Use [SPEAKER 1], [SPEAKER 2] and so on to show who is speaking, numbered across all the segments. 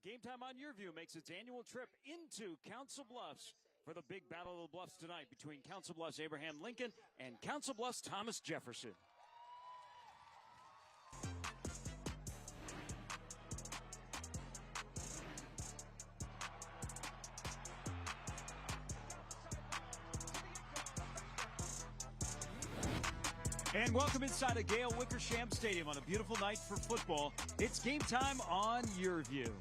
[SPEAKER 1] Game Time on Your View makes its annual trip into Council Bluffs for the big Battle of the Bluffs tonight between Council Bluffs Abraham Lincoln and Council Bluffs Thomas Jefferson. And welcome inside of Gail Wickersham Stadium on a beautiful night for football. It's Game Time on Your View.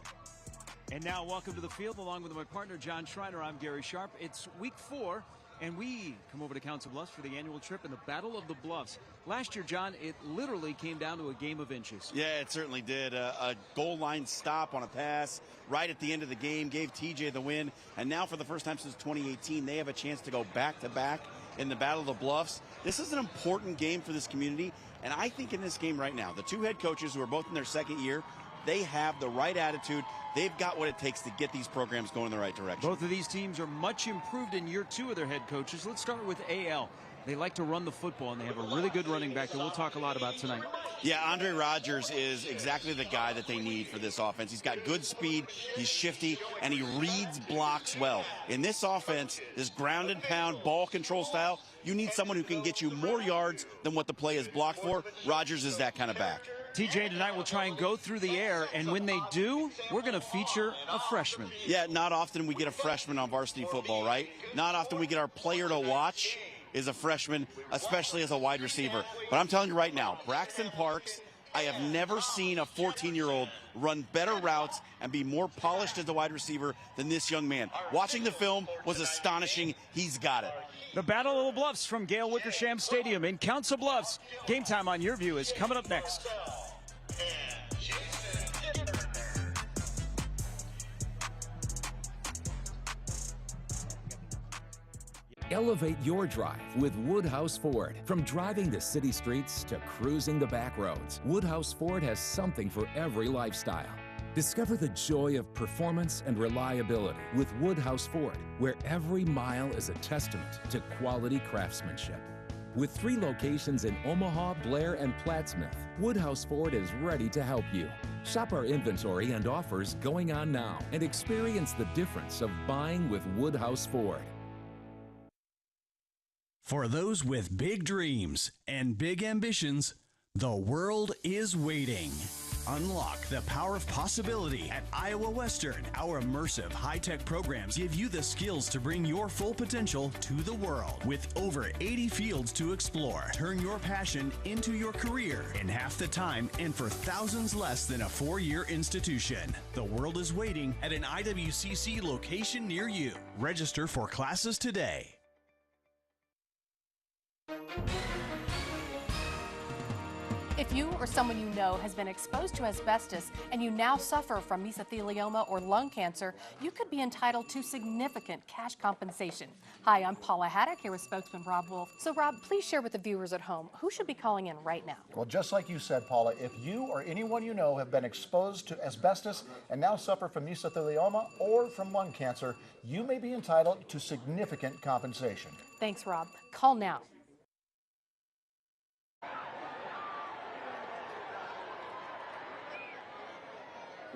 [SPEAKER 1] And now welcome to the field along with my partner John Schreiner. I'm Gary Sharp. It's week 4 and we come over to Council Bluffs for the annual trip in the Battle of the Bluffs. Last year, John, it literally came down to a game of inches.
[SPEAKER 2] Yeah, it certainly did. A goal line stop on a pass right at the end of the game gave TJ the win. And now for the first time since 2018, they have a chance to go back-to-back in the Battle of the Bluffs. This is an important game for this community. And I think in this game right now, the two head coaches who are both in their second year, they have the right attitude. They've got what it takes to get these programs going in the right direction.
[SPEAKER 1] Both of these teams are much improved in year 2 of their head coaches. Let's start with AL. They like to run the football, and they have a really good running back that we'll talk a lot about tonight.
[SPEAKER 2] Yeah, Andre Rogers is exactly the guy that they need for this offense. He's got good speed, he's shifty, and he reads blocks well. In this offense, this ground and pound ball control style, you need someone who can get you more yards than what the play is blocked for. Rogers is that kind of back.
[SPEAKER 1] TJ tonight will try and go through the air, and when they do, we're going to feature a freshman.
[SPEAKER 2] Yeah, not often we get a freshman on varsity football, right? Not often we get our player to watch is a freshman, especially as a wide receiver. But I'm telling you right now, Braxton Parks, I have never seen a 14-year-old run better routes and be more polished as a wide receiver than this young man. Watching the film was astonishing. He's got it.
[SPEAKER 1] The Battle of the Bluffs from Gail Wickersham Stadium in Council Bluffs. Game Time on Your View is coming up next.
[SPEAKER 3] Elevate your drive with Woodhouse Ford. From driving the city streets to cruising the back roads, Woodhouse Ford has something for every lifestyle. Discover the joy of performance and reliability with Woodhouse Ford, where every mile is a testament to quality craftsmanship. With 3 locations in Omaha, Blair, and Plattsmouth, Woodhouse Ford is ready to help you. Shop our inventory and offers going on now and experience the difference of buying with Woodhouse Ford.
[SPEAKER 4] For those with big dreams and big ambitions, the world is waiting. Unlock the power of possibility at Iowa Western. Our immersive high-tech programs give you the skills to bring your full potential to the world. With over 80 fields to explore, turn your passion into your career in half the time and for thousands less than a 4-year institution. The world is waiting at an IWCC location near you. Register for classes today.
[SPEAKER 5] If you or someone you know has been exposed to asbestos and you now suffer from mesothelioma or lung cancer, you could be entitled to significant cash compensation. Hi, I'm Paula Haddock here with spokesman Rob Wolf. So Rob, please share with the viewers at home, who should be calling in right now?
[SPEAKER 6] Well, just like you said, Paula, if you or anyone you know have been exposed to asbestos and now suffer from mesothelioma or from lung cancer, you may be entitled to significant compensation.
[SPEAKER 5] Thanks, Rob. Call now.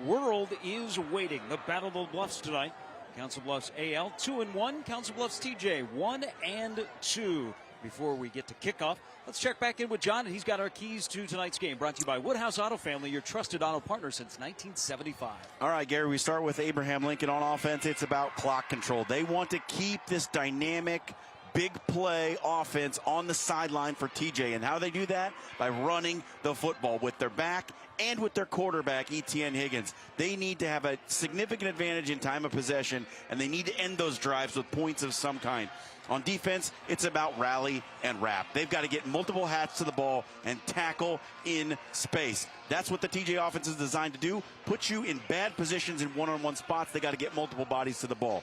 [SPEAKER 1] World is waiting. The Battle of the Bluffs tonight. Council Bluffs AL 2-1. Council Bluffs TJ 1-2. Before we get to kickoff, let's check back in with John, and he's got our keys to tonight's game. Brought to you by Woodhouse Auto Family, your trusted auto partner since 1975.
[SPEAKER 2] All right, Gary, we start with Abraham Lincoln on offense. It's about clock control. They want to keep this dynamic, big play offense on the sideline for TJ. And how they do that? By running the football with their back and with their quarterback, Etienne Higgins. They need to have a significant advantage in time of possession, and they need to end those drives with points of some kind. On defense, it's about rally and wrap. They've got to get multiple hats to the ball and tackle in space. That's what the TJ offense is designed to do. Put you in bad positions in one-on-one spots. They got to get multiple bodies to the ball.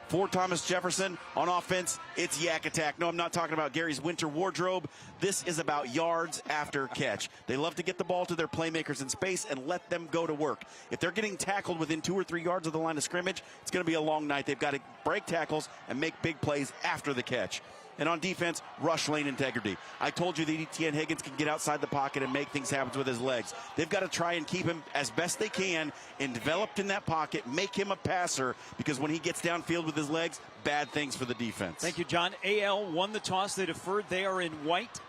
[SPEAKER 2] For Thomas Jefferson on offense, it's yak attack. No, I'm not talking about Gary's winter wardrobe. This is about yards after catch. They love to get the ball to their playmakers in space and let them go to work. If they're getting tackled within 2 or 3 yards of the line of scrimmage, it's going to be a long night. They've got to break tackles and make big plays after the catch. And on defense, rush lane integrity. I told you that Etienne Higgins can get outside the pocket and make things happen with his legs. They've got to try and keep him as best they can and developed in that pocket, make him a passer, because when he gets downfield with his legs, bad things for the defense.
[SPEAKER 1] Thank you, John. AL won the toss. They deferred. They are in white.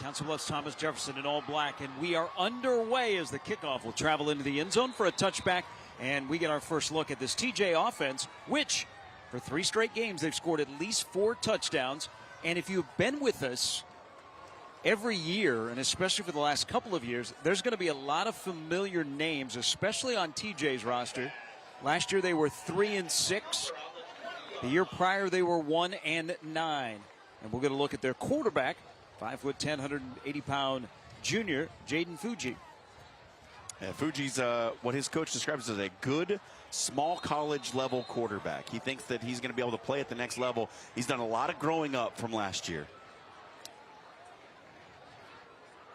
[SPEAKER 1] Council Bluffs Thomas Jefferson in all black. And we are underway as the kickoff will travel into the end zone for a touchback. And we get our first look at this TJ offense, which for 3 straight games, they've scored at least 4 touchdowns. And if you've been with us every year, and especially for the last couple of years, there's going to be a lot of familiar names, especially on TJ's roster. Last year, they were 3-6. The year prior, they were 1-9. And we'll get a look at their quarterback, 5'10", 180-pound junior, Jaden Fuji.
[SPEAKER 2] Yeah, Fuji's what his coach describes as a good, small college level quarterback. He thinks that he's going to be able to play at the next level. He's done a lot of growing up from last year.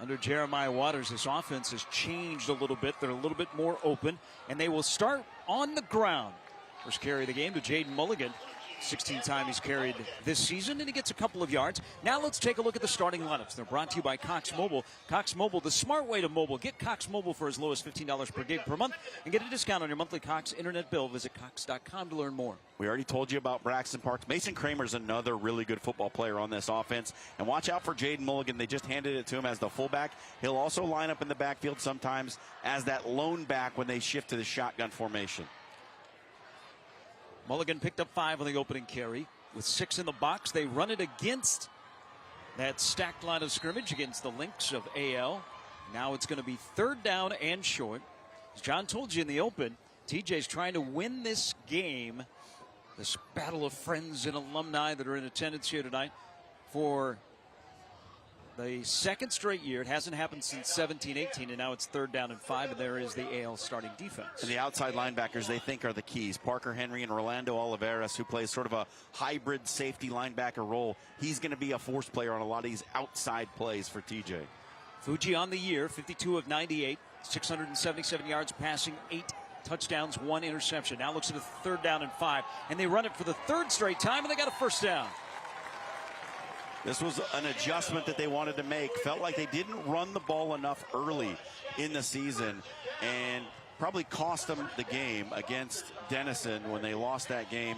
[SPEAKER 1] Under Jeremiah Waters, this offense has changed a little bit. They're a little bit more open, and they will start on the ground. First carry of the game to Jaden Mulligan. 16th time he's carried this season, and he gets a couple of yards. Now let's take a look at the starting lineups. They're brought to you by Cox Mobile. Cox Mobile, the smart way to mobile. Get Cox Mobile for as low as $15 per gig per month and get a discount on your monthly Cox internet bill. Visit Cox.com to learn more.
[SPEAKER 2] We already told you about Braxton Parks. Mason Kramer's another really good football player on this offense. And watch out for Jaden Mulligan. They just handed it to him as the fullback. He'll also line up in the backfield sometimes as that lone back when they shift to the shotgun formation.
[SPEAKER 1] Mulligan picked up 5 on the opening carry. With 6 in the box, they run it against that stacked line of scrimmage against the Lynx of AL. Now it's going to be 3rd down and short. As John told you in the open, TJ's trying to win this game, this battle of friends and alumni that are in attendance here tonight, for the 2nd straight year. It hasn't happened since 17-18, and now it's 3rd down and 5, and there is the AL starting defense.
[SPEAKER 2] And the outside linebackers they think are the keys. Parker Henry and Rolando Oliveras, who plays sort of a hybrid safety linebacker role. He's going to be a force player on a lot of these outside plays for TJ.
[SPEAKER 1] Fuji on the year, 52 of 98, 677 yards passing, 8 touchdowns, 1 interception. Now looks at a 3rd down and 5, and they run it for the 3rd straight time, and they got a 1st down.
[SPEAKER 2] This was an adjustment that they wanted to make. Felt like they didn't run the ball enough early in the season and probably cost them the game against Denison when they lost that game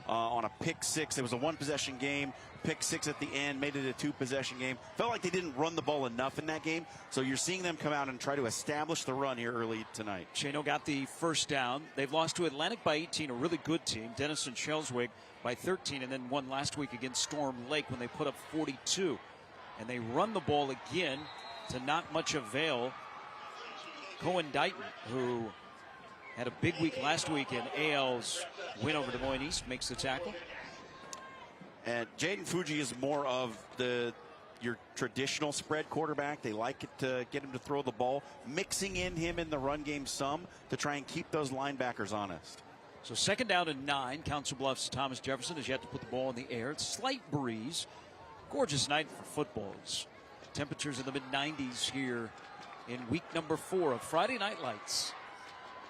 [SPEAKER 2] on a pick 6. It was a 1-possession game. Pick 6 at the end, made it a 2-possession game. Felt like they didn't run the ball enough in that game. So you're seeing them come out and try to establish the run here early tonight.
[SPEAKER 1] Shano got the 1st down. They've lost to Atlantic by 18, a really good team. Denison Shelswig by 13, and then won last week against Storm Lake when they put up 42. And they run the ball again to not much avail. Cohen Dighton, who had a big week last week in AL's win over Des Moines East, makes the tackle.
[SPEAKER 2] And Jaden Fuji is more of your traditional spread quarterback. They like it to get him to throw the ball, mixing in him in the run game some to try and keep those linebackers honest.
[SPEAKER 1] So 2nd down and 9. Council Bluffs Thomas Jefferson has yet to put the ball in the air. It's a slight breeze. Gorgeous night for footballs. Temperatures in the mid-90s here in week number 4 of Friday Night Lights.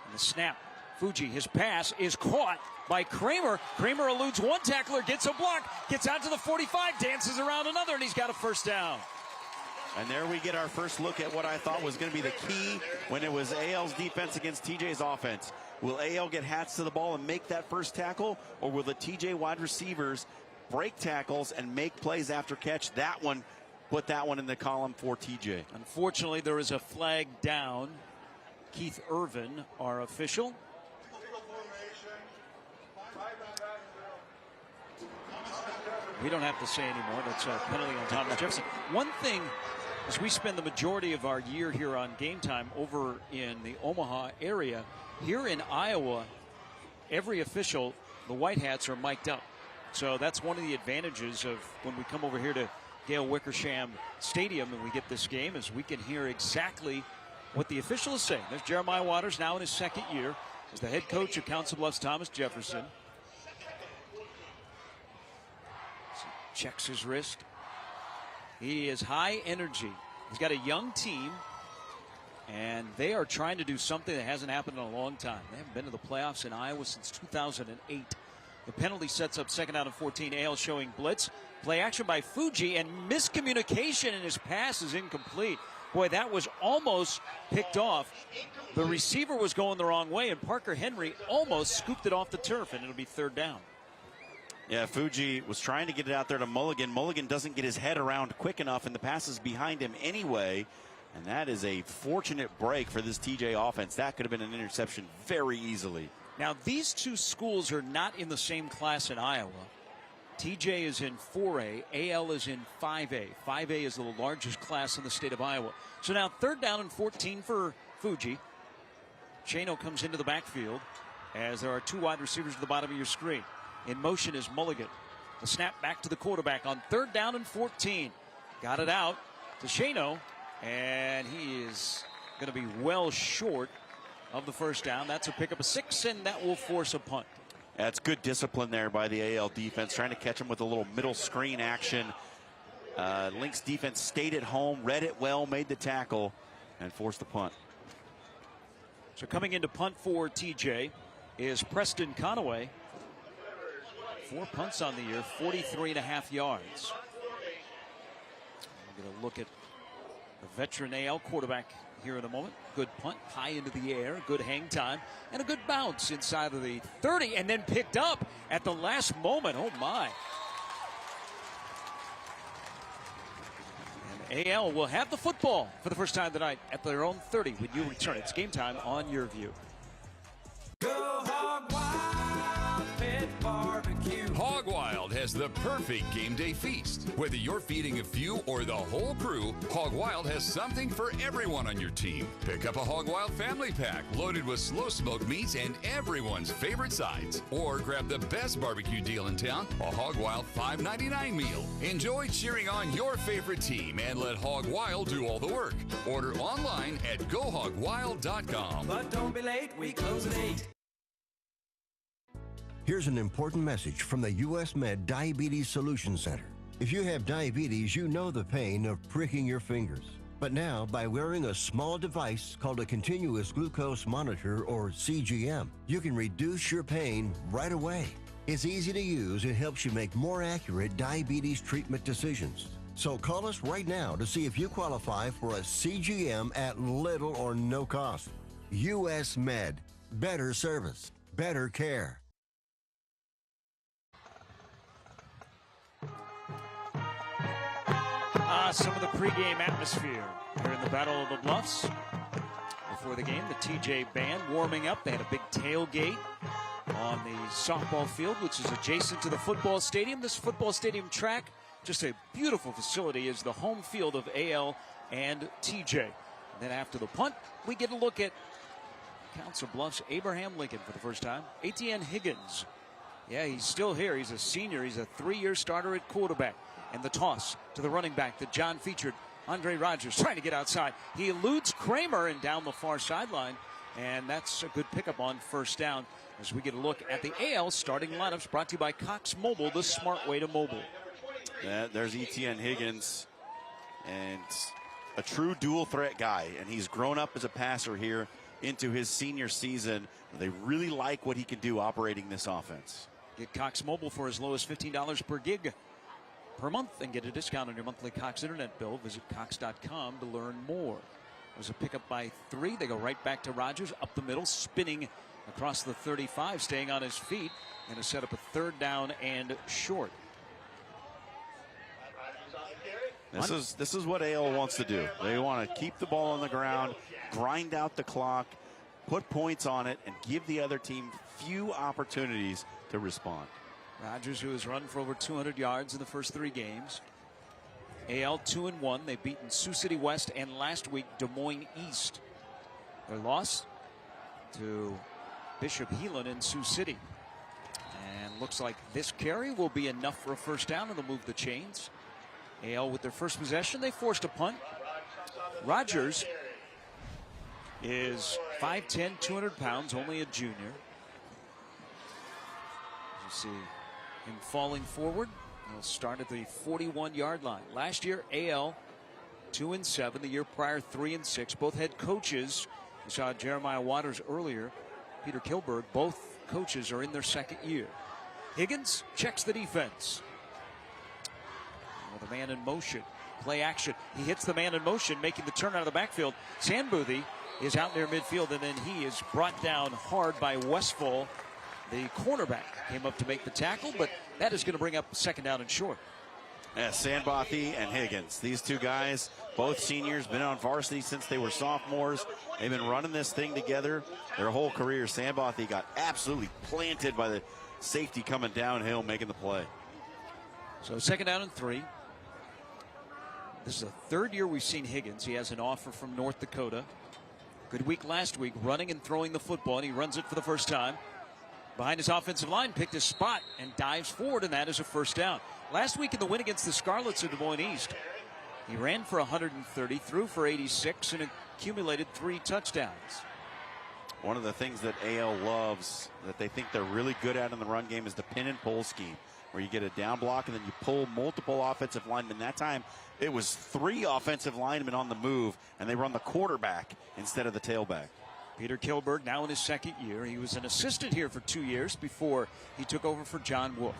[SPEAKER 1] And the snap. Fuji, his pass is caught by Kramer. Kramer eludes one tackler, gets a block, gets out to the 45, dances around another, and he's got a 1st down.
[SPEAKER 2] And there we get our first look at what I thought was going to be the key when it was AL's defense against TJ's offense. Will AL get hats to the ball and make that 1st tackle, or will the TJ wide receivers break tackles and make plays after catch? That one, put that one in the column for TJ.
[SPEAKER 1] Unfortunately, there is a flag down. Keith Irvin, our official. We don't have to say anymore. That's a penalty on Thomas Jefferson. One thing, as we spend the majority of our year here on Game Time over in the Omaha area, here in Iowa, every official, the White Hats are mic'd up. So that's one of the advantages of when we come over here to Gail Wickersham Stadium and we get this game, is we can hear exactly what the official is saying. There's Jeremiah Waters now in his 2nd year as the head coach of Council Bluffs Thomas Jefferson. Checks his wrist. He is high energy. He's got a young team, and they are trying to do something that hasn't happened in a long time. They haven't been to the playoffs in Iowa since 2008. The penalty sets up second down and 14. AL showing blitz. Play action by Fuji, and miscommunication, and his pass is incomplete. Boy, that was almost picked off. The receiver was going the wrong way, and Parker Henry almost scooped it off the turf, and it'll be third down.
[SPEAKER 2] Yeah, Fuji was trying to get it out there to Mulligan. Mulligan doesn't get his head around quick enough, and the pass is behind him anyway. And that is a fortunate break for this TJ offense. That could have been an interception very easily.
[SPEAKER 1] Now, these two schools are not in the same class in Iowa. TJ is in 4A, AL is in 5A. 5A is the largest class in the state of Iowa. So now third down and 14 for Fuji. Chano comes into the backfield as there are two wide receivers at the bottom of your screen. In motion is Mulligan. The snap back to the quarterback on third down and 14. Got it out to Chano, and he is going to be well short of the first down. That's a pickup of 6, and that will force a punt.
[SPEAKER 2] That's good discipline there by the AL defense, trying to catch him with a little middle screen action. Lynx defense stayed at home, read it well, made the tackle, and forced the punt.
[SPEAKER 1] So coming into punt for TJ is Preston Conaway. 4 punts on the year, 43.5 yards. I'm going to look at the veteran AL quarterback here in a moment. Good punt, high into the air, good hang time, and a good bounce inside of the 30, and then picked up at the last moment. Oh, my. And AL will have the football for the first time tonight at their own 30 when you return. It's game time on Your View.
[SPEAKER 7] Go Hog Wild Pit Barbecue.
[SPEAKER 8] Hog Wild has the perfect game day feast. Whether you're feeding a few or the whole crew, Hog Wild has something for everyone on your team. Pick up a Hog Wild family pack loaded with slow smoked meats and everyone's favorite sides. Or grab the best barbecue deal in town, a Hog Wild $5.99 meal. Enjoy cheering on your favorite team and let Hog Wild do all the work. Order online at GoHogWild.com.
[SPEAKER 7] But don't be late, we close at 8.
[SPEAKER 9] Here's an important message from the U.S. Med Diabetes Solution Center. If you have diabetes, you know the pain of pricking your fingers. But now, by wearing a small device called a continuous glucose monitor, or CGM, you can reduce your pain right away. It's easy to use and helps you make more accurate diabetes treatment decisions. So call us right now to see if you qualify for a CGM at little or no cost. U.S. Med. Better service. Better care.
[SPEAKER 1] Some of the pregame atmosphere here in the Battle of the Bluffs. Before the game, the TJ band warming up. They had a big tailgate on the softball field, which is adjacent to the football stadium. This football stadium track, just a beautiful facility, is the home field of AL and TJ. And then after the punt, we get a look at Council Bluffs Abraham Lincoln for the first time. Etienne Higgins. Yeah, he's still here. He's a senior. He's a 3-year starter at quarterback. And the toss to the running back that John featured, Andre Rogers, trying to get outside. He eludes Kramer and down the far sideline, and that's a good pickup on first down as we get a look at the AL starting lineups brought to you by Cox Mobile, the smart way to mobile.
[SPEAKER 2] There's Etienne Higgins, and a true dual threat guy, and he's grown up as a passer here into his senior season. They really like what he can do operating this offense.
[SPEAKER 1] Get Cox Mobile for as low as $15 per gig per month and get a discount on your monthly Cox internet bill. Visit Cox.com to learn more. There's a pickup by 3. They go right back to Rogers, up the middle, spinning across the 35, staying on his feet, and to set up a third down and short.
[SPEAKER 2] This is what AL wants to do. They want to keep the ball on the ground, grind out the clock, put points on it, and give the other team few opportunities to respond.
[SPEAKER 1] Rogers, who has run for over 200 yards in the first 3 games. AL 2-1. They've beaten Sioux City West and last week Des Moines East. Their loss to Bishop Heelan in Sioux City. And looks like this carry will be enough for a first down, and they'll move the chains. AL with their first possession, they forced a punt. Rogers is 5'10", 200 pounds, only a junior. As you see him falling forward. He'll start at the 41-yard line. Last year, AL 2-7. The year prior, 3-6. Both head coaches. We saw Jeremiah Waters earlier. Peter Kilberg. Both coaches are in their second year. Higgins checks the defense. With a man in motion. Play action. He hits the man in motion, making the turn out of the backfield. Sandboothie is out near midfield, and then he is brought down hard by Westfall. The cornerback came up to make the tackle, but that is going to bring up second down and short.
[SPEAKER 2] Yeah, Sandbothy and Higgins. These two guys, both seniors, been on varsity since they were sophomores. They've been running this thing together their whole career. Sandbothy got absolutely planted by the safety coming downhill, making the play.
[SPEAKER 1] So second down and 3. This is the third year we've seen Higgins. He has an offer from North Dakota. Good week last week, running and throwing the football, and he runs it for the first time. Behind his offensive line, picked his spot and dives forward, and that is a first down. Last week in the win against the Scarlets of Des Moines East, he ran for 130, threw for 86, and accumulated 3 touchdowns.
[SPEAKER 2] One of the things that AL loves, that they think they're really good at in the run game, is the pin and pull scheme, where you get a down block and then you pull multiple offensive linemen. That time, it was 3 offensive linemen on the move, and they run the quarterback instead of the tailback.
[SPEAKER 1] Peter Kilberg now in his second year. He was an assistant here for 2 years before he took over for John Wolf.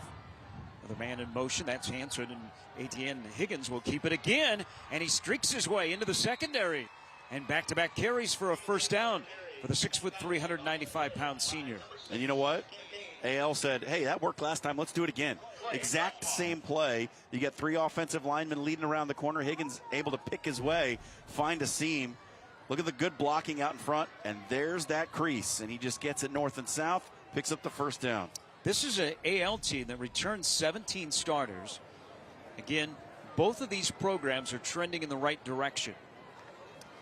[SPEAKER 1] With a man in motion, that's answered, and Etienne Higgins will keep it again, and he streaks his way into the secondary. And back-to-back carries for a first down for the 6'3", 395-pound senior.
[SPEAKER 2] And you know what? AL said, hey, that worked last time. Let's do it again. Exact same play. You get 3 offensive linemen leading around the corner. Higgins able to pick his way, find a seam. Look at the good blocking out in front, and there's that crease. And he just gets it north and south, picks up the first down.
[SPEAKER 1] This is an AL team that returns 17 starters. Again, both of these programs are trending in the right direction.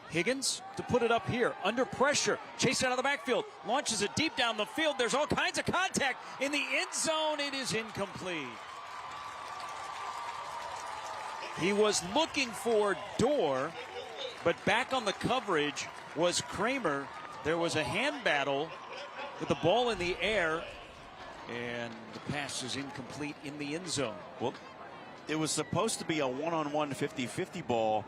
[SPEAKER 1] Higgins to put it up here, under pressure, chased out of the backfield, launches it deep down the field. There's all kinds of contact in the end zone. It is incomplete. He was looking for Dorr, but back on the coverage was Kramer. There was a hand battle with the ball in the air, and the pass is incomplete in the end zone.
[SPEAKER 2] Well, it was supposed to be a one-on-one 50-50 ball,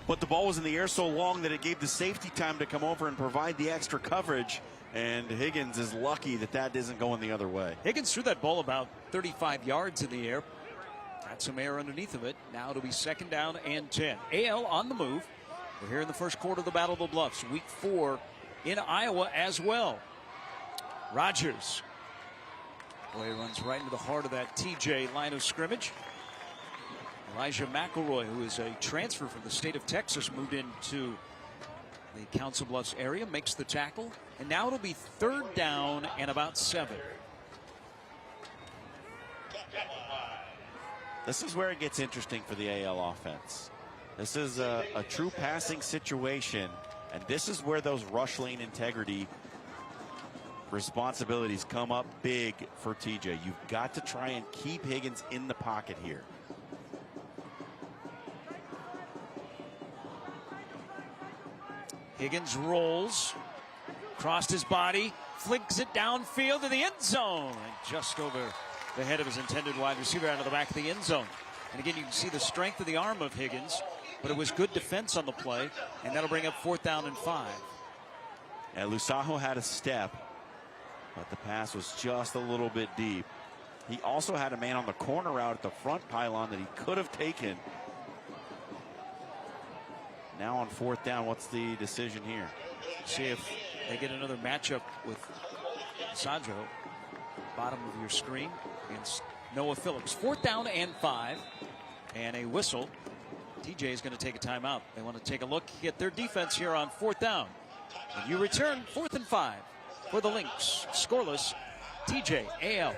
[SPEAKER 2] but the ball was in the air so long that it gave the safety time to come over and provide the extra coverage, and Higgins is lucky that that isn't going the other way.
[SPEAKER 1] Higgins threw that ball about 35 yards in the air. Got some air underneath of it. Now it'll be second down and 10. AL on the move. We're here in the first quarter of the Battle of the Bluffs, week 4 in Iowa as well. Rogers. Boy, runs right into the heart of that TJ line of scrimmage. Elijah McElroy, who is a transfer from the state of Texas, moved into the Council Bluffs area, makes the tackle. And now it'll be third down and about 7.
[SPEAKER 2] This is where it gets interesting for the AL offense. This is a true passing situation, and this is where those rush lane integrity responsibilities come up big for TJ. You've got to try and keep Higgins in the pocket here.
[SPEAKER 1] Higgins rolls, crossed his body, flicks it downfield to the end zone, and just over the head of his intended wide receiver out of the back of the end zone. And again, you can see the strength of the arm of Higgins, but it was good defense on the play, and that'll bring up fourth down and 5.
[SPEAKER 2] And Lusajo had a step, but the pass was just a little bit deep. He also had a man on the corner route at the front pylon that he could have taken. Now on fourth down, what's the decision here?
[SPEAKER 1] See if they get another matchup with Sandro. Bottom of your screen against Noah Phillips. Fourth down and 5, and a whistle. TJ is going to take a timeout. They want to take a look at their defense here on fourth down. When you return, 4th and 5 for the Lynx. Scoreless, TJ, AL.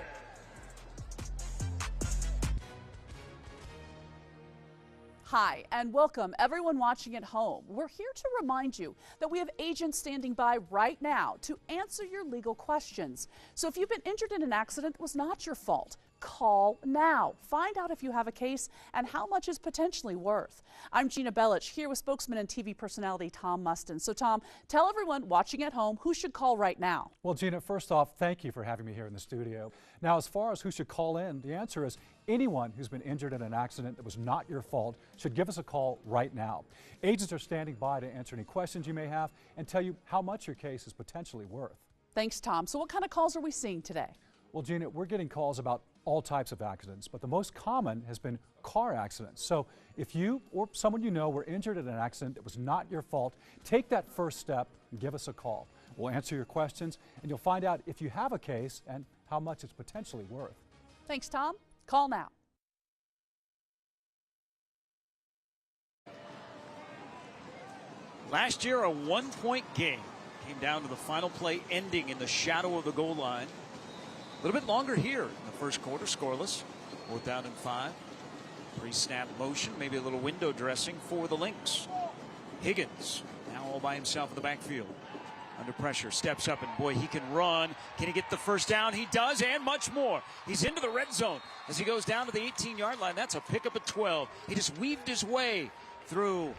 [SPEAKER 10] Hi, and welcome everyone watching at home. We're here to remind you that we have agents standing by right now to answer your legal questions. So if you've been injured in an accident that was not your fault, call now. Find out if you have a case and how much is potentially worth. I'm Gina Bellich here with spokesman and TV personality Tom Mustin. So Tom, tell everyone watching at home who should call right now.
[SPEAKER 11] Well, Gina, first off, thank you for having me here in the studio. Now, as far as who should call in, the answer is anyone who's been injured in an accident that was not your fault should give us a call right now. Agents are standing by to answer any questions you may have and tell you how much your case is potentially worth.
[SPEAKER 10] Thanks, Tom. So what kind of calls are we seeing today?
[SPEAKER 11] Well, Gina, we're getting calls about all types of accidents, but the most common has been car accidents. So if you or someone you know were injured in an accident that was not your fault, take that first step and give us a call. We'll answer your questions, and you'll find out if you have a case and how much it's potentially worth.
[SPEAKER 10] Thanks, Tom. Call now.
[SPEAKER 1] Last year, a one-point game came down to the final play, ending in the shadow of the goal line. A little bit longer here in the first quarter, scoreless. 4th down and 5. Pre-snap motion, maybe a little window dressing for the Lynx. Higgins now all by himself in the backfield. Under pressure, steps up, and boy, he can run. Can he get the first down? He does, and much more. He's into the red zone as he goes down to the 18-yard line. That's a pickup at 12. He just weaved his way through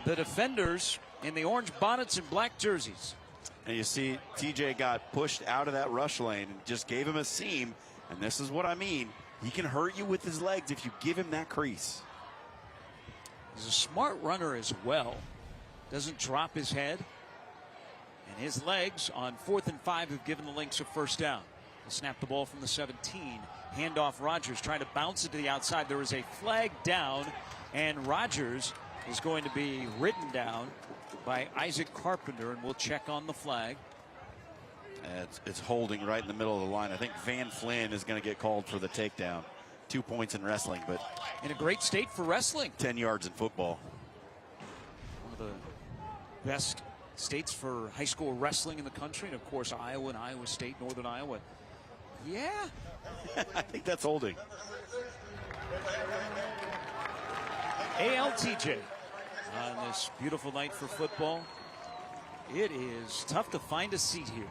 [SPEAKER 1] the defenders in the orange bonnets and black jerseys.
[SPEAKER 2] And you see TJ got pushed out of that rush lane and just gave him a seam. And this is what I mean. He can hurt you with his legs if you give him that crease.
[SPEAKER 1] He's a smart runner as well. Doesn't drop his head. And his legs on 4th and 5 have given the Lynx a first down. He'll snap the ball from the 17. Handoff Rogers trying to bounce it to the outside. There is a flag down, and Rogers is going to be ridden down by Isaac Carpenter, and we'll check on the flag.
[SPEAKER 2] It's holding right in the middle of the line. I think Van Flynn is going to get called for the takedown. 2 points in wrestling, but
[SPEAKER 1] in a great state for wrestling.
[SPEAKER 2] 10 yards in football.
[SPEAKER 1] One of the best states for high school wrestling in the country, and of course Iowa and Iowa State, Northern Iowa. Yeah.
[SPEAKER 2] I think that's holding.
[SPEAKER 1] ALTJ on this beautiful night for football. It is tough to find a seat here.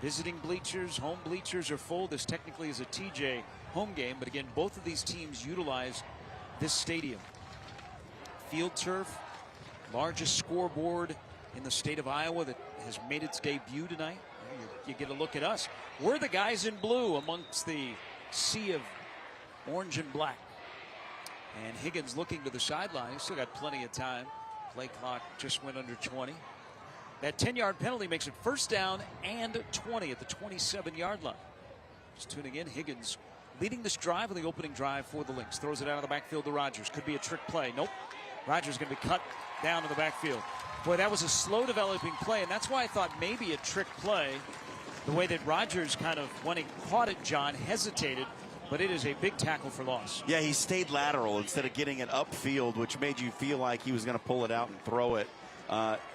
[SPEAKER 1] Visiting bleachers, home bleachers are full. This technically is a TJ home game, but again, both of these teams utilize this stadium. Field turf, largest scoreboard in the state of Iowa that has made its debut tonight. You get a look at us. We're the guys in blue amongst the sea of orange and black. And Higgins looking to the sideline. He's still got plenty of time. Play clock just went under 20. That 10-yard penalty makes it first down and 20 at the 27-yard line. Just tuning in, Higgins leading this drive on the opening drive for the Lynx. Throws it out of the backfield to Rogers. Could be a trick play. Nope. Rogers going to be cut down to the backfield. Boy, that was a slow developing play, and that's why I thought maybe a trick play. The way that Rogers kind of, when he caught it, John, hesitated. But it is a big tackle for loss.
[SPEAKER 2] Yeah, he stayed lateral instead of getting it upfield, which made you feel like he was going to pull it out and throw it.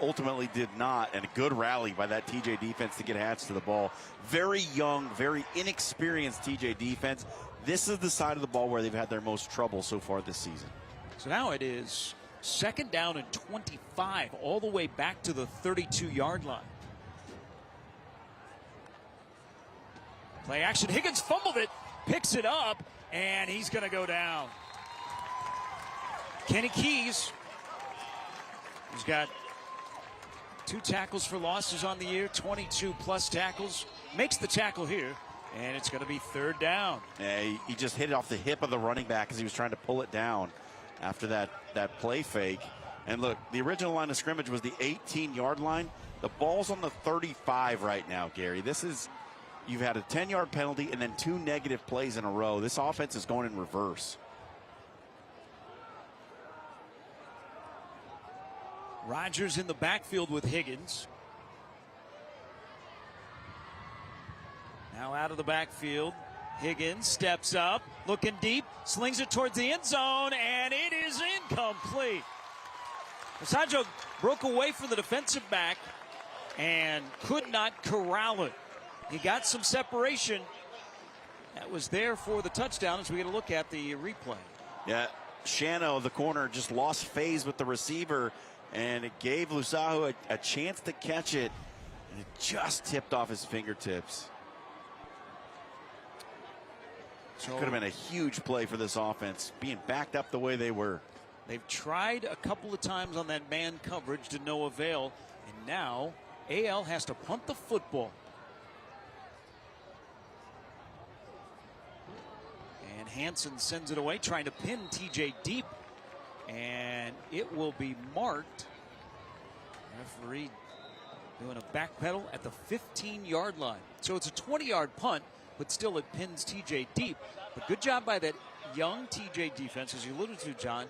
[SPEAKER 2] Ultimately did not, and a good rally by that TJ defense to get Hats to the ball. Very young, very inexperienced TJ defense. This is the side of the ball where they've had their most trouble so far this season.
[SPEAKER 1] So now it is 2nd down and 25, all the way back to the 32-yard line. Play action, Higgins fumbled it. Picks it up, and he's going to go down. Kenny Keys, he's got 2 tackles for losses on the year, 22-plus tackles. Makes the tackle here, and it's going to be 3rd down.
[SPEAKER 2] Yeah, he just hit it off the hip of the running back as he was trying to pull it down after that play fake. And look, the original line of scrimmage was the 18-yard line. The ball's on the 35 right now, Gary. This is... You've had a 10-yard penalty and then 2 negative plays in a row. This offense is going in reverse.
[SPEAKER 1] Rogers in the backfield with Higgins. Now out of the backfield. Higgins steps up, looking deep, slings it towards the end zone, and it is incomplete. Masajo broke away from the defensive back and could not corral it. He got some separation. That was there for the touchdown as we get a look at the replay.
[SPEAKER 2] Yeah, Shano, the corner, just lost phase with the receiver, and it gave Lusahu a chance to catch it, and it just tipped off his fingertips. So could have been a huge play for this offense, being backed up the way they were.
[SPEAKER 1] They've tried a couple of times on that man coverage to no avail, and now AL has to punt the football. And Hansen sends it away, trying to pin TJ deep, and it will be marked. Referee doing a back pedal at the 15-yard line. So it's a 20-yard punt, but still it pins TJ deep. But good job by that young TJ defense, as you alluded to, John.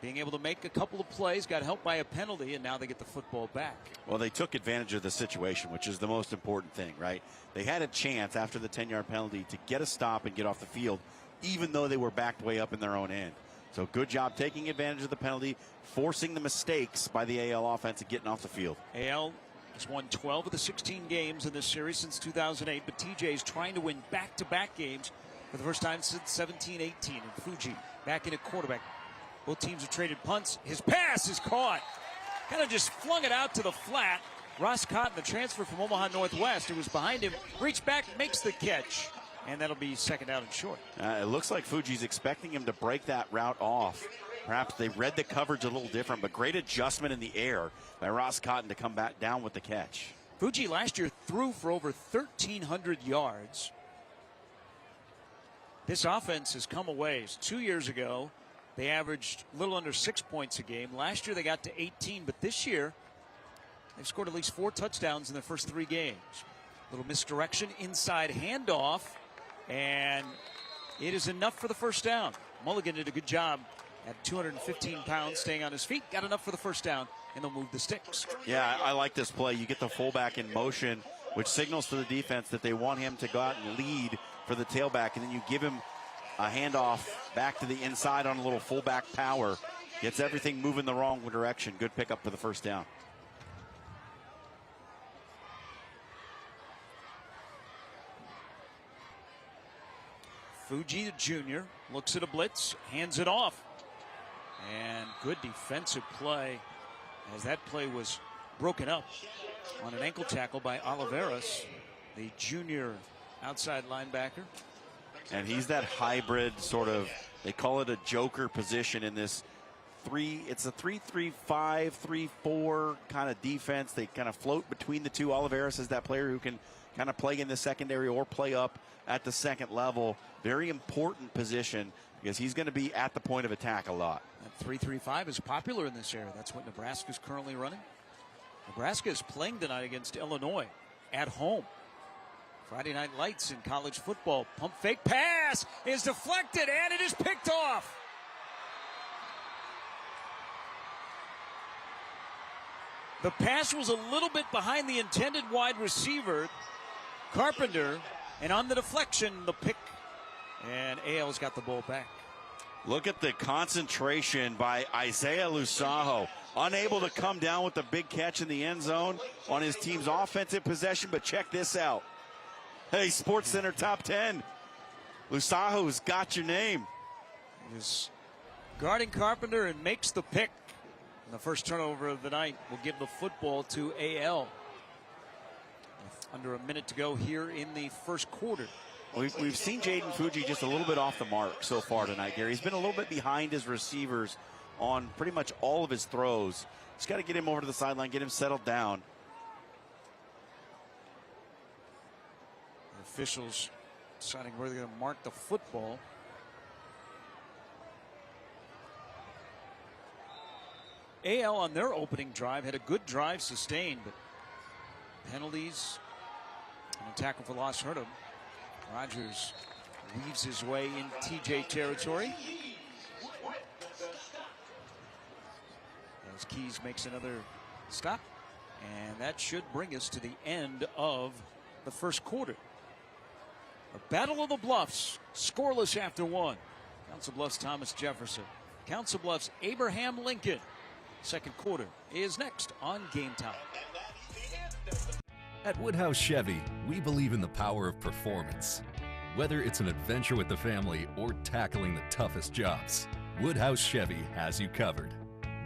[SPEAKER 1] Being able to make a couple of plays, got helped by a penalty, and now they get the football back.
[SPEAKER 2] Well, they took advantage of the situation, which is the most important thing, right? They had a chance after the 10-yard penalty to get a stop and get off the field, even though they were backed way up in their own end. So good job taking advantage of the penalty, forcing the mistakes by the AL offense and getting off the field.
[SPEAKER 1] AL has won 12 of the 16 games in this series since 2008, but TJ is trying to win back-to-back games for the first time since 17-18. And Fuji back in at quarterback. Both teams have traded punts. His pass is caught. Kind of just flung it out to the flat. Ross Cotton, the transfer from Omaha Northwest, who was behind him, reached back, makes the catch. And that'll be second down and short.
[SPEAKER 2] It looks like Fuji's expecting him to break that route off. Perhaps they read the coverage a little different, but great adjustment in the air by Ross Cotton to come back down with the catch.
[SPEAKER 1] Fuji last year threw for over 1,300 yards. This offense has come a ways. 2 years ago, they averaged a little under 6 points a game. Last year, they got to 18, but this year, they've scored at least 4 touchdowns in their first 3 games. Little misdirection, inside handoff, and it is enough for the first down. Mulligan did a good job at 215 pounds, staying on his feet. Got enough for the first down, and they'll move the sticks.
[SPEAKER 2] Yeah, I like this play. You get the fullback in motion, which signals to the defense that they want him to go out and lead for the tailback, and then you give him a handoff back to the inside on a little fullback power. Gets everything moving the wrong direction. Good pickup for the first down.
[SPEAKER 1] Fuji, the junior, looks at a blitz, hands it off. And good defensive play, as that play was broken up on an ankle tackle by Oliveras, the junior outside linebacker.
[SPEAKER 2] And he's that hybrid sort of, they call it a joker position in this it's a 3-3-5, 3-4 kind of defense. They kind of float between the two. Oliveras is that player who can kind of play in the secondary or play up at the second level. Very important position because he's going to be at the point of attack a lot.
[SPEAKER 1] That 3-3-5 is popular in this area. That's what Nebraska is currently running. Nebraska is playing tonight against Illinois at home. Friday night lights in college football. Pump fake pass is deflected and it is picked off. The pass was a little bit behind the intended wide receiver, Carpenter, and on the deflection, the pick. And AL's got the ball back.
[SPEAKER 2] Look at the concentration by Isaiah Lusajo. Unable to come down with the big catch in the end zone on his team's offensive possession, but check this out. Hey, SportsCenter Top 10. Lusajo's got your name.
[SPEAKER 1] He's guarding Carpenter and makes the pick. And the first turnover of the night will give the football to AL. With under a minute to go here in the first quarter.
[SPEAKER 2] We've seen Jaden Fuji just a little bit off the mark so far tonight, Gary. He's been a little bit behind his receivers on pretty much all of his throws. Just got to get him over to the sideline, get him settled down.
[SPEAKER 1] The officials deciding where they're going to mark the football. AL on their opening drive had a good drive sustained, but penalties and a tackle for loss hurt him. Rogers weaves his way in TJ territory. As Keys makes another stop, and that should bring us to the end of the first quarter. A battle of the Bluffs, scoreless after one. Council Bluffs Thomas Jefferson. Council Bluffs Abraham Lincoln. Second quarter is next on Game Time.
[SPEAKER 12] At Woodhouse Chevy, we believe in the power of performance. Whether it's an adventure with the family or tackling the toughest jobs, Woodhouse Chevy has you covered.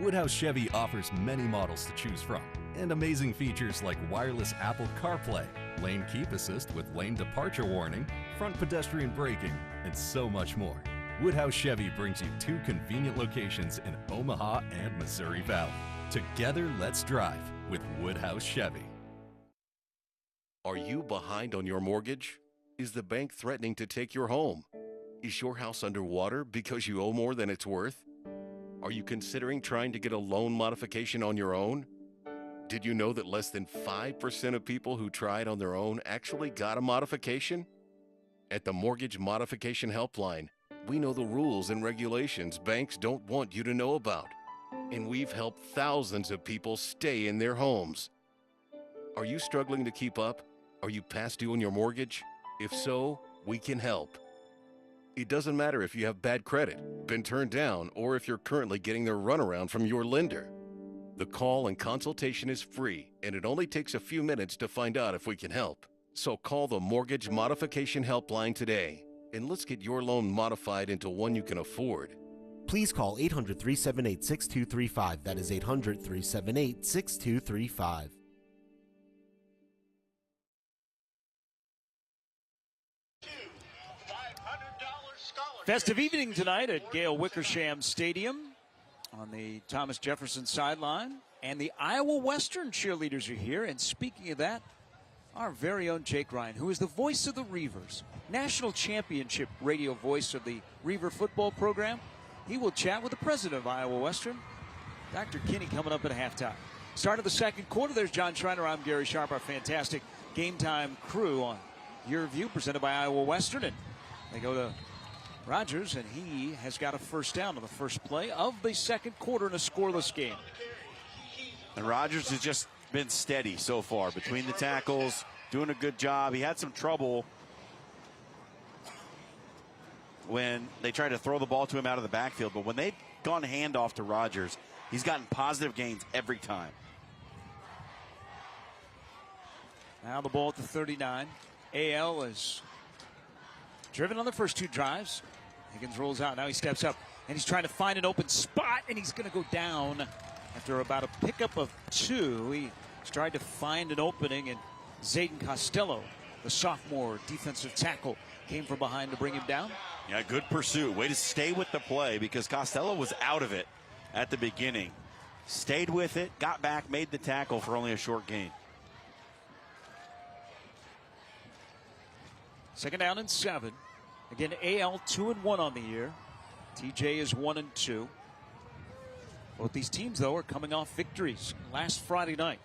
[SPEAKER 12] Woodhouse Chevy offers many models to choose from and amazing features like wireless Apple CarPlay, lane keep assist with lane departure warning, front pedestrian braking, and so much more. Woodhouse Chevy brings you 2 convenient locations in Omaha and Missouri Valley. Together, let's drive with Woodhouse Chevy.
[SPEAKER 13] Are you behind on your mortgage? Is the bank threatening to take your home? Is your house underwater because you owe more than it's worth? Are you considering trying to get a loan modification on your own? Did you know that less than 5% of people who tried on their own actually got a modification? At the Mortgage Modification Helpline, we know the rules and regulations banks don't want you to know about. And we've helped thousands of people stay in their homes. Are you struggling to keep up? Are you past due on your mortgage? If so, we can help. It doesn't matter if you have bad credit, been turned down, or if you're currently getting the runaround from your lender. The call and consultation is free, and it only takes a few minutes to find out if we can help. So call the Mortgage Modification Helpline today, and let's get your loan modified into one you can afford.
[SPEAKER 14] Please call 800-378-6235. That is 800-378-6235.
[SPEAKER 1] Festive evening tonight at Gail Wickersham Stadium on the Thomas Jefferson sideline. And the Iowa Western cheerleaders are here. And speaking of that, our very own Jake Ryan, who is the voice of the Reavers, national championship radio voice of the Reaver football program. He will chat with the president of Iowa Western, Dr. Kinney, coming up at halftime. Start of the second quarter. There's John Schreiner. I'm Gary Sharp, our fantastic Game Time crew on Your View, presented by Iowa Western. And they go to Rogers, and he has got a first down on the first play of the second quarter in a scoreless game.
[SPEAKER 2] And Rogers has just been steady so far between the tackles, doing a good job. He had some trouble when they tried to throw the ball to him out of the backfield, but when they've gone handoff to Rogers, he's gotten positive gains every time.
[SPEAKER 1] Now the ball at the 39. AL is driven on the first two drives. Higgins rolls out. Now he steps up, and he's trying to find an open spot, and he's going to go down after about a pickup of two. He's tried to find an opening, and Zayden Costello, the sophomore defensive tackle, came from behind to bring him down.
[SPEAKER 2] Yeah, good pursuit. Way to stay with the play because Costello was out of it at the beginning. Stayed with it, got back, made the tackle for only a short gain.
[SPEAKER 1] Second down and 7. Again, AL 2-1 on the year. TJ is 1-2. Both these teams, though, are coming off victories last Friday night.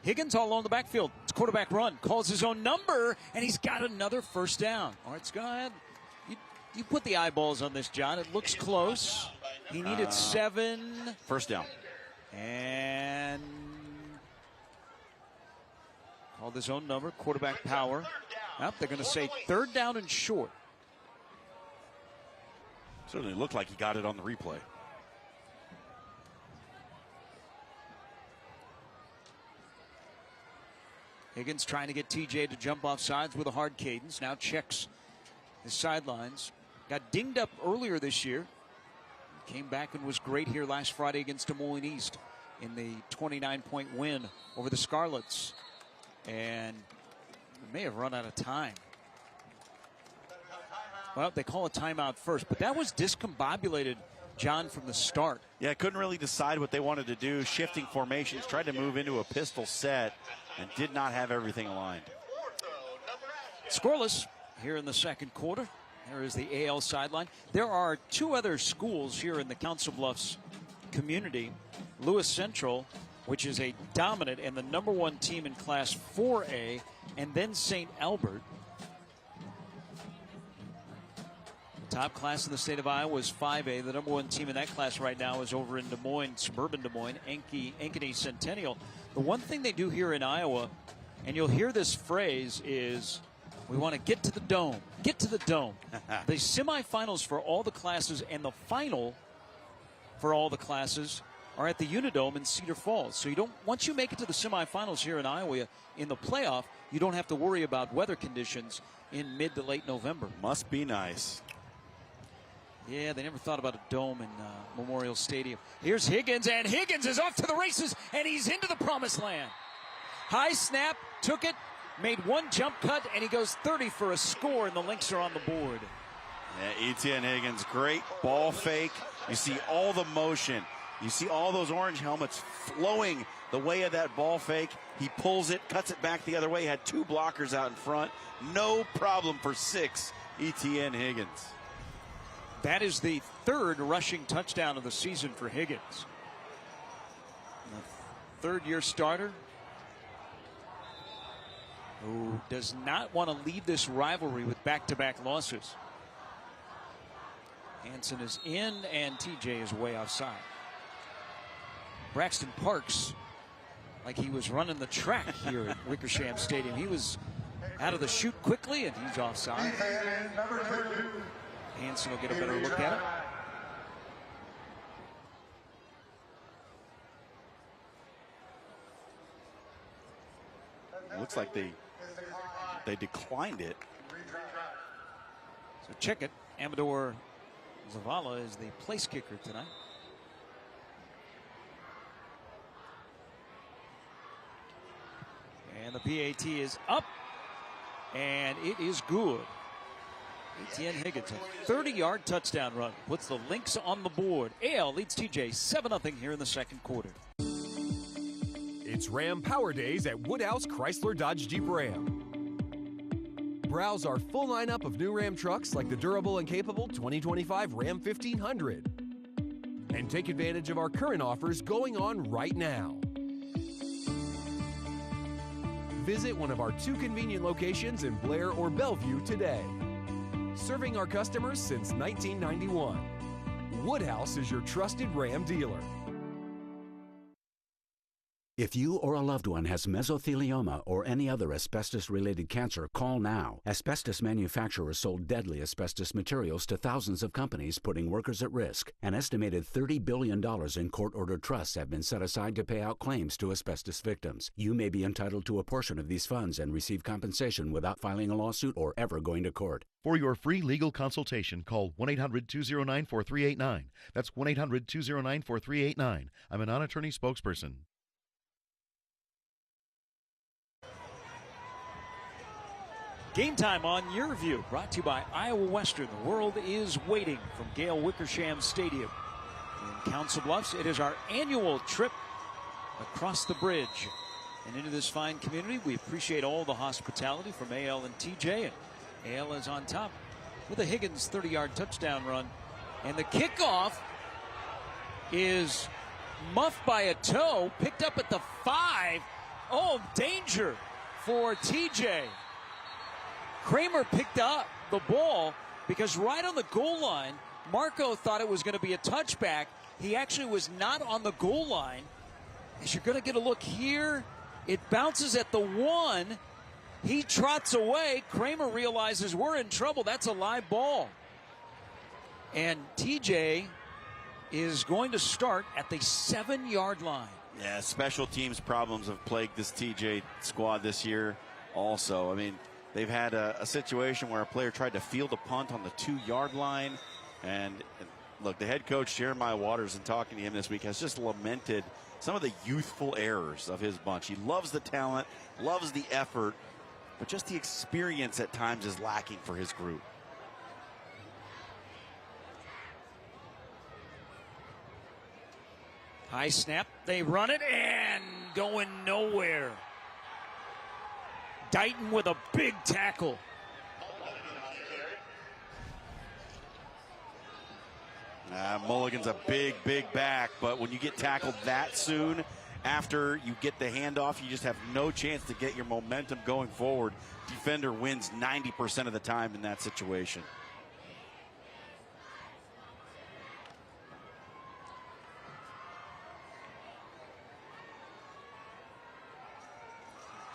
[SPEAKER 1] Higgins all along the backfield. It's quarterback run. Calls his own number, and he's got another first down. All right, go ahead. You put the eyeballs on this, John. It looks close. He needed 7.
[SPEAKER 2] First down.
[SPEAKER 1] And called his own number. Quarterback power. Well, they're going to say third down and short.
[SPEAKER 2] Certainly looked like he got it on the replay.
[SPEAKER 1] Higgins trying to get TJ to jump off sides with a hard cadence. Now checks his sidelines. Got dinged up earlier this year. Came back and was great here last Friday against Des Moines East in the 29-point win over the Scarlets. And may have run out of time. Well, they call a timeout first, but that was discombobulated, John, from the start.
[SPEAKER 2] Yeah, couldn't really decide what they wanted to do. Shifting formations, tried to move into a pistol set, and did not have everything aligned.
[SPEAKER 1] Scoreless here in the second quarter. There is the AL sideline. There are two other schools here in the Council Bluffs community. Lewis Central, which is a dominant and the #1 team in Class 4A, and then St. Albert. The top class in the state of Iowa is 5A. The #1 team in that class right now is over in Des Moines, suburban Des Moines, Ankeny Centennial. The one thing they do here in Iowa, and you'll hear this phrase, is we want to get to the dome. Get to the dome. The semifinals for all the classes and the final for all the classes are at the Unidome in Cedar Falls. So you don't, once you make it to the semifinals here in Iowa in the playoff, you don't have to worry about weather conditions in mid to late November.
[SPEAKER 2] Must be nice.
[SPEAKER 1] Yeah, they never thought about a dome in Memorial Stadium. Here's Higgins, and Higgins is off to the races, and he's into the promised land. High snap, took it, made one jump cut, and he goes 30 for a score, and the Lynx are on the board.
[SPEAKER 2] Yeah, Etienne Higgins, great ball fake. You see all the motion. You see all those orange helmets flowing the way of that ball fake. He pulls it, cuts it back the other way, had two blockers out in front. No problem for 6, Etienne Higgins.
[SPEAKER 1] That is the 3rd rushing touchdown of the season for Higgins. third-year starter who does not want to leave this rivalry with back-to-back losses. Hansen is in, and TJ is way outside. Braxton Parks, like he was running the track here at Wickersham Stadium. He was out of the chute quickly, and he's offside. Hansen will get a better look at it.
[SPEAKER 2] Looks like they declined it.
[SPEAKER 1] So check it. Amador Zavala is the place kicker tonight. And the PAT is up, and it is good. Etienne Higgins, a 30-yard touchdown run, puts the Lynx on the board. AL leads TJ 7-0 here in the second quarter.
[SPEAKER 15] It's Ram Power Days at Woodhouse Chrysler Dodge Jeep Ram. Browse our full lineup of new Ram trucks like the durable and capable 2025 Ram 1500. And take advantage of our current offers going on right now. Visit one of our 2 convenient locations in Blair or Bellevue today. Serving our customers since 1991. Woodhouse is your trusted Ram dealer.
[SPEAKER 16] If you or a loved one has mesothelioma or any other asbestos-related cancer, call now. Asbestos manufacturers sold deadly asbestos materials to thousands of companies, putting workers at risk. An estimated $30 billion in court-ordered trusts have been set aside to pay out claims to asbestos victims. You may be entitled to a portion of these funds and receive compensation without filing a lawsuit or ever going to court.
[SPEAKER 17] For your free legal consultation, call 1-800-209-4389. That's 1-800-209-4389. I'm a non-attorney spokesperson.
[SPEAKER 1] Game time on Your View, brought to you by Iowa Western. The world is waiting from Gale Wickersham Stadium in Council Bluffs. It is our annual trip across the bridge and into this fine community. We appreciate all the hospitality from AL and TJ. And AL is on top with a Higgins 30-yard touchdown run. And the kickoff is muffed by a toe, picked up at the 5. Oh, danger for TJ. Kramer picked up the ball because right on the goal line, Marco thought it was going to be a touchback. He actually was not on the goal line. As you're going to get a look here, it bounces at the 1. He trots away. Kramer realizes we're in trouble. That's a live ball. And TJ is going to start at the 7-yard line.
[SPEAKER 2] Yeah, special teams problems have plagued this TJ squad this year also. I mean, they've had a situation where a player tried to field a punt on the 2-yard line. And look, the head coach, Jeremiah Waters, in talking to him this week, has just lamented some of the youthful errors of his bunch. He loves the talent, loves the effort, but just the experience at times is lacking for his group.
[SPEAKER 1] High snap, they run it, and going nowhere. Dighton with a big tackle.
[SPEAKER 2] Mulligan's a big back, but when you get tackled that soon after you get the handoff, you just have no chance to get your momentum going forward. Defender wins 90% of the time in that situation.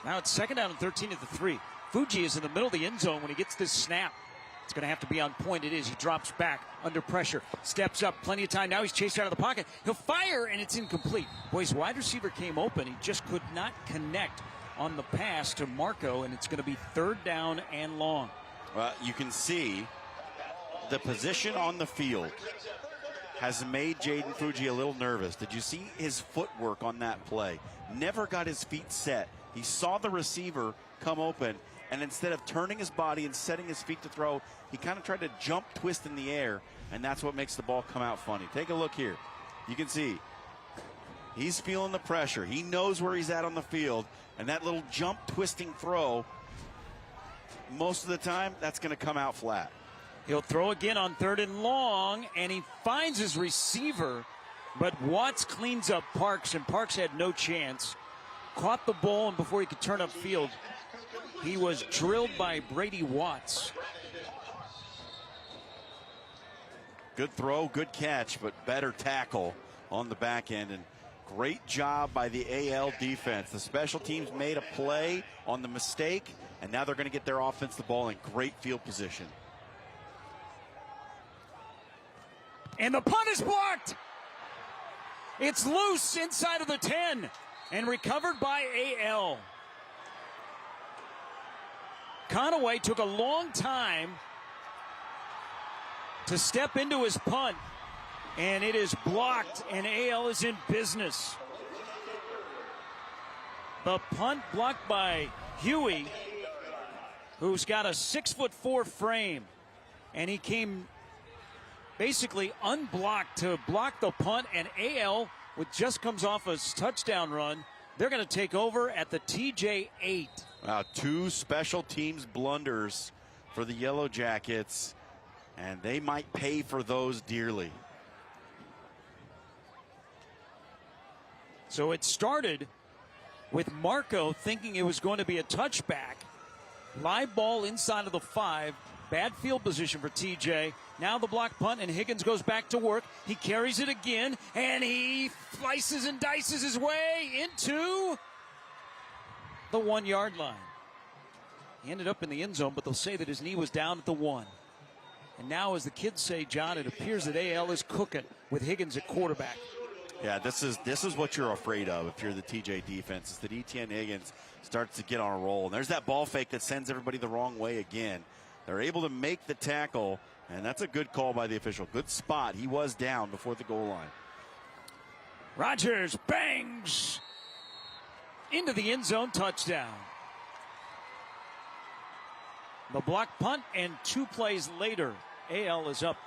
[SPEAKER 1] Now it's 2nd down and 13 at the 3. Fuji is in the middle of the end zone when he gets this snap. It's going to have to be on point. It is. He drops back under pressure. Steps up. Plenty of time. Now he's chased out of the pocket. He'll fire, and it's incomplete. Boy, his wide receiver came open. He just could not connect on the pass to Marco, and it's going to be 3rd down and long.
[SPEAKER 2] Well, you can see the position on the field has made Jaden Fuji a little nervous. Did you see his footwork on that play? Never got his feet set. He saw the receiver come open, and instead of turning his body and setting his feet to throw, he kind of tried to jump twist in the air, and that's what makes the ball come out funny. Take a look here. You can see he's feeling the pressure. He knows where he's at on the field, and that little jump twisting throw, most of the time, that's going to come out flat.
[SPEAKER 1] He'll throw again on 3rd and long, and he finds his receiver But Watts cleans up Parks, and Parks had no chance. Caught the ball, and before he could turn upfield, he was drilled by Brady Watts.
[SPEAKER 2] Good throw, good catch, but better tackle on the back end. And great job by the AL defense. The special teams made a play on the mistake, and now they're going to get their offense the ball in great field position.
[SPEAKER 1] And the punt is blocked. It's loose inside of the 10 and recovered by AL. Conaway took a long time to step into his punt, and it is blocked, and AL is in business. The punt blocked by Huey, who's got a 6'4" frame, and he came basically unblocked to block the punt, and AL, which just comes off a touchdown run, they're going to take over at the TJ 8.
[SPEAKER 2] Wow, 2 special teams blunders for the Yellow Jackets, and they might pay for those dearly.
[SPEAKER 1] So it started with Marco thinking it was going to be a touchback. Live ball inside of the 5. Bad field position for TJ. Now the block punt, and Higgins goes back to work. He carries it again, and he slices and dices his way into the 1-yard line. He ended up in the end zone, but they'll say that his knee was down at the 1. And now, as the kids say, John, it appears that AL is cooking with Higgins at quarterback.
[SPEAKER 2] Yeah, this is what you're afraid of if you're the TJ defense, is that Etienne Higgins starts to get on a roll. And there's that ball fake that sends everybody the wrong way again. They're able to make the tackle, and that's a good call by the official. Good spot. He was down before the goal line.
[SPEAKER 1] Rodgers bangs into the end zone, touchdown. The block punt, and 2 plays later, AL is up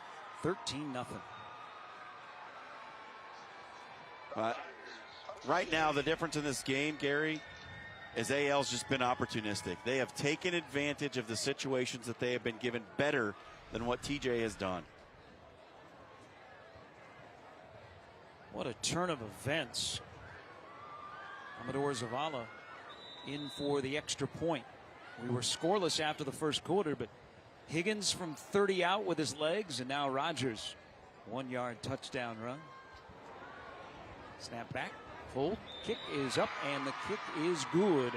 [SPEAKER 1] 13-0.
[SPEAKER 2] Right now, the difference in this game, Gary, is AL's just been opportunistic. They have taken advantage of the situations that they have been given better than what TJ has done.
[SPEAKER 1] What a turn of events. Amador Zavala in for the extra point. We were scoreless after the first quarter, but Higgins from 30 out with his legs, and now Rodgers, 1-yard touchdown run. Snap back, hold, kick is up, and the kick is good.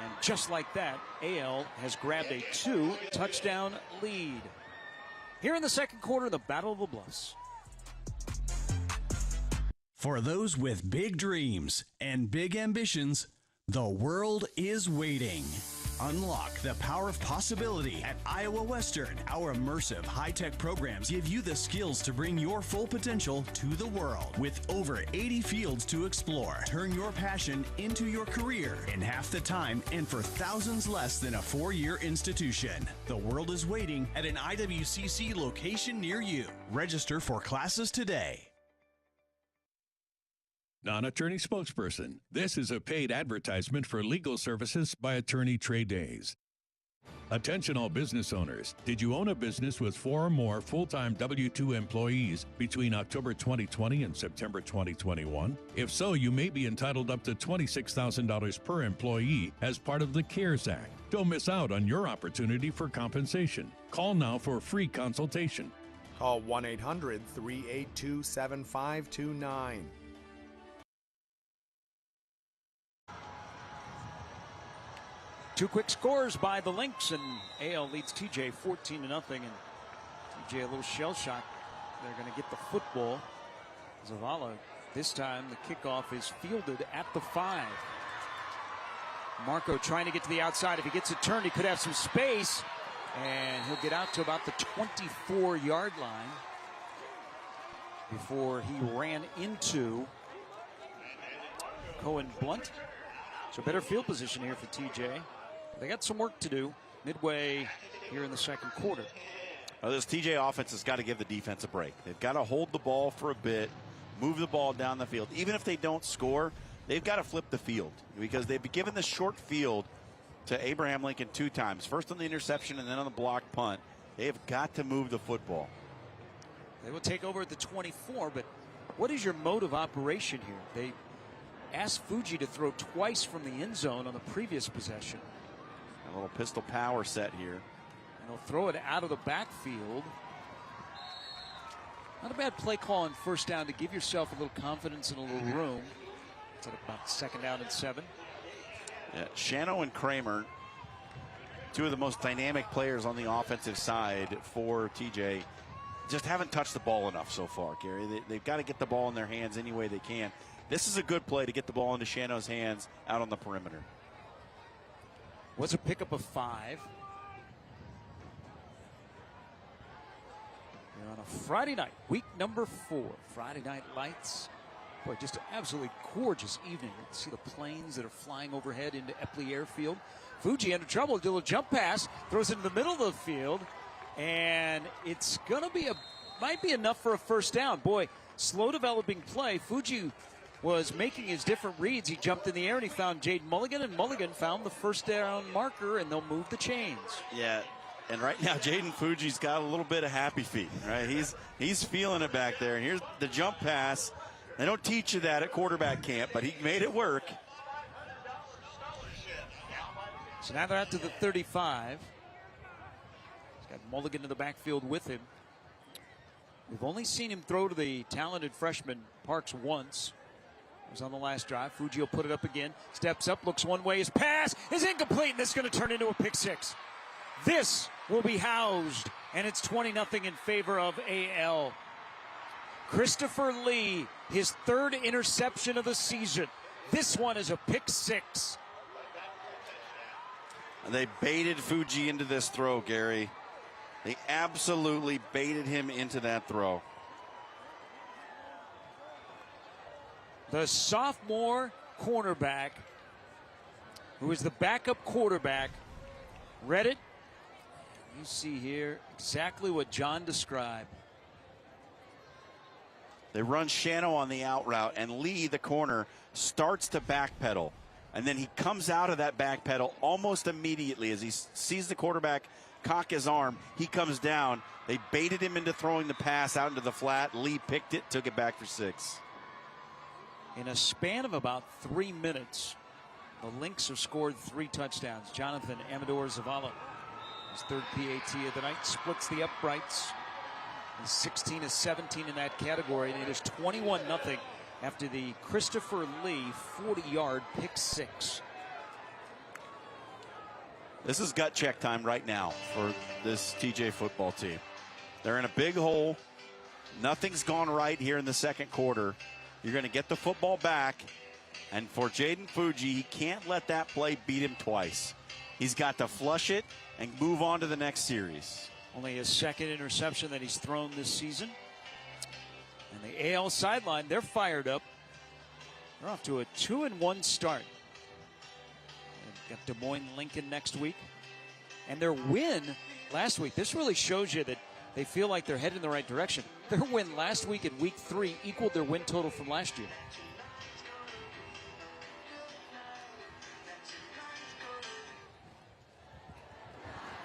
[SPEAKER 1] And just like that, AL has grabbed a 2-touchdown lead. Here in the second quarter, the Battle of the Bluffs.
[SPEAKER 4] For those with big dreams and big ambitions, the world is waiting. Unlock the power of possibility at Iowa Western. Our immersive high-tech programs give you the skills to bring your full potential to the world. With over 80 fields to explore, turn your passion into your career in half the time and for thousands less than a 4-year institution. The world is waiting at an IWCC location near you. Register for classes today.
[SPEAKER 18] Non-attorney spokesperson. This is a paid advertisement for legal services by Attorney Trade Days. Attention all business owners. Did you own a business with 4 or more full-time W-2 employees between October 2020 and September 2021? If so, you may be entitled up to $26,000 per employee as part of the CARES Act. Don't miss out on your opportunity for compensation. Call now for a free consultation.
[SPEAKER 19] Call 1-800-382-7529.
[SPEAKER 1] Two quick scores by the Lynx, and AL leads TJ 14-0, and TJ a little shell shock. They're going to get the football. Zavala, this time the kickoff is fielded at the 5. Marco trying to get to the outside. If he gets a turn, he could have some space, and he'll get out to about the 24-yard line before he ran into Cohen Blunt. So better field position here for TJ. They got some work to do midway here in the second quarter.
[SPEAKER 2] Well, this TJ offense has got to give the defense a break. They've got to hold the ball for a bit, move the ball down the field. Even if they don't score, they've got to flip the field because they've been given the short field to Abraham Lincoln 2 times. First on the interception and then on the block punt. They have got to move the football.
[SPEAKER 1] They will take over at the 24, but what is your mode of operation here? They asked Fuji to throw twice from the end zone on the previous possession.
[SPEAKER 2] A little pistol power set here.
[SPEAKER 1] And they'll throw it out of the backfield. Not a bad play call on first down to give yourself a little confidence and a little room. It's at about 2nd down and 7.
[SPEAKER 2] Yeah, Shano and Kramer, two of the most dynamic players on the offensive side for TJ, just haven't touched the ball enough so far, Gary. They've got to get the ball in their hands any way they can. This is a good play to get the ball into Shano's hands out on the perimeter.
[SPEAKER 1] Was a pickup of 5. We're on a Friday night, week number 4. Friday Night Lights. Boy, just an absolutely gorgeous evening. You can see the planes that are flying overhead into Epley Airfield. Fuji under trouble, do a little jump pass, throws it in the middle of the field, and it's going to be might be enough for a first down. Boy, slow developing play. Fuji was making his different reads. He jumped in the air and he found Jaden Mulligan, and Mulligan found the first down marker, and they'll move the chains.
[SPEAKER 2] Yeah, and right now Jaden Fuji's got a little bit of happy feet, right? He's feeling it back there. And here's the jump pass. They don't teach you that at quarterback camp, but he made it work.
[SPEAKER 1] So now they're out to the 35. He's got Mulligan in the backfield with him. We've only seen him throw to the talented freshman Parks once. It was on the last drive. Fuji will put it up again. Steps up, looks one way. His pass is incomplete, and this is going to turn into a pick 6. This will be housed, and it's 20-0 in favor of AL. Christopher Lee, his 3rd interception of the season. This one is a pick 6.
[SPEAKER 2] They baited Fuji into this throw, Gary. They absolutely baited him into that throw.
[SPEAKER 1] The sophomore cornerback, who is the backup quarterback, read it. You see here exactly what John described.
[SPEAKER 2] They run Shano on the out route, and Lee, the corner, starts to backpedal. And then he comes out of that backpedal almost immediately as he sees the quarterback cock his arm. He comes down. They baited him into throwing the pass out into the flat. Lee picked it, took it back for 6.
[SPEAKER 1] In a span of about 3 minutes, the Lynx have scored 3 touchdowns. Jonathan Amador Zavala, his 3rd PAT of the night, splits the uprights. He's 16 of 17 in that category, and it is 21-0 after the Christopher Lee 40-yard pick 6.
[SPEAKER 2] This is gut check time right now for this TJ football team. They're in a big hole. Nothing's gone right here in the second quarter. You're going to get the football back, and for Jaden Fuji, he can't let that play beat him twice. He's got to flush it and move on to the next series.
[SPEAKER 1] Only his 2nd interception that he's thrown this season. And the AL sideline, they're fired up. They're off to a 2-1 start. They've got Des Moines Lincoln next week. And their win last week, this really shows you that they feel like they're headed in the right direction. Their win last week in week 3 equaled their win total from last year.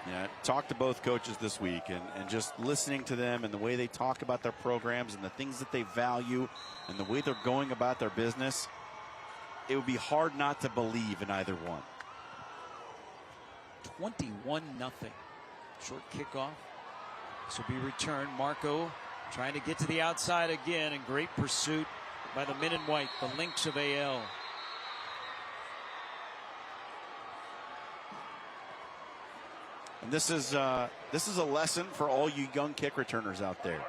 [SPEAKER 2] Yeah, talked to both coaches this week, and just listening to them and the way they talk about their programs and the things that they value and the way they're going about their business, it would be hard not to believe in either one.
[SPEAKER 1] 21-0. Short kickoff. This will be returned. Marco trying to get to the outside again, and great pursuit by the men in white, the Lynx of AL.
[SPEAKER 2] And this is a lesson for all you young kick returners out there.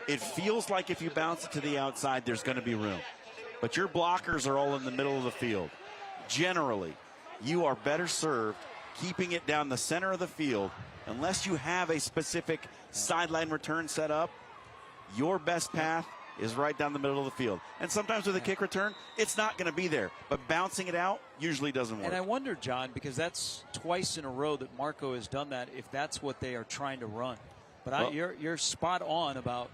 [SPEAKER 2] It feels like if you bounce it to the outside, there's going to be room. But your blockers are all in the middle of the field. Generally, you are better served keeping it down the center of the field. Unless you have a specific sideline return set up, your best path is right down the middle of the field. And sometimes with a kick return, it's not going to be there. But bouncing it out usually doesn't work.
[SPEAKER 1] And I wonder, John, because that's twice in a row that Marco has done that, if that's what they are trying to run. But you're spot on about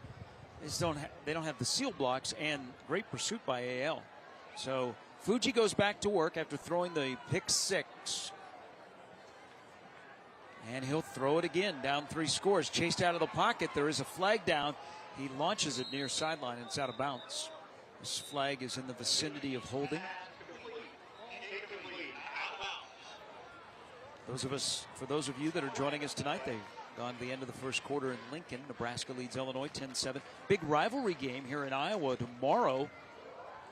[SPEAKER 1] they don't have the seal blocks, and great pursuit by AL. So Fuji goes back to work after throwing the pick 6. And he'll throw it again, down 3 scores. Chased out of the pocket. There is a flag down. He launches it near sideline and it's out of bounds. This flag is in the vicinity of holding. For those of you that are joining us tonight, they've gone to the end of the first quarter in Lincoln. Nebraska leads Illinois 10-7. Big rivalry game here in Iowa tomorrow.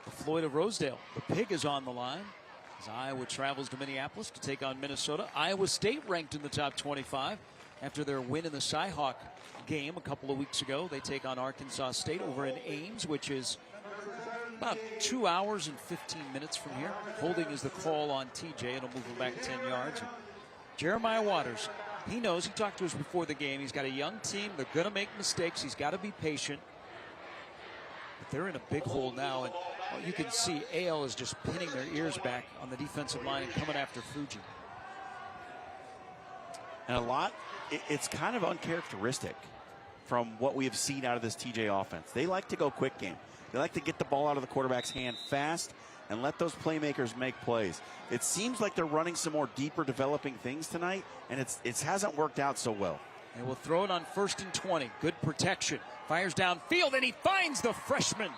[SPEAKER 1] The Floyd of Rosedale. The Pig is on the line as Iowa travels to Minneapolis to take on Minnesota. Iowa State ranked in the top 25 after their win in the Cyhawk game a couple of weeks ago. They take on Arkansas State over in Ames, which is about 2 hours and 15 minutes from here. Holding is the call on TJ. It'll move him back 10 yards. Jeremiah Waters, he knows, he talked to us before the game. He's got a young team. They're going to make mistakes. He's got to be patient. But they're in a big hole now. And you can see AL is just pinning their ears back on the defensive line and coming after Fuji.
[SPEAKER 2] And it's kind of uncharacteristic from what we have seen out of this TJ offense. They like to go quick game. They like to get the ball out of the quarterback's hand fast and let those playmakers make plays. It seems like they're running some more deeper developing things tonight, and it hasn't worked out so well.
[SPEAKER 1] And we'll throw it on 1st and 20. Good protection. Fires downfield, and he finds the freshman.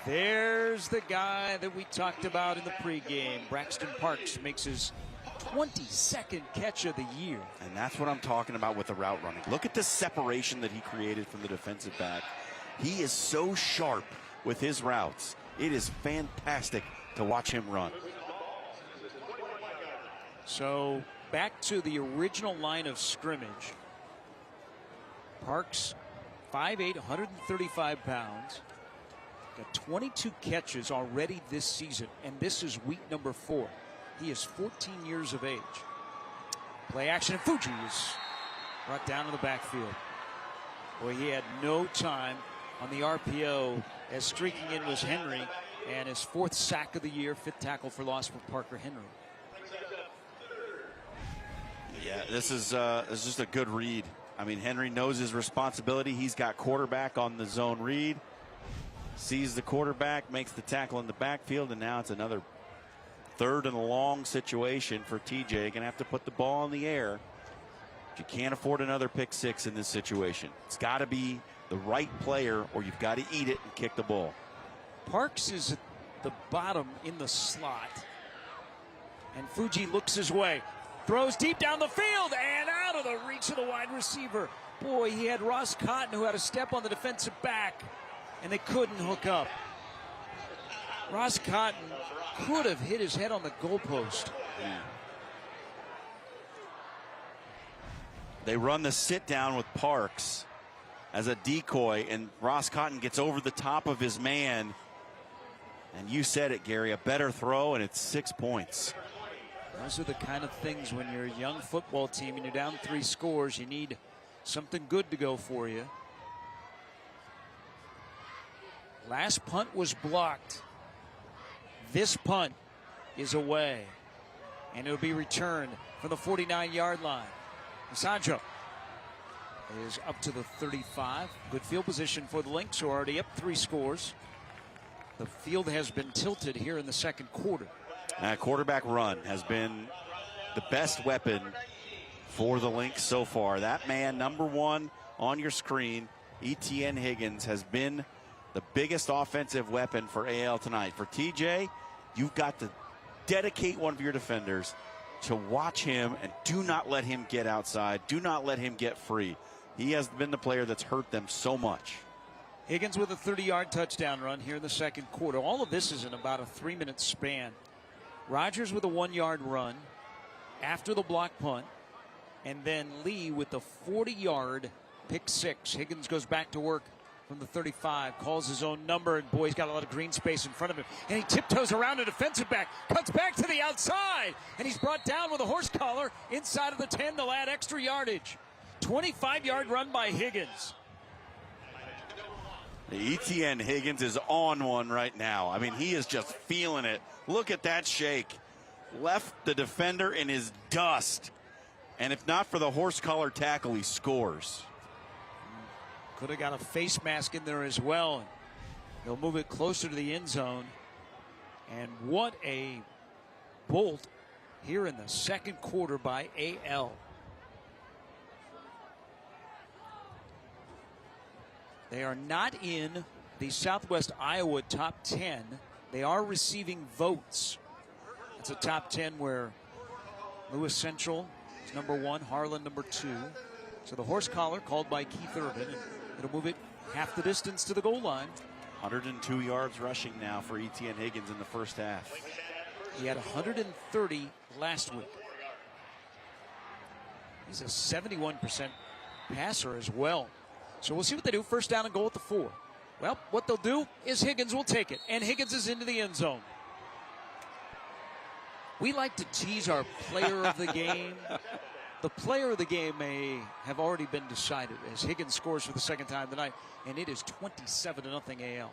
[SPEAKER 1] There's the guy that we talked about in the pregame. Braxton Parks makes his 22nd catch of the year.
[SPEAKER 2] And that's what I'm talking about with the route running. Look at the separation that he created from the defensive back. He is so sharp with his routes. It is fantastic to watch him run.
[SPEAKER 1] So back to the original line of scrimmage. Parks, 5'8", 135 pounds. Got 22 catches already this season, and this is week number 4. He is 14 years of age. Play action, and Fuji is brought down to the backfield. Boy, he had no time on the RPO as streaking in was Henry, and his 4th sack of the year, 5th tackle for loss for Parker Henry.
[SPEAKER 2] Yeah, this is just a good read. I mean, Henry knows his responsibility. He's got quarterback on the zone read. Sees the quarterback, makes the tackle in the backfield, and now it's another 3rd and long situation for TJ. Going to have to put the ball in the air. But you can't afford another pick 6 in this situation. It's got to be the right player, or you've got to eat it and kick the ball.
[SPEAKER 1] Parks is at the bottom in the slot. And Fuji looks his way. Throws deep down the field and out of the reach of the wide receiver. Boy, he had Ross Cotton, who had a step on the defensive back, and they couldn't hook up. Ross Cotton could have hit his head on the goalpost.
[SPEAKER 2] They run the sit down with Parks as a decoy, and Ross Cotton gets over the top of his man. And you said it, Gary, a better throw, and it's 6 points.
[SPEAKER 1] Those are the kind of things when you're a young football team and you're down 3 scores, you need something good to go for you. Last punt was blocked. This punt is away, and it'll be returned from the 49-yard line. Sancho is up to the 35. Good field position for the Lynx, who are already up 3 scores. The field has been tilted here in the second quarter.
[SPEAKER 2] Quarterback run has been the best weapon for the Lynx so far. That man, number 1 on your screen, Etienne Higgins, has been the biggest offensive weapon for AL tonight. For TJ, you've got to dedicate one of your defenders to watch him and do not let him get outside. Do not let him get free. He has been the player that's hurt them so much.
[SPEAKER 1] Higgins with a 30-yard touchdown run here in the second quarter. All of this is in about a 3-minute span. Rogers with a 1-yard run after the block punt, and then Lee with the 40-yard pick 6. Higgins goes back to work from the 35, calls his own number, and boy, he's got a lot of green space in front of him. And he tiptoes around a defensive back, cuts back to the outside, and he's brought down with a horse collar inside of the 10 to add extra yardage. 25-yard run by Higgins.
[SPEAKER 2] Etienne Higgins is on one right now. I mean, he is just feeling it. Look at that shake. Left the defender in his dust. And if not for the horse collar tackle, he scores.
[SPEAKER 1] Could have got a face mask in there as well. They'll move it closer to the end zone. And what a bolt here in the second quarter by AL. They are not in the Southwest Iowa top 10. They are receiving votes. It's a top 10 where Lewis Central is number 1, Harlan number 2. So the horse collar called by Keith Urban, and it'll move it half the distance to the goal line.
[SPEAKER 2] 102 yards rushing now for Etienne Higgins in the first half.
[SPEAKER 1] He had 130 last week. He's a 71% passer as well. So we'll see what they do. First down and goal at the 4. Well, what they'll do is Higgins will take it, and Higgins is into the end zone. We like to tease our player of the game. The player of the game may have already been decided as Higgins scores for the second time tonight, and it is 27-0 AL.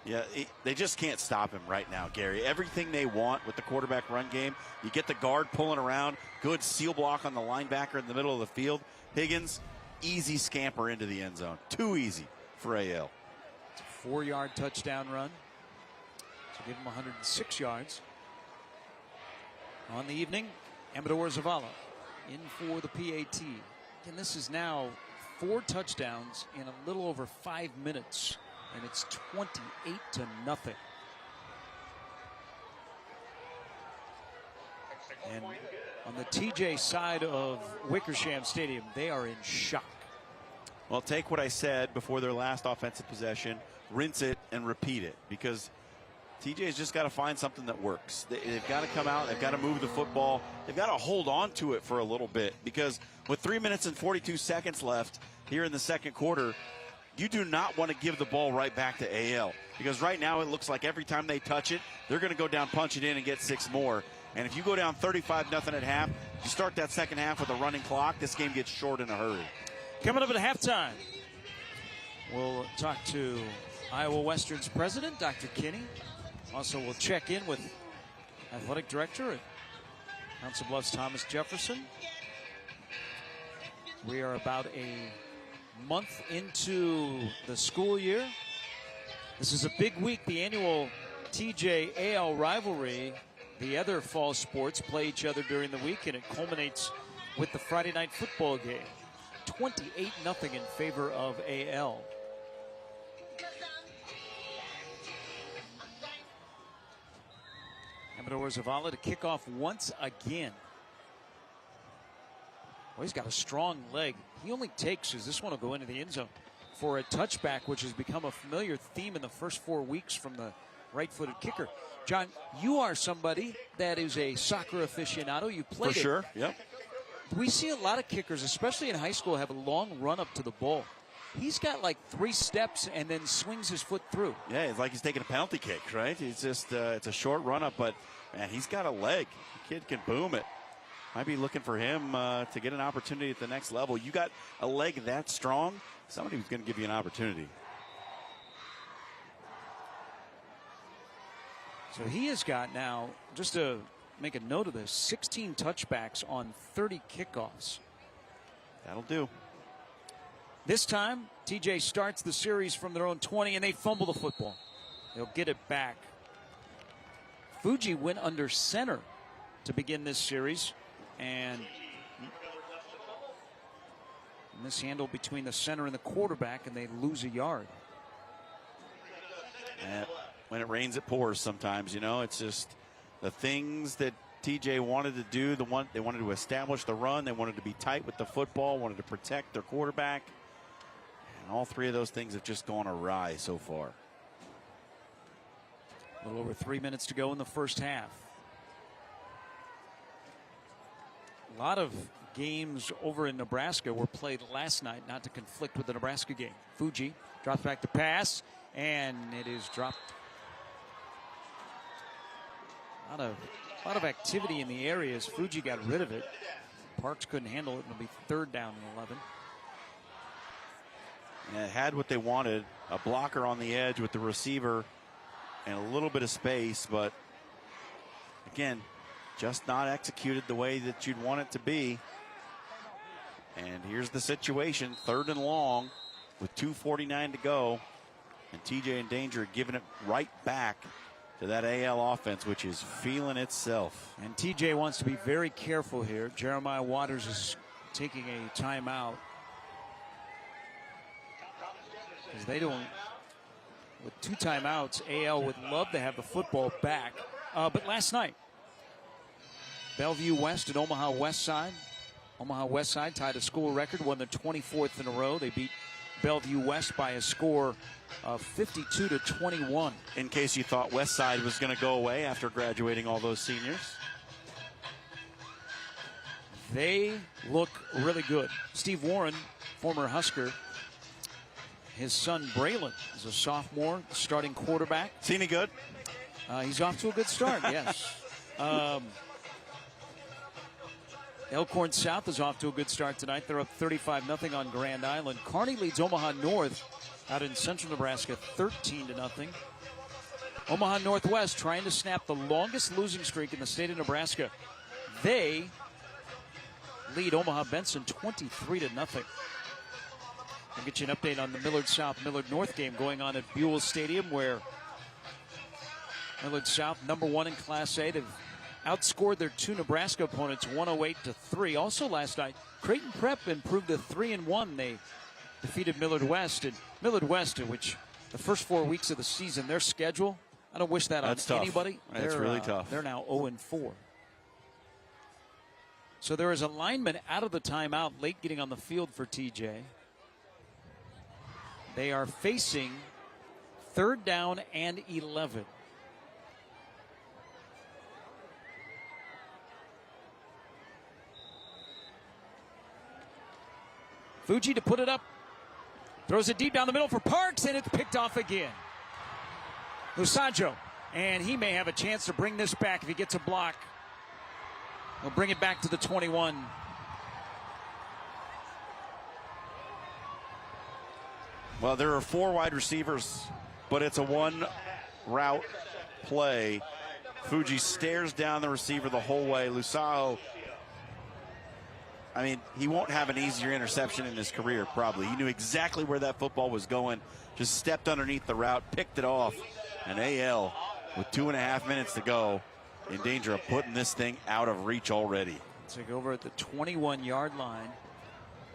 [SPEAKER 2] Yeah, they just can't stop him right now, Gary. Everything they want with the quarterback run game, you get the guard pulling around, good seal block on the linebacker in the middle of the field. Higgins, easy scamper into the end zone. Too easy for AL.
[SPEAKER 1] It's a 4-yard touchdown run. So give him 106 yards. On the evening, Amador Zavala in for the PAT. And this is now 4 touchdowns in a little over 5 minutes. And it's 28-0. And on the TJ side of Wickersham Stadium, they are in shock.
[SPEAKER 2] Well, take what I said before their last offensive possession, rinse it and repeat it, because TJ's just got to find something that works. They've got to come out. They've got to move the football. They've got to hold on to it for a little bit, because with 3 minutes and 42 seconds left here in the second quarter, you do not want to give the ball right back to AL, because right now it looks like every time they touch it, they're going to go down, punch it in, and get 6 more. And if you go down 35-0 at half, you start that second half with a running clock, this game gets short in a hurry.
[SPEAKER 1] Coming up at halftime, we'll talk to Iowa Western's president, Dr. Kinney. Also, we'll check in with athletic director at Council Bluffs, Thomas Jefferson. We are about a month into the school year. This is a big week, the annual TJ AL rivalry. The other fall sports play each other during the week, and it culminates with the Friday night football game. 28-0 in favor of AL. Amador Zavala to kick off once again. Well, he's got a strong leg. He only takes, as this one will go into the end zone, for a touchback, which has become a familiar theme in the first 4 weeks from the right-footed kicker. John, you are somebody that is a soccer aficionado. You played
[SPEAKER 2] for sure, yep.
[SPEAKER 1] We see a lot of kickers, especially in high school, have a long run up to the ball. He's got like 3 steps and then swings his foot through.
[SPEAKER 2] Yeah, it's like he's taking a penalty kick, right? It's just it's a short run up, but man, he's got a leg. The kid can boom it. Might be looking for him to get an opportunity at the next level. You got a leg that strong, somebody who's going to give you an opportunity.
[SPEAKER 1] So he has got now, just to make a note of this, 16 touchbacks on 30 kickoffs.
[SPEAKER 2] That'll do.
[SPEAKER 1] This time, TJ starts the series from their own 20, and they fumble the football. They'll get it back. Fuji went under center to begin this series, and mishandled between the center and the quarterback, and they lose a yard.
[SPEAKER 2] When it rains, it pours sometimes, you know. It's just the things that TJ wanted to do. They wanted to establish the run. They wanted to be tight with the football, wanted to protect their quarterback. And all 3 of those things have just gone awry so far.
[SPEAKER 1] A little over 3 minutes to go in the first half. A lot of games over in Nebraska were played last night, not to conflict with the Nebraska game. Fuji drops back to pass, and it is dropped. A lot of activity in the area as Fuji got rid of it. Parks couldn't handle it, and it'll be 3rd down and 11.
[SPEAKER 2] And it had what they wanted, a blocker on the edge with the receiver and a little bit of space, but again, just not executed the way that you'd want it to be. And here's the situation, 3rd and long with 2:49 to go, and TJ in danger, giving it right back to that AL offense, which is feeling itself.
[SPEAKER 1] And TJ wants to be very careful here. Jeremiah Waters is taking a timeout. Because they don't, with 2 timeouts, AL would love to have the football back. But last night, Bellevue West and Omaha West Side. Omaha West Side tied a school record, won their 24th in a row. They beat Bellevue West by a score of 52-21.
[SPEAKER 2] In case you thought West Side was going to go away after graduating all those seniors.
[SPEAKER 1] They look really good. Steve Warren, former Husker, his son Braylon is a sophomore, starting quarterback.
[SPEAKER 2] Is he any good?
[SPEAKER 1] He's off to a good start, yes. Elkhorn South is off to a good start tonight. They're up 35-0 on Grand Island. Kearney leads Omaha North out in central Nebraska 13-0. Omaha Northwest trying to snap the longest losing streak in the state of Nebraska. They lead Omaha Benson 23-0. I'll get you an update on the Millard South, Millard North game going on at Buell Stadium, where Millard South, #1 in Class A. They've outscored their 2 Nebraska opponents 108-3. Also last night, Creighton Prep improved to 3-1. They defeated Millard West. And Millard West, which the first 4 weeks of the season, their schedule, I don't wish that
[SPEAKER 2] That's
[SPEAKER 1] on
[SPEAKER 2] tough.
[SPEAKER 1] anybody.
[SPEAKER 2] That's really tough.
[SPEAKER 1] They're now 0-4. So there is a lineman out of the timeout, late getting on the field for TJ. They are facing 3rd down and 11. Fuji to put it up. Throws it deep down the middle for Parks, and it's picked off again. Lusaggio, and he may have a chance to bring this back if he gets a block. He'll bring it back to the 21.
[SPEAKER 2] Well, there are 4 wide receivers, but it's a 1 route play. Fuji stares down the receiver the whole way. Lusaggio, I mean, he won't have an easier interception in his career, probably. He knew exactly where that football was going, just stepped underneath the route, picked it off, and AL, with 2.5 minutes to go, in danger of putting this thing out of reach already.
[SPEAKER 1] Take over at the 21-yard line.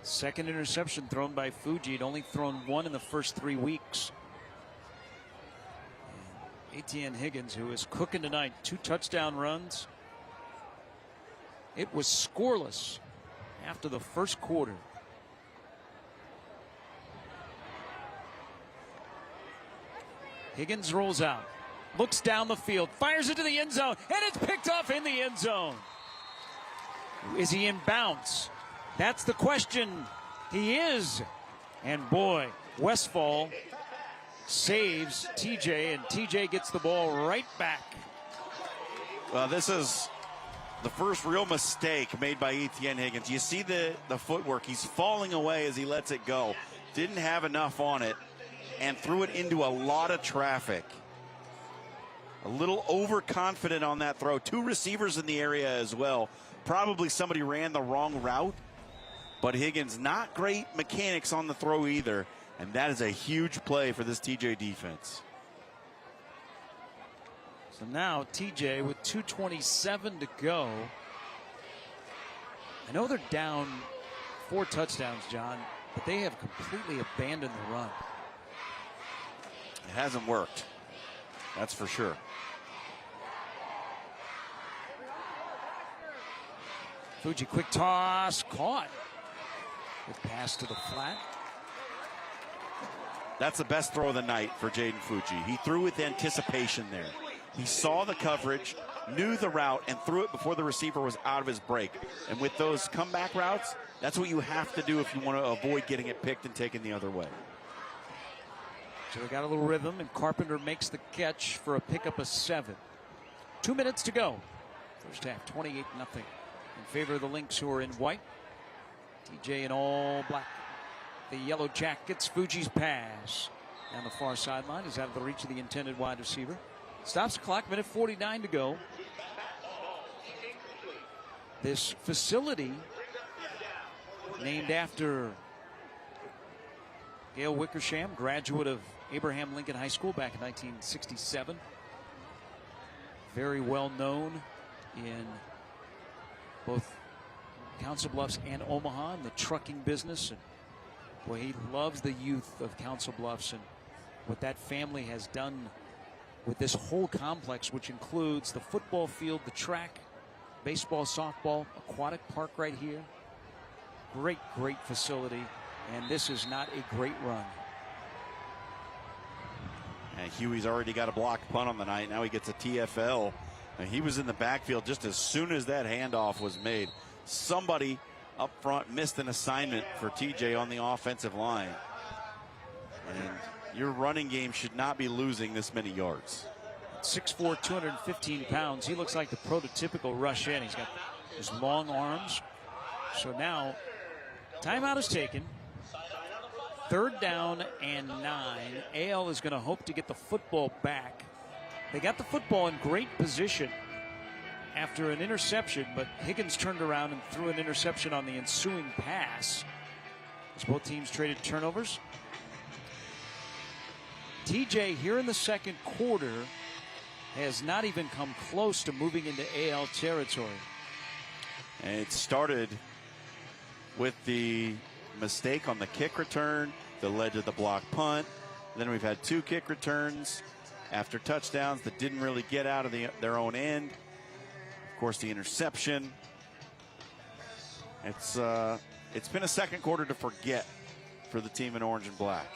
[SPEAKER 1] Second interception thrown by Fuji. He'd only thrown 1 in the first 3 weeks. Etienne Higgins, who is cooking tonight, 2 touchdown runs. It was scoreless after the first quarter. Higgins rolls out, looks down the field, fires into the end zone, and it's picked off in the end zone. Is he in bounds? That's the question. He is. And boy, Westfall saves TJ, and TJ gets the ball right back.
[SPEAKER 2] Well, this is the first real mistake made by Etienne Higgins. You see the footwork. He's falling away as he lets it go. Didn't have enough on it and threw it into a lot of traffic. A little overconfident on that throw. 2 receivers in the area as well. Probably somebody ran the wrong route, but Higgins, not great mechanics on the throw either, and that is a huge play for this TJ defense.
[SPEAKER 1] So now TJ with 2:27 to go. I know they're down 4 touchdowns, John, but they have completely abandoned the run.
[SPEAKER 2] It hasn't worked. That's for sure.
[SPEAKER 1] Fuji, quick toss, caught. Good pass to the flat.
[SPEAKER 2] That's the best throw of the night for Jaden Fuji. He threw with anticipation there. He saw the coverage, knew the route, and threw it before the receiver was out of his break. And with those comeback routes, that's what you have to do if you want to avoid getting it picked and taken the other way.
[SPEAKER 1] So they got a little rhythm, and Carpenter makes the catch for a pickup of 7. 2 minutes to go. First half, 28-0 in favor of the Lynx, who are in white. TJ in all black. The Yellow Jackets. Fuji's pass down the far sideline is out of the reach of the intended wide receiver. Stops the clock, minute 49 to go. This facility, named after Gail Wickersham, graduate of Abraham Lincoln High School back in 1967. Very well known in both Council Bluffs and Omaha in the trucking business. And Well, he loves the youth of Council Bluffs and what that family has done with this whole complex, which includes the football field, the track, baseball, softball, aquatic park right here. Great, great facility, and this is not a great run.
[SPEAKER 2] And Huey's already got a blocked punt on the night. Now he gets a TFL. And he was in the backfield just as soon as that handoff was made. Somebody up front missed an assignment for TJ on the offensive line. And your running game should not be losing this many yards.
[SPEAKER 1] 6'4", 215 pounds. He looks like the prototypical rush in. He's got his long arms. So now, timeout is taken. 3rd down and 9. AL is going to hope to get the football back. They got the football in great position after an interception, but Higgins turned around and threw an interception on the ensuing pass as both teams traded turnovers. TJ here in the second quarter has not even come close to moving into AL territory.
[SPEAKER 2] And it started with the mistake on the kick return that led to the block punt. Then we've had 2 kick returns after touchdowns that didn't really get out of their own end. Of course, the interception. It's been a second quarter to forget for the team in orange and black.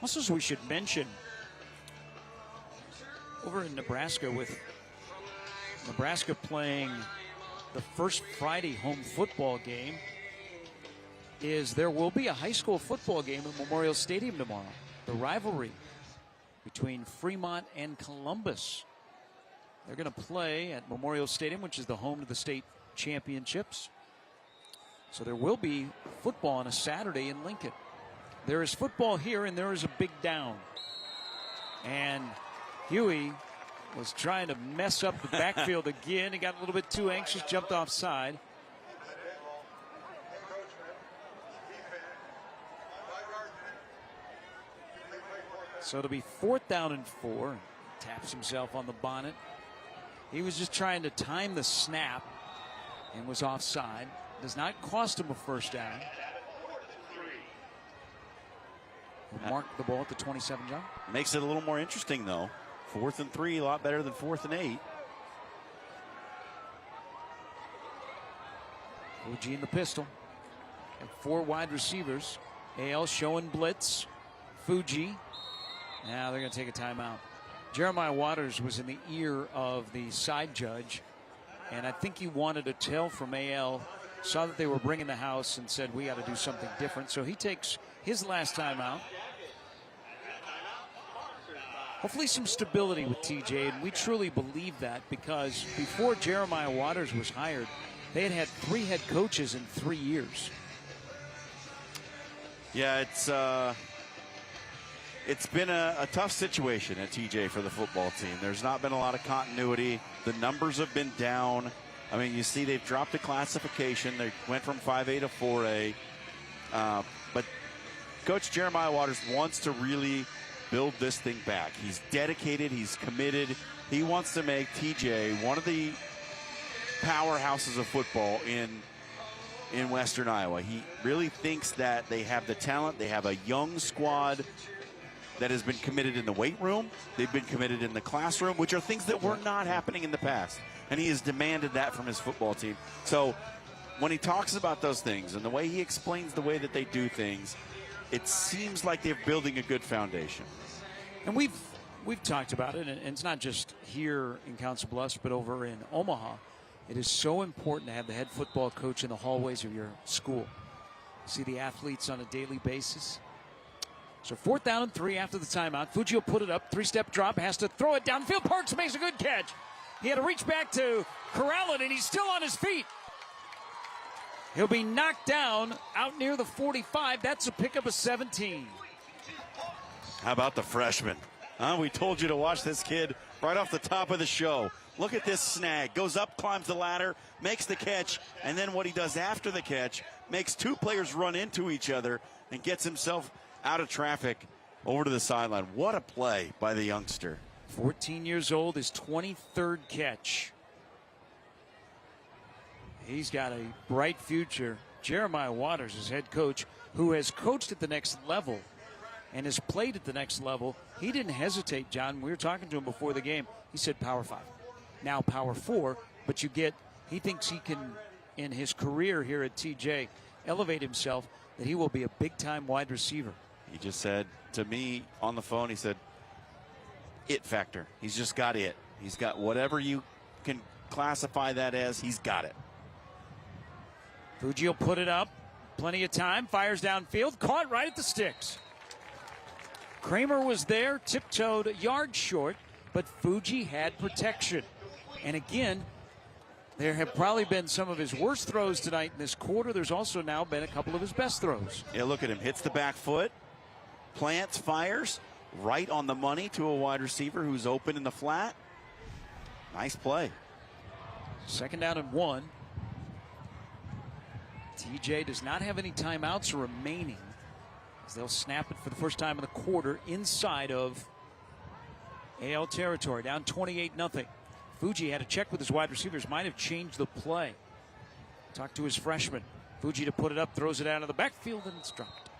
[SPEAKER 1] Also, we should mention over in Nebraska, with Nebraska playing the first Friday home football game, is there will be a high school football game at Memorial Stadium tomorrow. The rivalry between Fremont and Columbus. They're going to play at Memorial Stadium, which is the home to the state championships. So there will be football on a Saturday in Lincoln. There is football here, and there is a big down. And Huey was trying to mess up the backfield again. He got a little bit too anxious, jumped offside. So it'll be 4th down and 4. Taps himself on the bonnet. He was just trying to time the snap and was offside. Does not cost him a first down. Mark the ball at the 27, John.
[SPEAKER 2] Makes it a little more interesting, though. 4th and 3, a lot better than 4th and 8.
[SPEAKER 1] Fuji in the pistol. And 4 wide receivers. AL showing blitz. Fuji. Now they're going to take a timeout. Jeremiah Waters was in the ear of the side judge, and I think he wanted a tell from AL, saw that they were bringing the house, and said, we got to do something different. So he takes his last timeout. Hopefully some stability with TJ, and we truly believe that, because before Jeremiah Waters was hired, they had 3 head coaches in 3 years.
[SPEAKER 2] Yeah, it's been a tough situation at TJ for the football team. There's not been a lot of continuity. The numbers have been down. I mean, you see they've dropped a classification. They went from 5A to 4A. But Coach Jeremiah Waters wants to really build this thing back. He's dedicated. He's committed. He wants to make TJ one of the powerhouses of football in Western Iowa. He really thinks that they have the talent. They have a young squad that has been committed in the weight room. They've been committed in the classroom, which are things that were not happening in the past. And he has demanded that from his football team. So when he talks about those things and the way he explains the way that they do things, it seems like they're building a good foundation.
[SPEAKER 1] And we've talked about it, and it's not just here in Council Bluffs, but over in Omaha. It is so important to have the head football coach in the hallways of your school. See the athletes on a daily basis. So 4th down and 3 after the timeout. Fuji will put it up. 3-step drop. Has to throw it downfield. Parks makes a good catch. He had to reach back to corral it, and he's still on his feet. He'll be knocked down out near the 45. That's a pickup of 17.
[SPEAKER 2] How about the freshman? We told you to watch this kid right off the top of the show. Look at this snag. Goes up, climbs the ladder, makes the catch, and then what he does after the catch, makes 2 players run into each other and gets himself out of traffic over to the sideline. What a play by the youngster.
[SPEAKER 1] 14 years old, his 23rd catch. He's got a bright future. Jeremiah Waters is head coach, who has coached at the next level and has played at the next level. He didn't hesitate, John. We were talking to him before the game. He said Power 5, now Power 4. But he thinks he can, in his career here at TJ, elevate himself, that he will be a big-time wide receiver.
[SPEAKER 2] He just said to me on the phone, he said, it factor. He's just got it. He's got whatever you can classify that as, he's got it.
[SPEAKER 1] Fuji will put it up. Plenty of time. Fires downfield. Caught right at the sticks. Kramer was there, tiptoed a yard short, but Fuji had protection. And again, there have probably been some of his worst throws tonight in this quarter. There's also now been a couple of his best throws.
[SPEAKER 2] Yeah, look at him. Hits the back foot, plants, fires, right on the money to a wide receiver who's open in the flat. Nice play.
[SPEAKER 1] 2nd down and 1. TJ does not have any timeouts remaining, as they'll snap it for the first time in the quarter inside of AL territory. Down 28-0. Fuji had to check with his wide receivers. Might have changed the play. Talked to his freshman. Fuji to put it up, throws it out of the backfield, and it's dropped.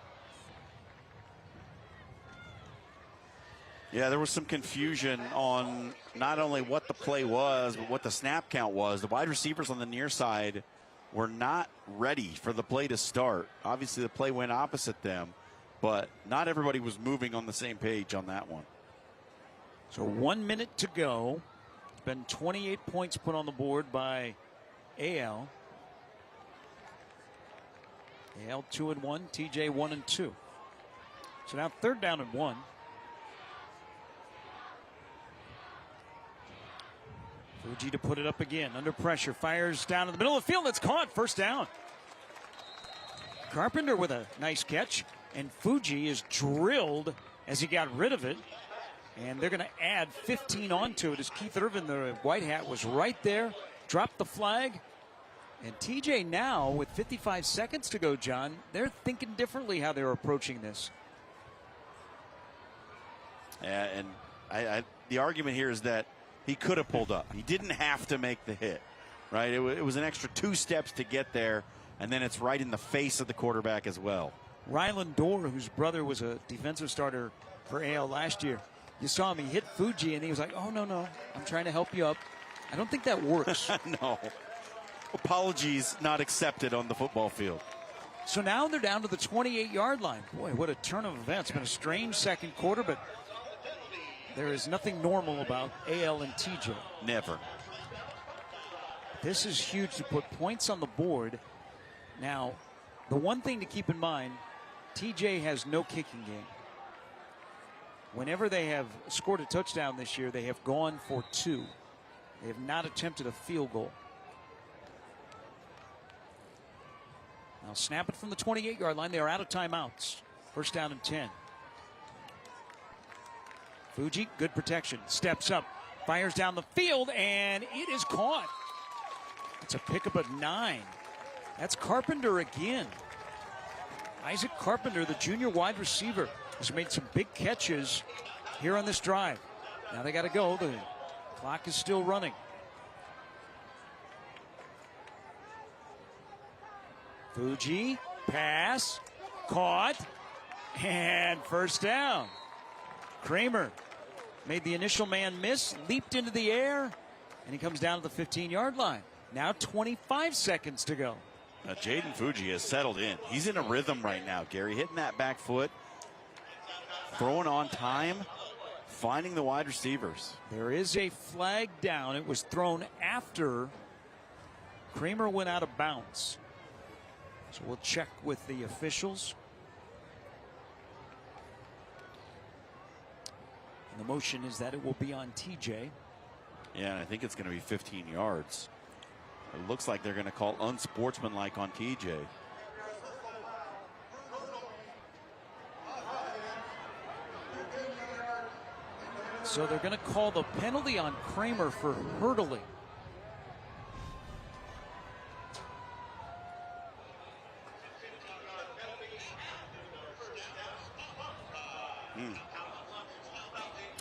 [SPEAKER 2] Yeah, there was some confusion on not only what the play was, but what the snap count was. The wide receivers on the near side were not ready for the play to start. Obviously, the play went opposite them, but not everybody was moving on the same page on that one.
[SPEAKER 1] So 1 minute to go. It's been 28 points put on the board by AL. AL 2-1, TJ 1-2. So now 3rd down and 1. Fuji to put it up again, under pressure, fires down in the middle of the field. It's caught, 1st down. Carpenter with a nice catch, and Fuji is drilled as he got rid of it. And they're going to add 15 onto it as Keith Irvin, the white hat, was right there, dropped the flag. And TJ now, with 55 seconds to go, John, they're thinking differently how they're approaching this.
[SPEAKER 2] Yeah, and the argument here is that he could have pulled up. He didn't have to make the hit, right? It was an extra 2 steps to get there, and then it's right in the face of the quarterback as well.
[SPEAKER 1] Ryland Dorr, whose brother was a defensive starter for AL last year, you saw him, he hit Fuji, and he was like, oh, no, I'm trying to help you up. I don't think that works.
[SPEAKER 2] No. Apologies not accepted on the football field.
[SPEAKER 1] So now they're down to the 28-yard line. Boy, what a turn of events. It's been a strange second quarter, but there is nothing normal about AL and TJ.
[SPEAKER 2] Never.
[SPEAKER 1] This is huge to put points on the board. Now, the one thing to keep in mind, TJ has no kicking game. Whenever they have scored a touchdown this year, they have gone for 2. They have not attempted a field goal. Now snap it from the 28-yard line. They are out of timeouts. 1st down and 10. Fuji, good protection. Steps up, fires down the field, and it is caught. It's a pickup of 9. That's Carpenter again. Isaac Carpenter, the junior wide receiver, has made some big catches here on this drive. Now they got to go. The clock is still running. Fuji, pass, caught, and 1st down. Kramer made the initial man miss, leaped into the air, and he comes down to the 15-yard line. Now 25 seconds to go.
[SPEAKER 2] Jaden Fuji has settled in. He's in a rhythm right now, Gary. Hitting that back foot, throwing on time, finding the wide receivers.
[SPEAKER 1] There is a flag down. It was thrown after Kramer went out of bounds. So we'll check with the officials. And the motion is that it will be on TJ.
[SPEAKER 2] Yeah, and I think it's going to be 15 yards. It looks like they're going to call unsportsmanlike on TJ.
[SPEAKER 1] So they're going to call the penalty on Kramer for hurdling.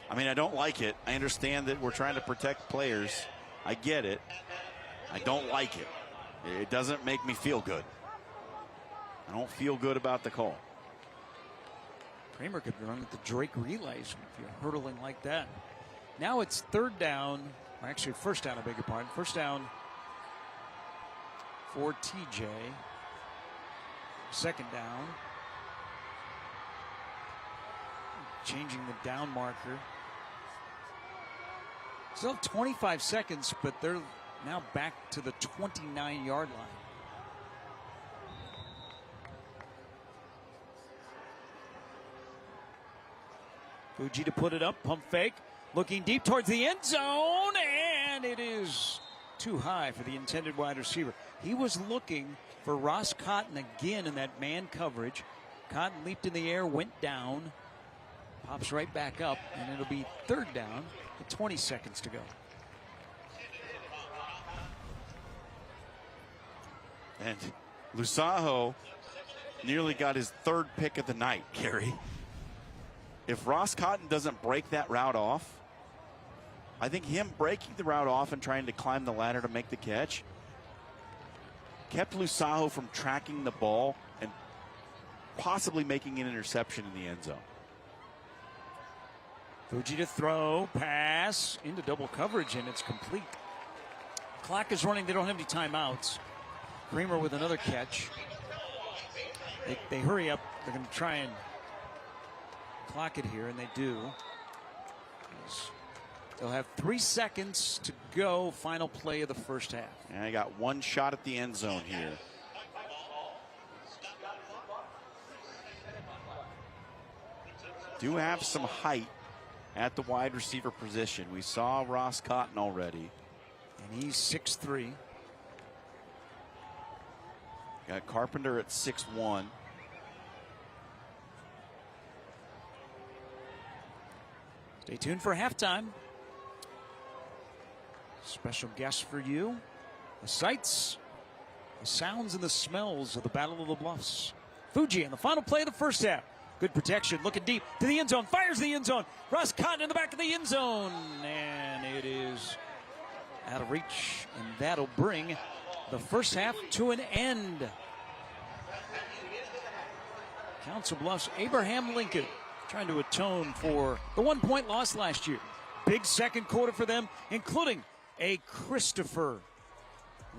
[SPEAKER 2] I mean, I don't like it. I understand that we're trying to protect players. I get it. I don't like it. It doesn't make me feel good. I don't feel good about the call.
[SPEAKER 1] Kramer could run with the Drake relays if you're hurdling like that. Now it's third down, or actually first down, I beg your pardon. First down for TJ. Second down. Changing the down marker. Still have 25 seconds, but they're now back to the 29-yard line. Fuji to put it up, pump fake, looking deep towards the end zone, and it is too high for the intended wide receiver. He was looking for Ross Cotton again in that man coverage. Cotton leaped in the air, went down, pops right back up, and it'll be third down with 20 seconds to go.
[SPEAKER 2] And Lusajo nearly got his third pick of the night, Gary. If Ross Cotton doesn't break that route off, I think him breaking the route off and trying to climb the ladder to make the catch kept Lusajo from tracking the ball and possibly making an interception in the end zone.
[SPEAKER 1] Fuji to throw, pass into double coverage, and it's complete. Clock is running. They don't have any timeouts. Kramer with another catch. They hurry up. They're going to try and clock it here, and they do. They'll have 3 seconds to go. Final play of the first half.
[SPEAKER 2] And I got one shot at the end zone here. Do have some height at the wide receiver position. We saw Ross Cotton already.
[SPEAKER 1] And he's 6'3".
[SPEAKER 2] Got Carpenter at 6'1".
[SPEAKER 1] Stay tuned for halftime. Special guest for you. The sights, the sounds, and the smells of the Battle of the Bluffs. Fuji in the final play of the first half. Good protection, looking deep to the end zone, fires the end zone. Ross Cotton in the back of the end zone, and it is out of reach, and that'll bring the first half to an end. Council Bluffs, Abraham Lincoln trying to atone for the 1-point loss last year. Big second quarter for them, including a Christopher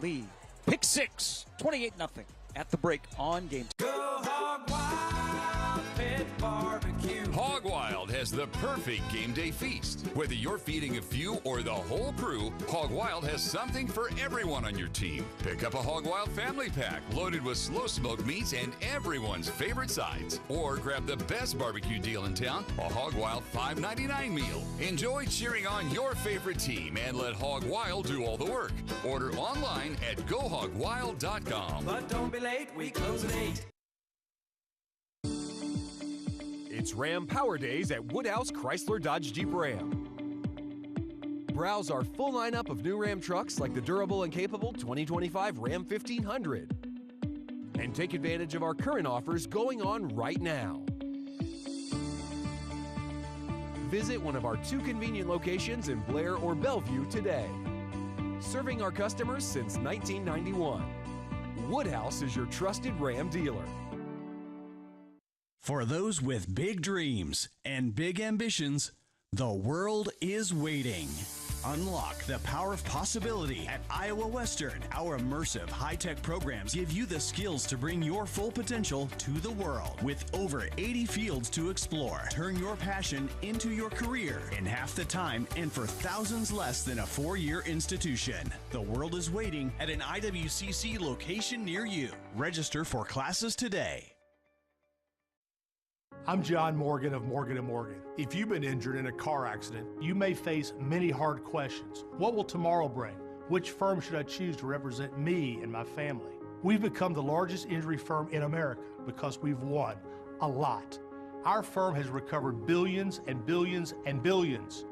[SPEAKER 1] Lee pick six, 28-0 at the break on Game Time.
[SPEAKER 7] Go Hog Wild Pit Barbecue.
[SPEAKER 8] Hog Wild has the perfect game day feast. Whether you're feeding a few or the whole crew, Hog Wild has something for everyone on your team. Pick up a Hog Wild family pack loaded with slow smoked meats and everyone's favorite sides. Or grab the best barbecue deal in town, a Hog Wild $5.99 meal. Enjoy cheering on your favorite team and let Hog Wild do all the work. Order online at gohogwild.com.
[SPEAKER 7] But don't be late, we close at 8.
[SPEAKER 15] It's Ram Power Days at Woodhouse Chrysler Dodge Jeep Ram. Browse our full lineup of new Ram trucks like the durable and capable 2025 Ram 1500. And take advantage of our current offers going on right now. Visit one of our 2 convenient locations in Blair or Bellevue today. Serving our customers since 1991. Woodhouse is your trusted Ram dealer.
[SPEAKER 4] For those with big dreams and big ambitions, the world is waiting. Unlock the power of possibility at Iowa Western. Our immersive high-tech programs give you the skills to bring your full potential to the world. With over 80 fields to explore, turn your passion into your career in half the time and for thousands less than a 4-year institution. The world is waiting at an IWCC location near you. Register for classes today.
[SPEAKER 19] I'm John Morgan of Morgan & Morgan. If you've been injured in a car accident, you may face many hard questions. What will tomorrow bring? Which firm should I choose to represent me and my family? We've become the largest injury firm in America because we've won a lot. Our firm has recovered billions and billions and billions.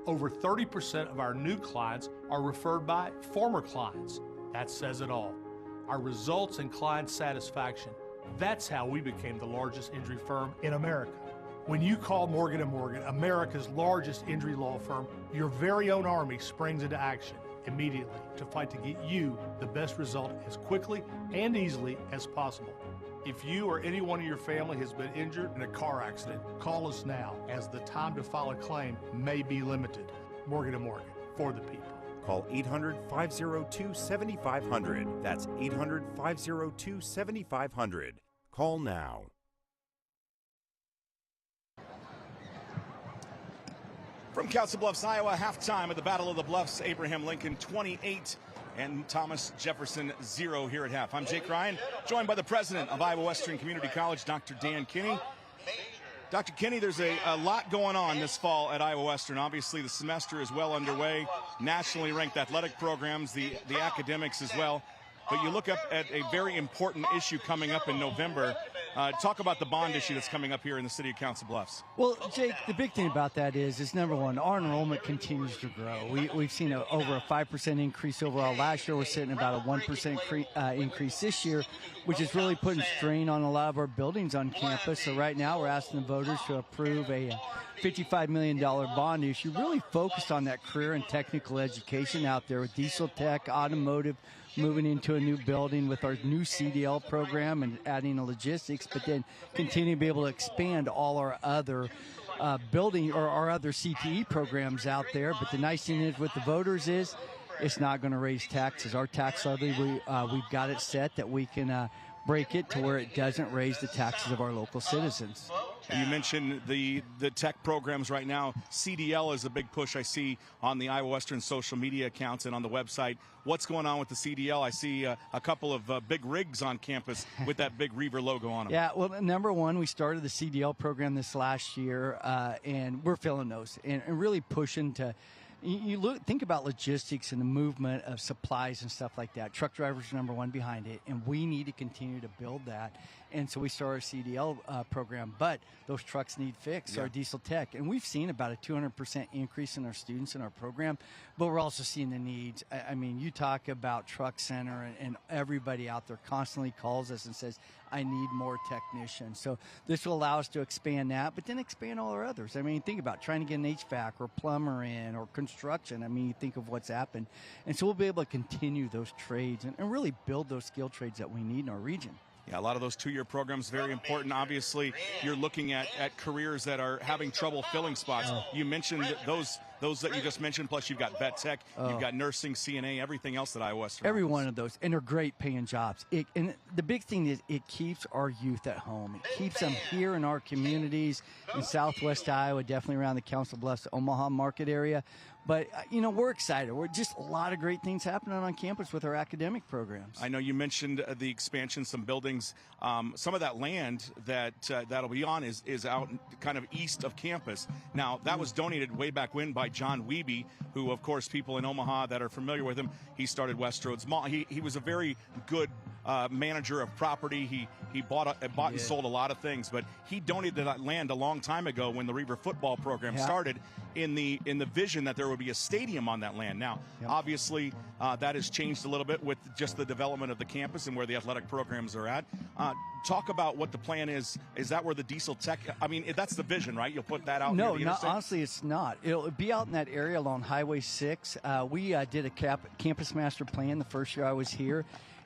[SPEAKER 19] Over 30% of our new clients are referred by former clients. That says it all. Our results and client satisfaction, that's how we became the largest injury firm in America. When you call Morgan & Morgan, America's largest injury law firm, your very own army springs into action. immediately to fight to get you the best result as quickly and easily as possible. If you or anyone in your family has been injured in a car accident, call us now, as the time to file a claim may be limited. Morgan & Morgan, for the people.
[SPEAKER 20] Call 800-502-7500. That's 800-502-7500. Call now.
[SPEAKER 21] From Council Bluffs, Iowa, halftime of the Battle of the Bluffs, Abraham Lincoln 28 and Thomas Jefferson 0 here at half. I'm Jake Ryan, joined by the president of Iowa Western Community College, Dr. Dan Kinney. Dr. Kinney, there's a lot going on this fall at Iowa Western. Obviously, the semester is well underway. Nationally ranked athletic programs, the academics as well. But you look up at a very important issue coming up in November. Talk about the bond issue that's coming up here in the city of Council Bluffs.
[SPEAKER 22] Well, Jake, the big thing about that is number one, our enrollment continues to grow. We've seen over a 5% increase overall last year. We're sitting about a 1% increase this year, which is really putting strain on a lot of our buildings on campus. So right now we're asking the voters to approve a $55 million bond issue, really focused on that career and technical education out there with diesel tech, automotive, moving into a new building with our new CDL program and adding a logistics, but then continue to be able to expand all our other building or our other CTE programs out there. But the nice thing is with the voters is it's not going to raise taxes. Our tax levy, we've got it set that we can break it to where it doesn't raise the taxes of our local citizens.
[SPEAKER 21] You mentioned the tech programs right now. CDL is a big push I see on the Iowa Western social media accounts and on the website. What's going on with the CDL? I see a couple of big rigs on campus with that big Reaver logo on them.
[SPEAKER 22] Yeah, well, number one, we started the CDL program this last year, and we're filling those and really pushing to. Think about logistics and the movement of supplies and stuff like that. Truck drivers are number one behind it, and we need to continue to build that. And so we started our CDL program, but those trucks need fixed, our diesel tech. And we've seen about a 200% increase in our students in our program, but we're also seeing the needs. I mean, you talk about Truck Center, and everybody out there constantly calls us and says, I need more technicians. So this will allow us to expand that, but then expand all our others. I mean, think about trying to get an HVAC or plumber in or construction. I mean, you think of what's happened. And so we'll be able to continue those trades and really build those skill trades that we need in our region.
[SPEAKER 21] Yeah, a lot of those two-year programs, very important. Obviously, you're looking at careers that are having trouble filling spots. You mentioned those that you just mentioned, plus you've got vet tech, you've got nursing, CNA, everything else that Iowa Western
[SPEAKER 22] Every one of those, and they're great paying jobs. And the big thing is it keeps our youth at home. It keeps them here in our communities in southwest Iowa, definitely around the Council Bluffs, Omaha market area. But, we're excited. We're just a lot of great things happening on campus with our academic programs.
[SPEAKER 21] I know you mentioned the expansion, some buildings. Some of that land that'll be on is out kind of east of campus. Now, that was donated way back when by John Wiebe, who, of course, people in Omaha that are familiar with him, he started Westroads Mall. He was a very good manager of property. He bought and sold a lot of things, but he donated that land a long time ago when the Reaver football program started in the vision that there would be a stadium on that land. Now, obviously, that has changed a little bit with just the development of the campus and where the athletic programs are at. Talk about what the plan is. Is that where the diesel tech, I mean, that's the vision, right? You'll put that out
[SPEAKER 22] No,
[SPEAKER 21] near the interstate?
[SPEAKER 22] honestly, it's not. It'll be out in that area along Highway 6. We did a campus master plan the first year I was here.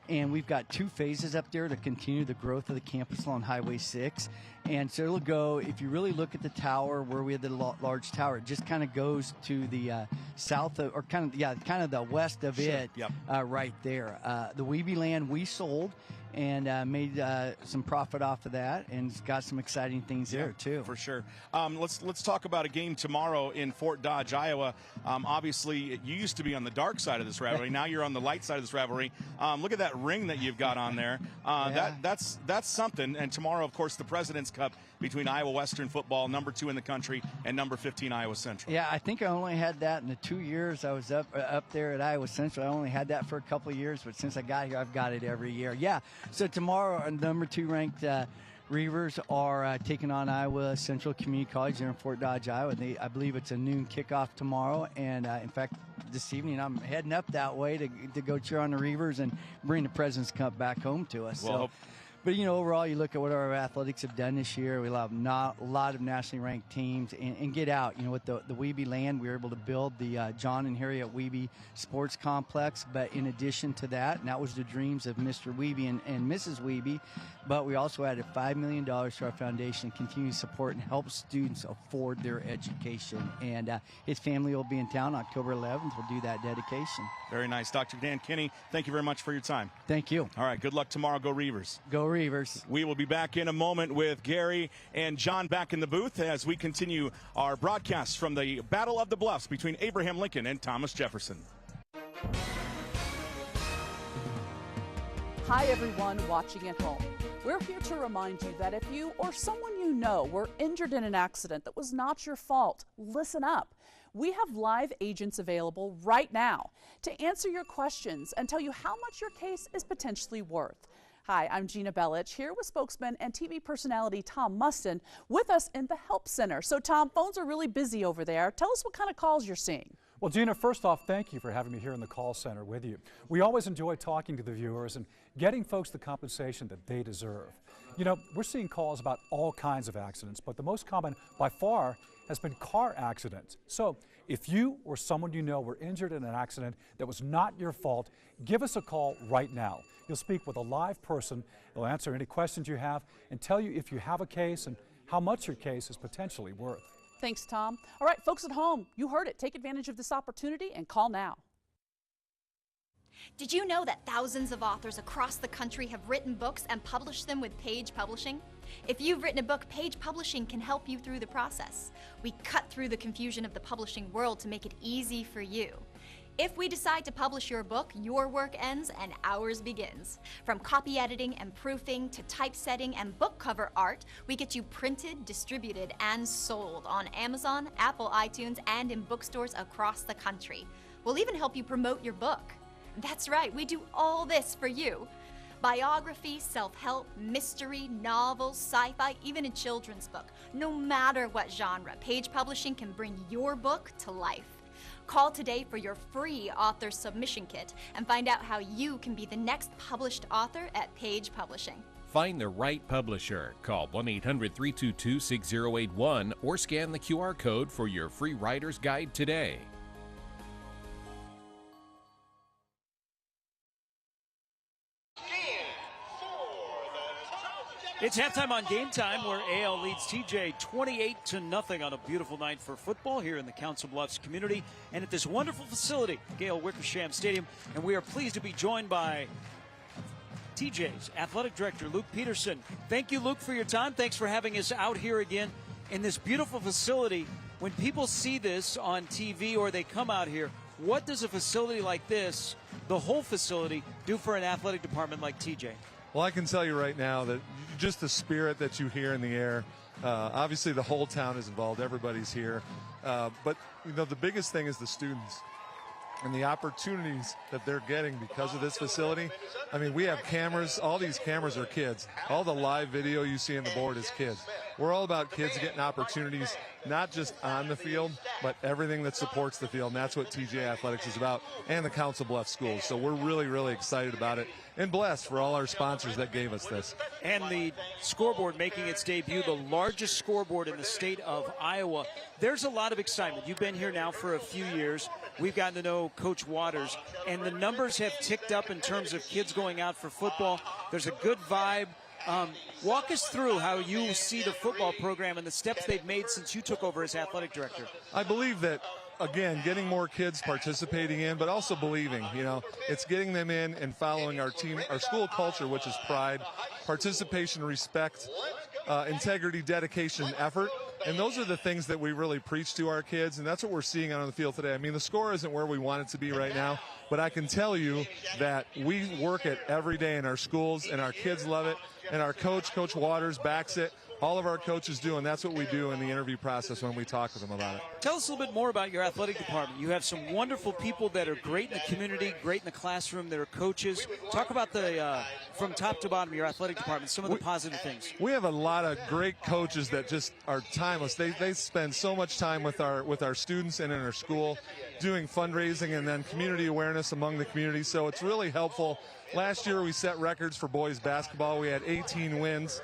[SPEAKER 22] And we've got 2 phases up there to continue the growth of the campus along Highway 6. And so it'll go, if you really look at the tower, where we have the large tower, it just kind of goes to the south of, or kind of the west of it, right there. The Wiebe land we sold and made some profit off of that, and it's got some exciting things there too.
[SPEAKER 21] For sure. Let's talk about a game tomorrow in Fort Dodge, Iowa. Obviously, you used to be on the dark side of this rivalry. Now you're on the light side of this rivalry. Look at that ring that you've got on there. That's something. And tomorrow, of course, the President's Cup between Iowa Western football, number 2 in the country, and number 15 Iowa Central.
[SPEAKER 22] Yeah, I think I only had that in the 2 years I was up there at Iowa Central. I only had that for a couple of years, but since I got here, I've got it every year. Yeah, so tomorrow, number 2 ranked Reavers are taking on Iowa Central Community College there in Fort Dodge, Iowa. I believe it's a noon kickoff tomorrow, and in fact, this evening I'm heading up that way to go cheer on the Reavers and bring the President's Cup back home to us.
[SPEAKER 21] Well,
[SPEAKER 22] But, overall, you look at what our athletics have done this year. We have not a lot of nationally ranked teams and get out. With the Wiebe land, we were able to build the John and Harriet Wiebe Sports Complex. But in addition to that, and that was the dreams of Mr. Wiebe and Mrs. Wiebe, but we also added $5 million to our foundation to continue to support and help students afford their education. And his family will be in town October 11th. We'll do that dedication.
[SPEAKER 21] Very nice. Dr. Dan Kinney, thank you very much for your time.
[SPEAKER 22] Thank you.
[SPEAKER 21] All right, good luck tomorrow. Go Reavers.
[SPEAKER 22] Go Reavers.
[SPEAKER 21] We will be back in a moment with Gary and John back in the booth as we continue our broadcast from the Battle of the Bluffs between Abraham Lincoln and Thomas Jefferson.
[SPEAKER 10] Hi, everyone watching at home. We're here to remind you that if you or someone you know were injured in an accident that was not your fault, listen up. We have live agents available right now to answer your questions and tell you how much your case is potentially worth. Hi, I'm Gina Bellich, here with spokesman and TV personality Tom Mustin with us in the Help Center. So, Tom, phones are really busy over there. Tell us what kind of calls you're seeing.
[SPEAKER 11] Well, Gina, first off, thank you for having me here in the call center with you. We always enjoy talking to the viewers and getting folks the compensation that they deserve. We're seeing calls about all kinds of accidents, but the most common by far has been car accidents. So if you or someone you know were injured in an accident that was not your fault, give us a call right now. You'll speak with a live person. They'll answer any questions you have and tell you if you have a case and how much your case is potentially worth.
[SPEAKER 10] Thanks, Tom. All right, folks at home, you heard it. Take advantage of this opportunity and call now.
[SPEAKER 3] Did you know that thousands of authors across the country have written books and published them with Page Publishing? If you've written a book, Page Publishing can help you through the process. We cut through the confusion of the publishing world to make it easy for you. If we decide to publish your book, your work ends and ours begins. From copy editing and proofing to typesetting and book cover art, we get you printed, distributed, and sold on Amazon, Apple iTunes, and in bookstores across the country. We'll even help you promote your book. That's right, we do all this for you. Biography, self-help, mystery, novels, sci-fi, even a children's book. No matter what genre, Page Publishing can bring your book to life. Call today for your free author submission kit and find out how you can be the next published author at Page Publishing.
[SPEAKER 6] Find the right publisher. Call 1-800-322-6081 or scan the QR code for your free writer's guide today.
[SPEAKER 1] It's halftime on Game Time, where AL leads TJ 28-0 on a beautiful night for football here in the Council Bluffs community and at this wonderful facility, Gail Wickersham Stadium. And we are pleased to be joined by TJ's athletic director, Luke Peterson. Thank you, Luke, for your time. Thanks for having us out here again in this beautiful facility. When people see this on TV or they come out here, what does a facility like this, the whole facility, do for an athletic department like TJ?
[SPEAKER 23] Well, I can tell you right now that just the spirit that you hear in the air, obviously the whole town is involved, everybody's here, but the biggest thing is the students and the opportunities that they're getting because of this facility. I mean, we have cameras. All these cameras are kids. All the live video you see on the board is kids. We're all about kids getting opportunities, not just on the field, but everything that supports the field, and that's what TJ Athletics is about, and the Council Bluffs schools. So we're really, really excited about it and blessed for all our sponsors that gave us this.
[SPEAKER 1] And the scoreboard making its debut, the largest scoreboard in the state of Iowa. There's a lot of excitement. You've been here now for a few years. We've gotten to know Coach Waters, and the numbers have ticked up in terms of kids going out for football. There's a good vibe. Walk us through how you see the football program and the steps they've made since you took over as athletic director.
[SPEAKER 23] I believe that, again, getting more kids participating in, but also believing, it's getting them in and following our team, our school culture, which is pride, participation, respect, integrity, dedication, and effort. And those are the things that we really preach to our kids, and that's what we're seeing out on the field today. I mean, the score isn't where we want it to be right now, but I can tell you that we work it every day in our schools, and our kids love it, and our coach, Coach Waters, backs it all of our coaches do, and that's what we do in the interview process when we talk with them about it.
[SPEAKER 1] Tell us a little bit more about your athletic department. You have some wonderful people that are great in the community, great in the classroom, that are coaches. Talk about the from top to bottom, your athletic department, some of the positive things.
[SPEAKER 23] We have a lot of great coaches that just are timeless. They spend so much time with our students and in our school doing fundraising and then community awareness among the community, so it's really helpful. Last year we set records for boys basketball. We had 18 wins.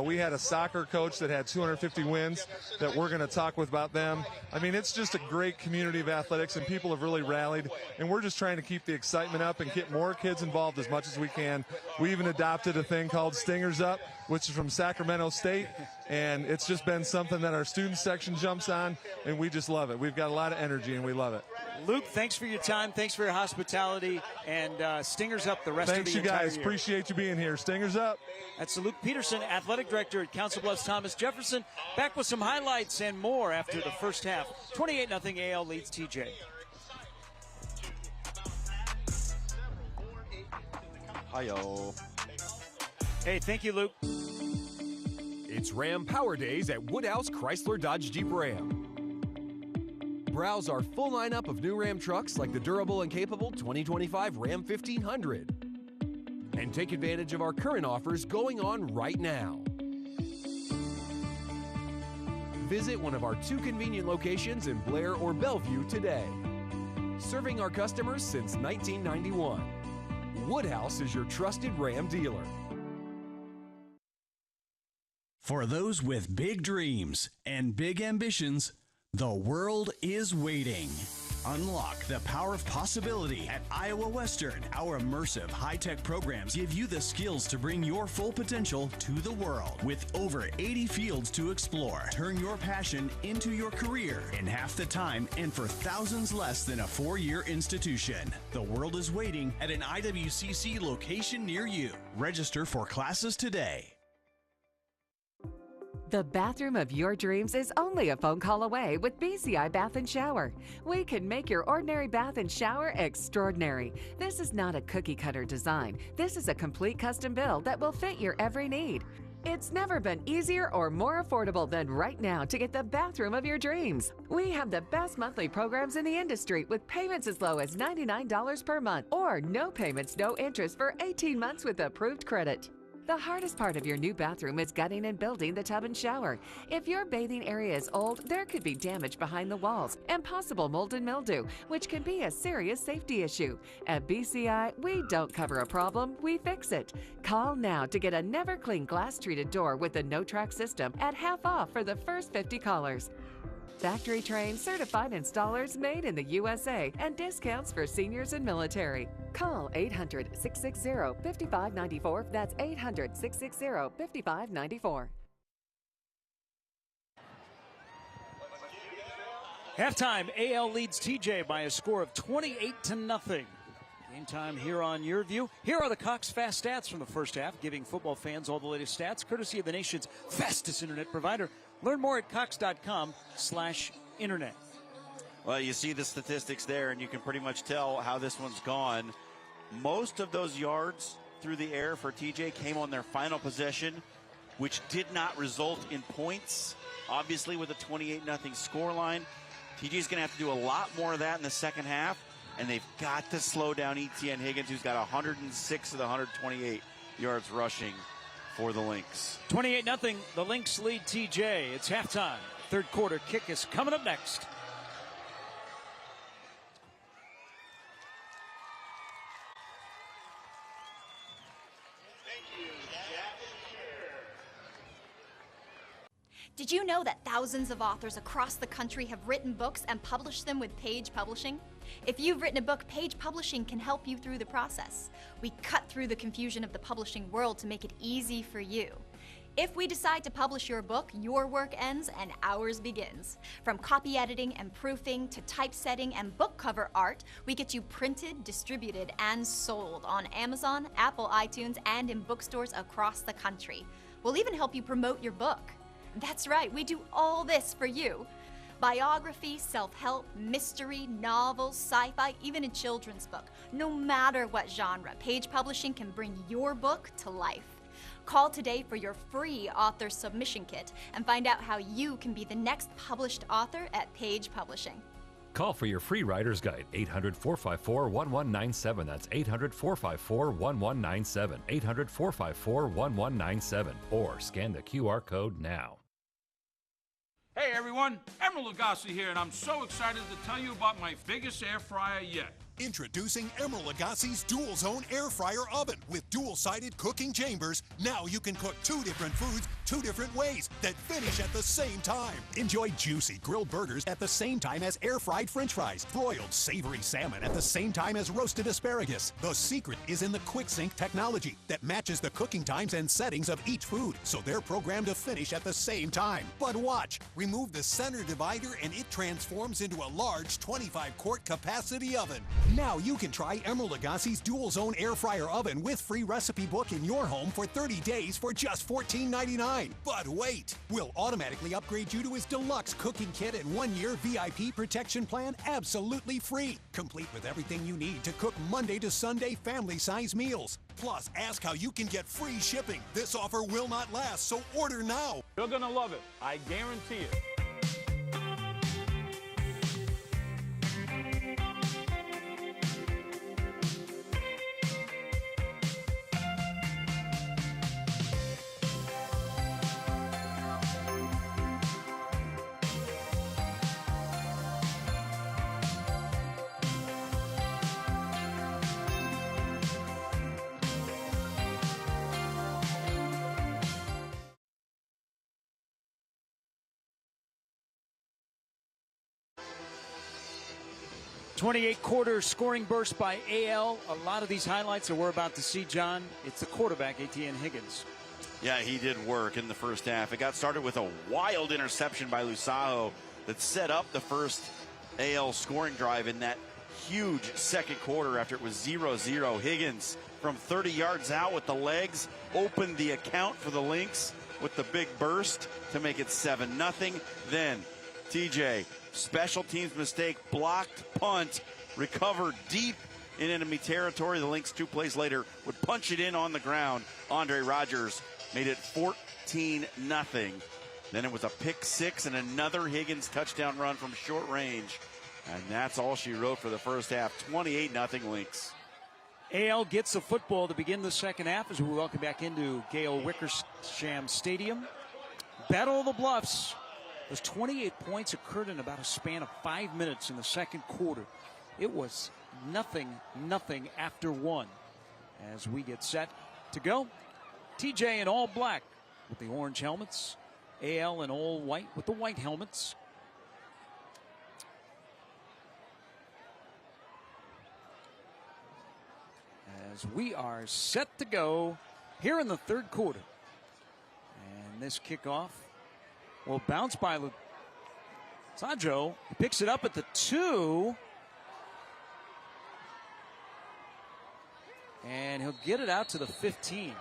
[SPEAKER 23] We had a soccer coach that had 250 wins that we're going to talk with about them. I mean, it's just a great community of athletics, and people have really rallied, and we're just trying to keep the excitement up and get more kids involved as much as we can. We even adopted a thing called Stingers Up, which is from Sacramento State, and it's just been something that our student section jumps on, and we just love it. We've got a lot of energy, and we love it.
[SPEAKER 1] Luke, thanks for your time. Thanks for your hospitality. And Stingers Up the rest of the entire year.
[SPEAKER 23] Thanks, you guys. Appreciate you being here. Stingers Up.
[SPEAKER 1] That's Luke Peterson, Athletic Director at Council Bluffs Thomas Jefferson. Back with some highlights and more after the first half. 28-0 AL leads TJ.
[SPEAKER 2] Hi-yo.
[SPEAKER 1] Hey, thank you, Luke.
[SPEAKER 15] It's Ram Power Days at Woodhouse Chrysler Dodge Jeep Ram. Browse our full lineup of new Ram trucks like the durable and capable 2025 Ram 1500. And take advantage of our current offers going on right now. Visit one of our 2 convenient locations in Blair or Bellevue today. Serving our customers since 1991. Woodhouse is your trusted Ram dealer.
[SPEAKER 4] For those with big dreams and big ambitions, the world is waiting. Unlock the power of possibility at Iowa Western. Our immersive high-tech programs give you the skills to bring your full potential to the world. With over 80 fields to explore, turn your passion into your career in half the time and for thousands less than a 4-year institution. The world is waiting at an IWCC location near you. Register for classes today.
[SPEAKER 5] The bathroom of your dreams is only a phone call away with BCI Bath and Shower. We can make your ordinary bath and shower extraordinary. This is not a cookie-cutter design. This is a complete custom build that will fit your every need. It's never been easier or more affordable than right now to get the bathroom of your dreams. We have the best monthly programs in the industry with payments as low as $99 per month or no payments, no interest for 18 months with approved credit. The hardest part of your new bathroom is gutting and building the tub and shower. If your bathing area is old, there could be damage behind the walls and possible mold and mildew, which can be a serious safety issue. At BCI, we don't cover a problem, we fix it. Call now to get a never-clean glass-treated door with a no-track system at half off for the first 50 callers. Factory-trained, certified installers made in the USA and discounts for seniors and military. Call 800-660-5594. That's 800-660-5594.
[SPEAKER 1] Halftime, AL leads TJ by a score of 28-0. Game time here on Your View. Here are the Cox Fast Stats from the first half, giving football fans all the latest stats, courtesy of the nation's fastest internet provider. Learn more at cox.com/internet.
[SPEAKER 2] Well, you see the statistics there, and you can pretty much tell how this one's gone. Most of those yards through the air for TJ came on their final possession, which did not result in points. Obviously, with a 28-0 scoreline, TJ's going to have to do a lot more of that in the second half, and they've got to slow down Etienne Higgins, who's got 106 of the 128 yards rushing for the Lynx.
[SPEAKER 1] 28-0, the Lynx lead TJ. It's halftime. Third quarter kick is coming up next.
[SPEAKER 3] Did you know that thousands of authors across the country have written books and published them with Page Publishing? If you've written a book, Page Publishing can help you through the process. We cut through the confusion of the publishing world to make it easy for you. If we decide to publish your book, your work ends and ours begins. From copy editing and proofing to typesetting and book cover art, we get you printed, distributed, and sold on Amazon, Apple iTunes, and in bookstores across the country. We'll even help you promote your book. That's right, we do all this for you. Biography, self-help, mystery, novels, sci-fi, even a children's book. No matter what genre, Page Publishing can bring your book to life. Call today for your free author submission kit and find out how you can be the next published author at Page Publishing.
[SPEAKER 9] Call for your free writer's guide, 800-454-1197. That's 800-454-1197. 800-454-1197. Or scan the QR code now.
[SPEAKER 12] Hey everyone, Emerald Lagasse here, and I'm so excited to tell you about my biggest air fryer yet.
[SPEAKER 13] Introducing Emerald Lagasse's Dual Zone Air Fryer Oven with dual-sided cooking chambers. Now you can cook 2 different foods 2 different ways that finish at the same time. Enjoy juicy grilled burgers at the same time as air-fried French fries. Broiled savory salmon at the same time as roasted asparagus. The secret is in the QuickSync technology that matches the cooking times and settings of each food, so they're programmed to finish at the same time. But watch, remove the center divider and it transforms into a large 25-quart capacity oven. Now you can try Emerald Lagasse's Dual Zone Air Fryer Oven with free recipe book in your home for 30 days for just $14.99. But wait, we'll automatically upgrade you to his deluxe cooking kit and 1-year VIP protection plan absolutely free, complete with everything you need to cook Monday to Sunday family-size meals. Plus, ask how you can get free shipping. This offer will not last, so order now.
[SPEAKER 12] You're gonna love it, I guarantee it.
[SPEAKER 1] 28-quarter scoring burst by AL. A lot of these highlights that we're about to see, John, it's the quarterback, Etienne Higgins.
[SPEAKER 2] Yeah, he did work in the first half. It got started with a wild interception by Lusajo that set up the first AL scoring drive in that huge second quarter after it was 0-0. Higgins from 30 yards out with the legs opened the account for the Lynx with the big burst to make it 7-0. Then TJ, special teams mistake, blocked punt, recovered deep in enemy territory. The Lynx 2 plays later would punch it in on the ground. Andre Rogers made it 14-0. Then it was a pick six and another Higgins touchdown run from short range. And that's all she wrote for the first half. 28-0 Lynx.
[SPEAKER 1] AL gets the football to begin the second half as we welcome back into Gail Wickersham Stadium. Battle of the Bluffs. Those 28 points occurred in about a span of 5 minutes in the second quarter. It was 0-0 after 1 as we get set to go. TJ in all black with the orange helmets. AL in all white with the white helmets. As we are set to go here in the third quarter. And this kickoff will bounce by Lusajo. He picks it up at the 2. And he'll get it out to the 15.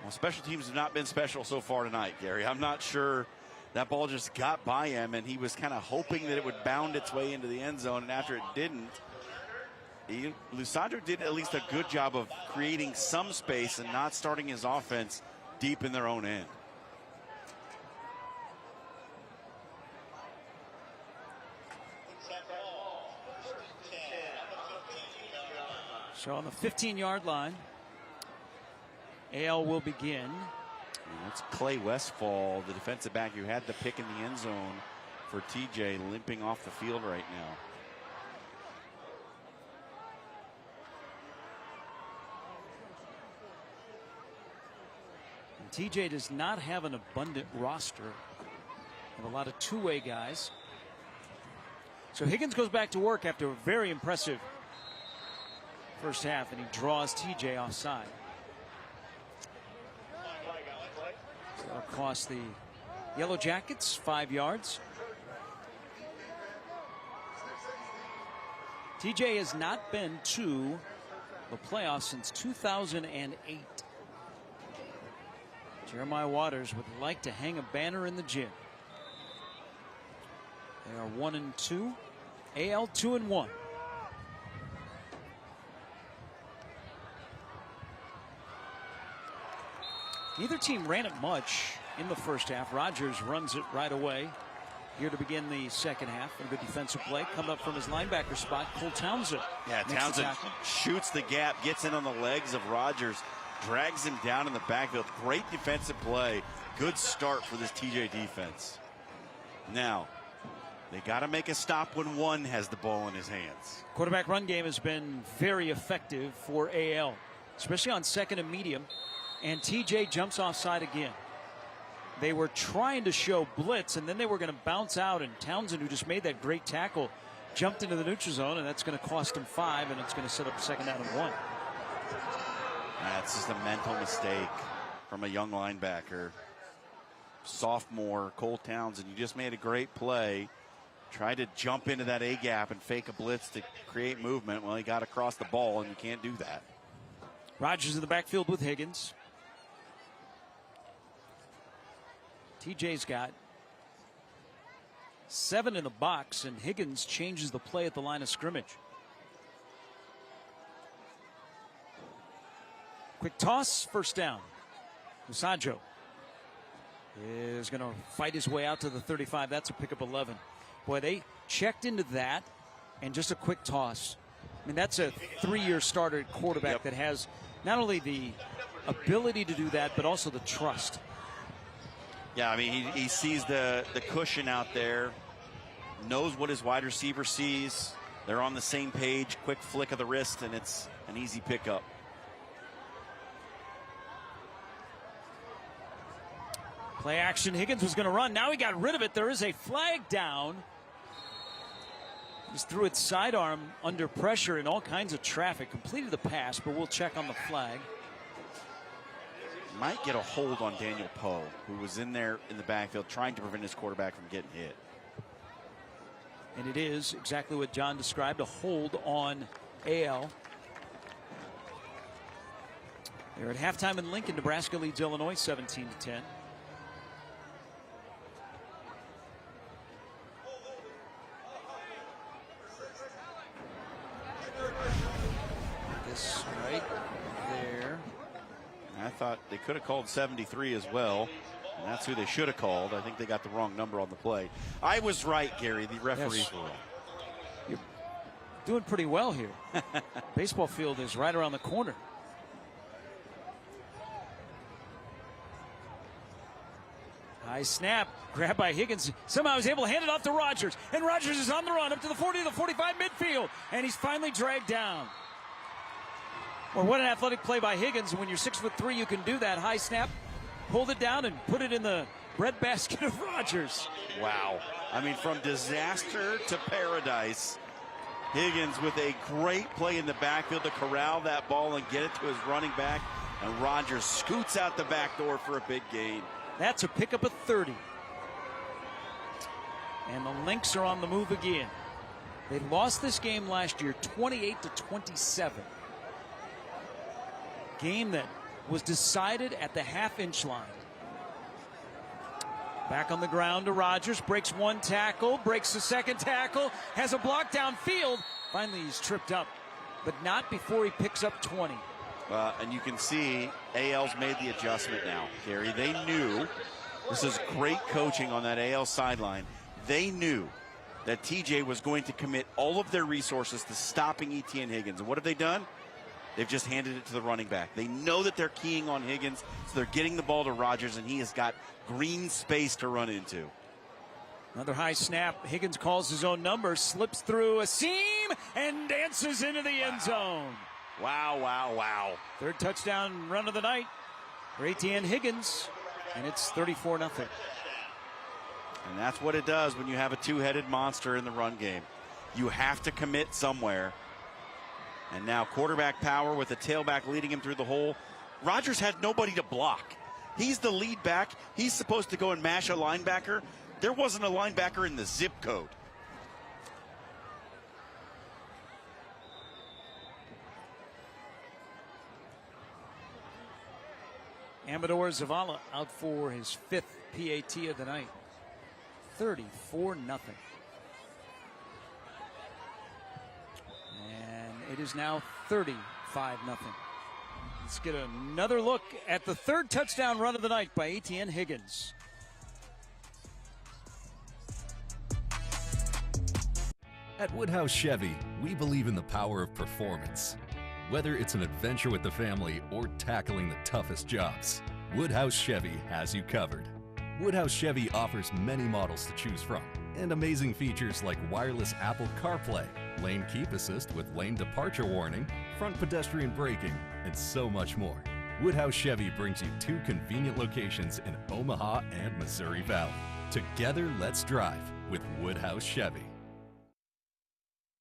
[SPEAKER 2] Well, special teams have not been special so far tonight, Gary. I'm not sure. That ball just got by him, and he was kind of hoping that it would bound its way into the end zone, and after it didn't, Lusajo did at least a good job of creating some space and not starting his offense deep in their own end.
[SPEAKER 1] So on the 15-yard line, AL will begin.
[SPEAKER 2] It's Clay Westfall, the defensive back who had the pick in the end zone for TJ, limping off the field right now.
[SPEAKER 1] And TJ does not have an abundant roster of a lot of two-way guys. So Higgins goes back to work after a very impressive first half, and he draws TJ offside. So that'll cost the Yellow Jackets 5 yards. TJ has not been to the playoffs since 2008. Jeremiah Waters would like to hang a banner in the gym. They are 1-2. AL 2-1. Neither team ran it much in the first half. Rogers runs it right away here to begin the second half. A good defensive play. Coming up from his linebacker spot, Cole Townsend.
[SPEAKER 2] Yeah, Townsend shoots the gap, gets in on the legs of Rogers, drags him down in the backfield. Great defensive play. Good start for this TJ defense. Now, they got to make a stop when one has the ball in his hands.
[SPEAKER 1] Quarterback run game has been very effective for AL, especially on second and medium. And TJ jumps offside again. They were trying to show blitz, and then they were going to bounce out, and Townsend, who just made that great tackle, jumped into the neutral zone, and that's going to cost him 5, and it's going to set up a second down and 1.
[SPEAKER 2] That's just a mental mistake from a young linebacker. Sophomore Cole Townsend, you just made a great play. Tried to jump into that A gap and fake a blitz to create movement. Well, he got across the ball, and you can't do that.
[SPEAKER 1] Rogers in the backfield with Higgins. TJ's got 7 in the box, and Higgins changes the play at the line of scrimmage. Quick toss, first down. Musajo is going to fight his way out to the 35. That's a pickup 11. Boy, they checked into that, and just a quick toss. I mean, that's a 3-year starter quarterback that has not only the ability to do that, but also the trust.
[SPEAKER 2] Yeah, I mean, he sees the cushion out there, knows what his wide receiver sees. They're on the same page, quick flick of the wrist, and it's an easy pickup.
[SPEAKER 1] Play action, Higgins was going to run. Now he got rid of it. There is a flag down. Just threw it sidearm under pressure in all kinds of traffic. Completed the pass, but we'll check on the flag.
[SPEAKER 2] Might get a hold on Daniel Poe, who was in there in the backfield trying to prevent his quarterback from getting hit.
[SPEAKER 1] And it is exactly what John described, a hold on AL. They're at halftime in Lincoln. Nebraska leads Illinois 17-10. This right there.
[SPEAKER 2] I thought they could have called 73 as well, and that's who they should have called. I think they got the wrong number on the play. I was right, Gary. The referees were wrong.
[SPEAKER 1] You're doing pretty well here. Baseball field is right around the corner. High snap, grabbed by Higgins. Somehow he's able to hand it off to Rogers, and Rogers is on the run up to the 40 to the 45 midfield, and he's finally dragged down. Well, what an athletic play by Higgins. When you're 6'3", you can do that. High snap, hold it down, and put it in the breadbasket of Rogers.
[SPEAKER 2] Wow. I mean, from disaster to paradise. Higgins with a great play in the backfield to corral that ball and get it to his running back. And Rogers scoots out the back door for a big gain.
[SPEAKER 1] That's a pickup of 30. And the Lynx are on the move again. They lost this game last year 28-27. Game that was decided at the half-inch line. Back on the ground to Rogers, breaks one tackle, breaks the second tackle, has a block downfield. Finally, he's tripped up, but not before he picks up 20.
[SPEAKER 2] And you can see AL's made the adjustment now, Gary. They knew, this is great coaching on that AL sideline. They knew that TJ was going to commit all of their resources to stopping Etienne Higgins. And what have they done? They've just handed it to the running back. They know that they're keying on Higgins, so they're getting the ball to Rogers, and he has got green space to run into.
[SPEAKER 1] Another high snap. Higgins calls his own number, slips through a seam, and dances into the end zone.
[SPEAKER 2] Wow, wow, wow.
[SPEAKER 1] Third touchdown run of the night for Etienne Higgins, and it's 34-0.
[SPEAKER 2] And that's what it does when you have a two-headed monster in the run game. You have to commit somewhere. And now quarterback power with the tailback leading him through the hole. Rogers had nobody to block. He's the lead back. He's supposed to go and mash a linebacker. There wasn't a linebacker in the zip code.
[SPEAKER 1] Amador Zavala out for his 5th PAT of the night. 34-0. And it is now 35-0. Let's get another look at the third touchdown run of the night by Etienne Higgins.
[SPEAKER 14] At Woodhouse Chevy, we believe in the power of performance. Whether it's an adventure with the family or tackling the toughest jobs, Woodhouse Chevy has you covered. Woodhouse Chevy offers many models to choose from, and amazing features like wireless Apple CarPlay, lane keep assist with lane departure warning, front pedestrian braking, and so much more. Woodhouse Chevy brings you 2 convenient locations in Omaha and Missouri Valley. Together, let's drive with Woodhouse Chevy.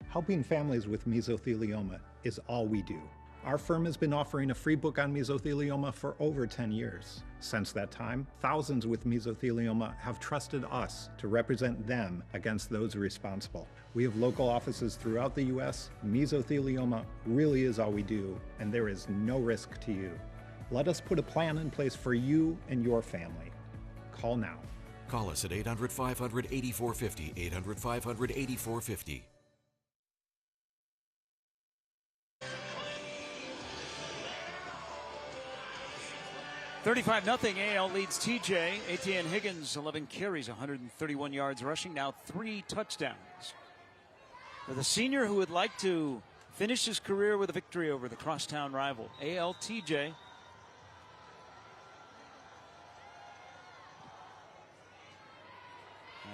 [SPEAKER 16] Helping families with mesothelioma is all we do. Our firm has been offering a free book on mesothelioma for over 10 years. Since that time, thousands with mesothelioma have trusted us to represent them against those responsible. We have local offices throughout the U.S. Mesothelioma really is all we do, and there is no risk to you. Let us put a plan in place for you and your family. Call now.
[SPEAKER 17] Call us at 800-500-8450, 800-500-8450.
[SPEAKER 1] 35-0, AL leads TJ. Etienne Higgins, 11 carries, 131 yards rushing, now 3 touchdowns. For the senior who would like to finish his career with a victory over the crosstown rival, AL TJ.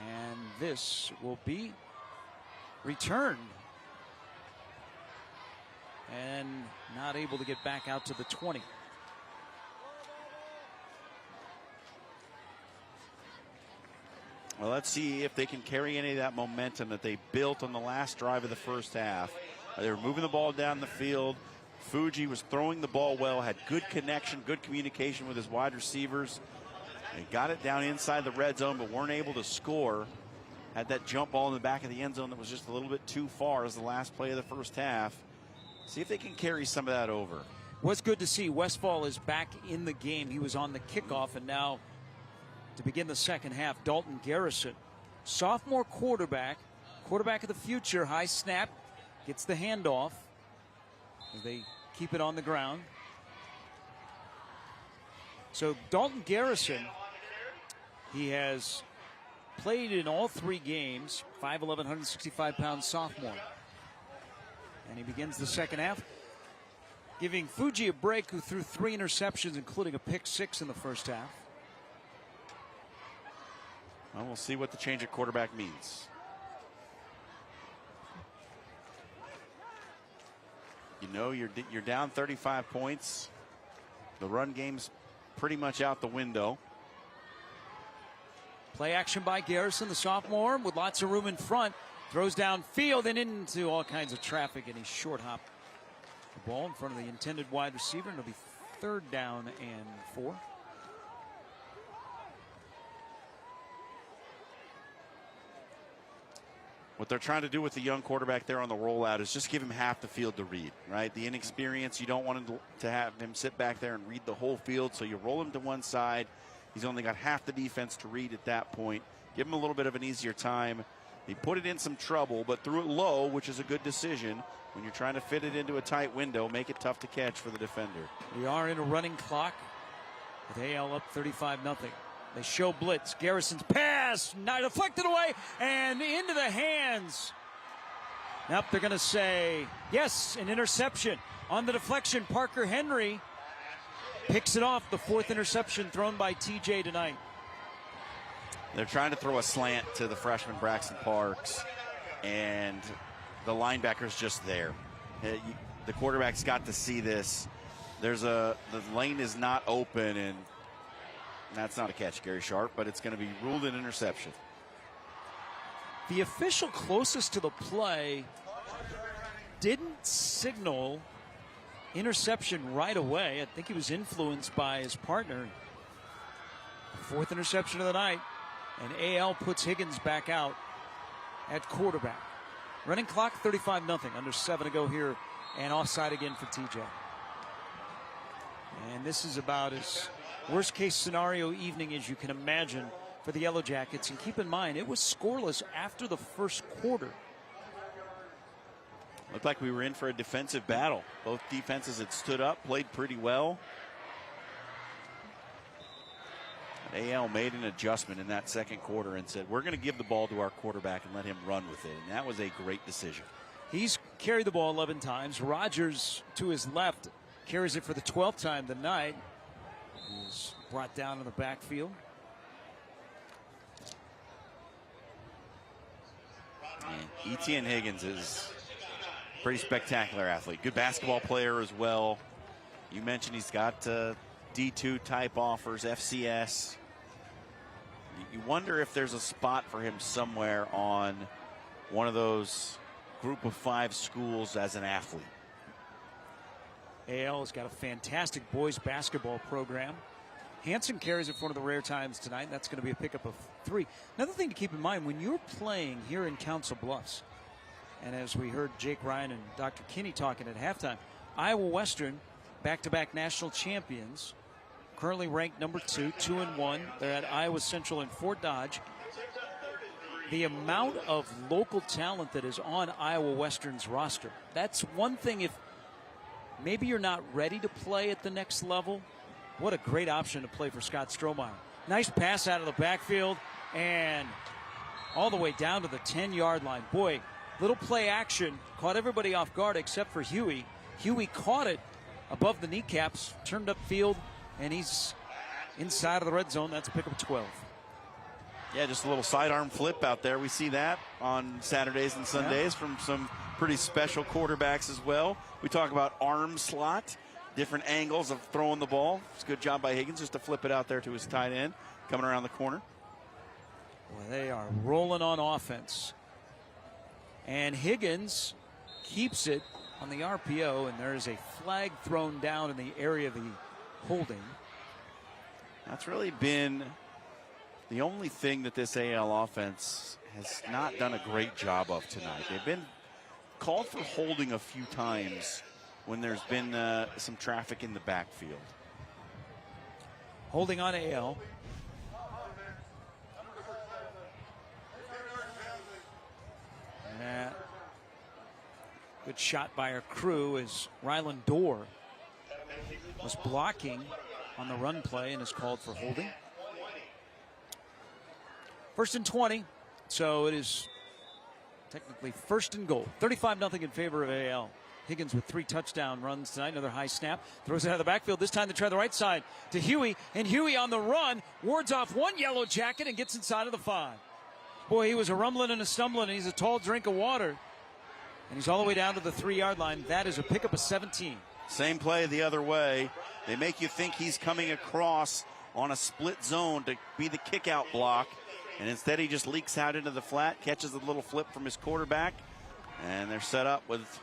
[SPEAKER 1] And this will be returned. And not able to get back out to the 20.
[SPEAKER 2] Well, let's see if they can carry any of that momentum that they built on the last drive of the first half. They were moving the ball down the field. Fuji was throwing the ball well, had good connection, good communication with his wide receivers. They got it down inside the red zone, but weren't able to score. Had that jump ball in the back of the end zone that was just a little bit too far as the last play of the first half. See if they can carry some of that over.
[SPEAKER 1] What's good to see, Westfall is back in the game. He was on the kickoff, and now to begin the second half, Dalton Garrison, sophomore quarterback of the future, high snap, gets the handoff as they keep it on the ground. So Dalton Garrison, he has played in all 3 games, 5'11", 165-pound sophomore. And he begins the second half, giving Fuji a break, who threw 3 interceptions, including a pick 6 in the first half.
[SPEAKER 2] Well, we'll see what the change at quarterback means. You know, you're down 35 points. The run game's pretty much out the window.
[SPEAKER 1] Play action by Garrison, the sophomore, with lots of room in front. Throws downfield and into all kinds of traffic, and he short hopped the ball in front of the intended wide receiver, and it'll be 3rd down and 4.
[SPEAKER 2] What they're trying to do with the young quarterback there on the rollout is just give him half the field to read, right? The inexperience, you don't want him to have him sit back there and read the whole field, so you roll him to one side. He's only got half the defense to read at that point. Give him a little bit of an easier time. He put it in some trouble, but threw it low, which is a good decision. When you're trying to fit it into a tight window, make it tough to catch for the defender.
[SPEAKER 1] We are in a running clock with AL up 35-0. They show blitz. Garrison's pass, not deflected away, and into the hands. Nope, they're going to say, yes, an interception. On the deflection, Parker Henry picks it off. The 4th interception thrown by TJ tonight.
[SPEAKER 2] They're trying to throw a slant to the freshman Braxton Parks, and the linebacker's just there. The quarterback's got to see this. The lane is not open, and that's not a catch, Gary Sharp, but it's going to be ruled an interception.
[SPEAKER 1] The official closest to the play didn't signal interception right away. I think he was influenced by his partner. 4th interception of the night, and AL puts Higgins back out at quarterback. Running clock, 35-0, under 7 to go here, and offside again for TJ. And this is about as worst case scenario evening as you can imagine for the Yellow Jackets. And keep in mind, it was scoreless after the first quarter.
[SPEAKER 2] Looked like we were in for a defensive battle. Both defenses had stood up, played pretty well. AL made an adjustment in that second quarter and said, we're going to give the ball to our quarterback and let him run with it. And that was a great decision.
[SPEAKER 1] He's carried the ball 11 times. Rogers, to his left, carries it for the 12th time tonight. He's brought down in the backfield.
[SPEAKER 2] And Etienne Higgins is a pretty spectacular athlete. Good basketball player as well. You mentioned he's got D2 type offers, FCS. You wonder if there's a spot for him somewhere on one of those group of 5 schools as an athlete.
[SPEAKER 1] AL has got a fantastic boys basketball program. Hansen carries it for one of the rare times tonight. That's going to be a pickup of 3. Another thing to keep in mind, when you're playing here in Council Bluffs, and as we heard Jake Ryan and Dr. Kinney talking at halftime, Iowa Western, back-to-back national champions, currently ranked number 2, 2-1. They're at Iowa Central and Fort Dodge. The amount of local talent that is on Iowa Western's roster, that's one thing. If maybe you're not ready to play at the next level, what a great option to play for Scott Strohmeyer. Nice pass out of the backfield and all the way down to the 10-yard line. Boy, little play action, caught everybody off guard except for Huey. Huey caught it above the kneecaps, turned upfield, and he's inside of the red zone. That's a pickup of 12.
[SPEAKER 2] Yeah, just a little sidearm flip out there. We see that on Saturdays and Sundays from some pretty special quarterbacks as well. We talk about arm slot, different angles of throwing the ball. It's a good job by Higgins just to flip it out there to his tight end coming around the corner.
[SPEAKER 1] Boy, they are rolling on offense. And Higgins keeps it on the RPO, and there is a flag thrown down in the area of the holding.
[SPEAKER 2] That's really been the only thing that this AL offense has not done a great job of tonight. They've been called for holding a few times when there's been some traffic in the backfield.
[SPEAKER 1] Holding on AL. Good shot by our crew as Ryland Dorr was blocking on the run play and is called for holding. 1st and 20, so it is technically 1st and goal. 35-0 in favor of AL. Higgins with 3 touchdown runs tonight. Another high snap. Throws it out of the backfield. This time they try the right side to Huey. And Huey on the run wards off one yellow jacket and gets inside of the 5. Boy, he was a rumbling and a stumbling, and he's a tall drink of water. And he's all the way down to the 3-yard line. That is a pickup of 17.
[SPEAKER 2] Same play the other way. They make you think he's coming across on a split zone to be the kick-out block. And instead he just leaks out into the flat, catches a little flip from his quarterback, and they're set up with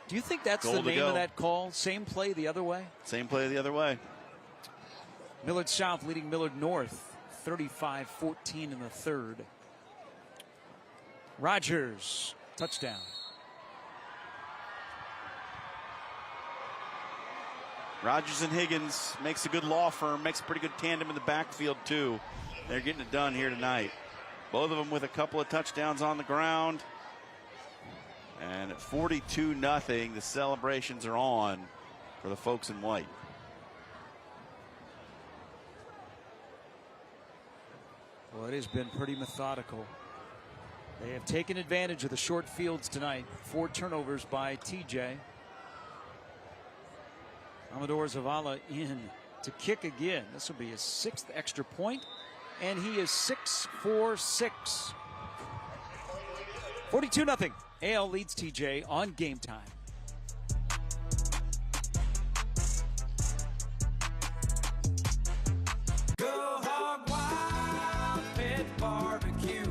[SPEAKER 1] Do you think that's the name of that call? Same play the other way?
[SPEAKER 2] Same play the other way.
[SPEAKER 1] Millard South leading Millard North 35-14 in the 3rd. Rogers, touchdown.
[SPEAKER 2] Rogers and Higgins makes a good law firm, makes a pretty good tandem in the backfield too. They're getting it done here tonight. Both of them with a couple of touchdowns on the ground. And at 42-0, the celebrations are on for the folks in white.
[SPEAKER 1] Well, it has been pretty methodical. They have taken advantage of the short fields tonight. 4 turnovers by TJ. Amador Zavala in to kick again. This will be his 6th extra point, and he is 6 for 6. 42-0. AL leads TJ on Game Time.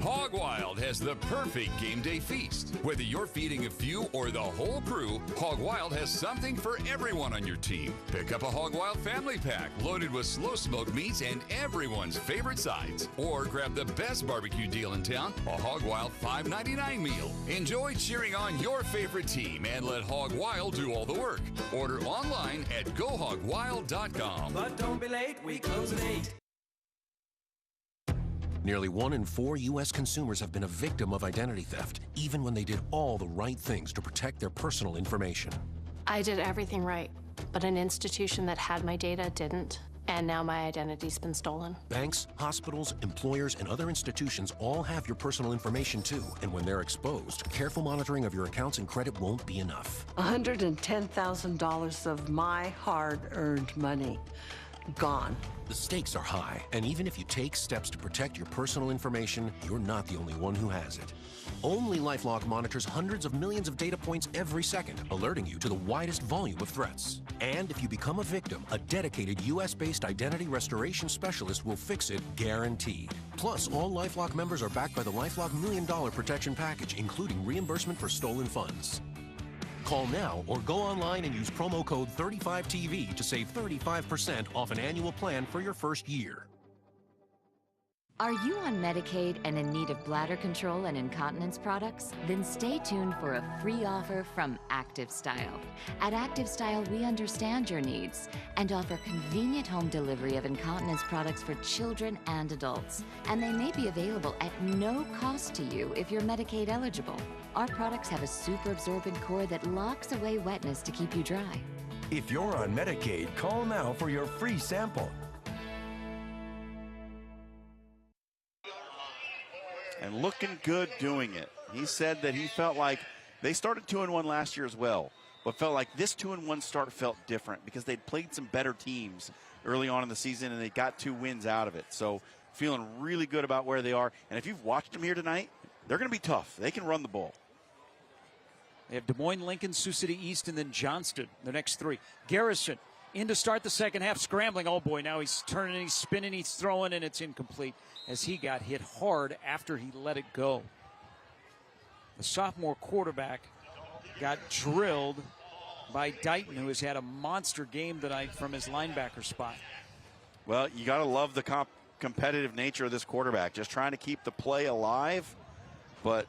[SPEAKER 7] Hog Wild has the perfect game day feast. Whether you're feeding a few or the whole crew, Hog Wild has something for everyone on your team. Pick up a Hog Wild family pack loaded with slow smoked meats and everyone's favorite sides. Or grab the best barbecue deal in town, a Hog Wild $5.99 meal. Enjoy cheering on your favorite team and let Hog Wild do all the work. Order online at GoHogWild.com.
[SPEAKER 8] But don't be late, we close at 8. Nearly 1 in 4 U.S. consumers have been a victim of identity theft, even when they did all the right things to protect their personal information.
[SPEAKER 18] I did everything right, but an institution that had my data didn't, and now my identity's been stolen.
[SPEAKER 8] Banks, hospitals, employers, and other institutions all have your personal information too, and when they're exposed, careful monitoring of your accounts and credit won't be enough.
[SPEAKER 19] $110,000 of my hard-earned money gone.
[SPEAKER 8] The stakes are high, and even if you take steps to protect your personal information, you're not the only one who has it. Only LifeLock monitors hundreds of millions of data points every second, alerting you to the widest volume of threats. And if you become a victim, a dedicated U.S.-based identity restoration specialist will fix it, guaranteed. Plus, all LifeLock members are backed by the LifeLock $1 Million Protection Package, including reimbursement for stolen funds. Call now or go online and use promo code 35TV to save 35% off an annual plan for your first year.
[SPEAKER 24] Are you on Medicaid and in need of bladder control and incontinence products? Then stay tuned for a free offer from Active Style. At Active Style, we understand your needs and offer convenient home delivery of incontinence products for children and adults. And they may be available at no cost to you if you're Medicaid eligible. Our products have a super absorbent core that locks away wetness to keep you dry.
[SPEAKER 20] If you're on Medicaid, call now for your free sample.
[SPEAKER 2] And looking good doing it. He said that he felt like they started 2-1 last year as well, but felt like this 2-1 start felt different because they'd played some better teams early on in the season and they got 2 wins out of it. So feeling really good about where they are. And if you've watched them here tonight, they're going to be tough. They can run the ball.
[SPEAKER 1] They have Des Moines, Lincoln, Sioux City East, and then Johnston, the next 3. Garrison in to start the second half, scrambling. Oh, boy, now he's turning, he's spinning, he's throwing, and it's incomplete as he got hit hard after he let it go. The sophomore quarterback got drilled by Dighton, who has had a monster game tonight from his linebacker spot.
[SPEAKER 2] Well, you got to love the competitive nature of this quarterback, just trying to keep the play alive, but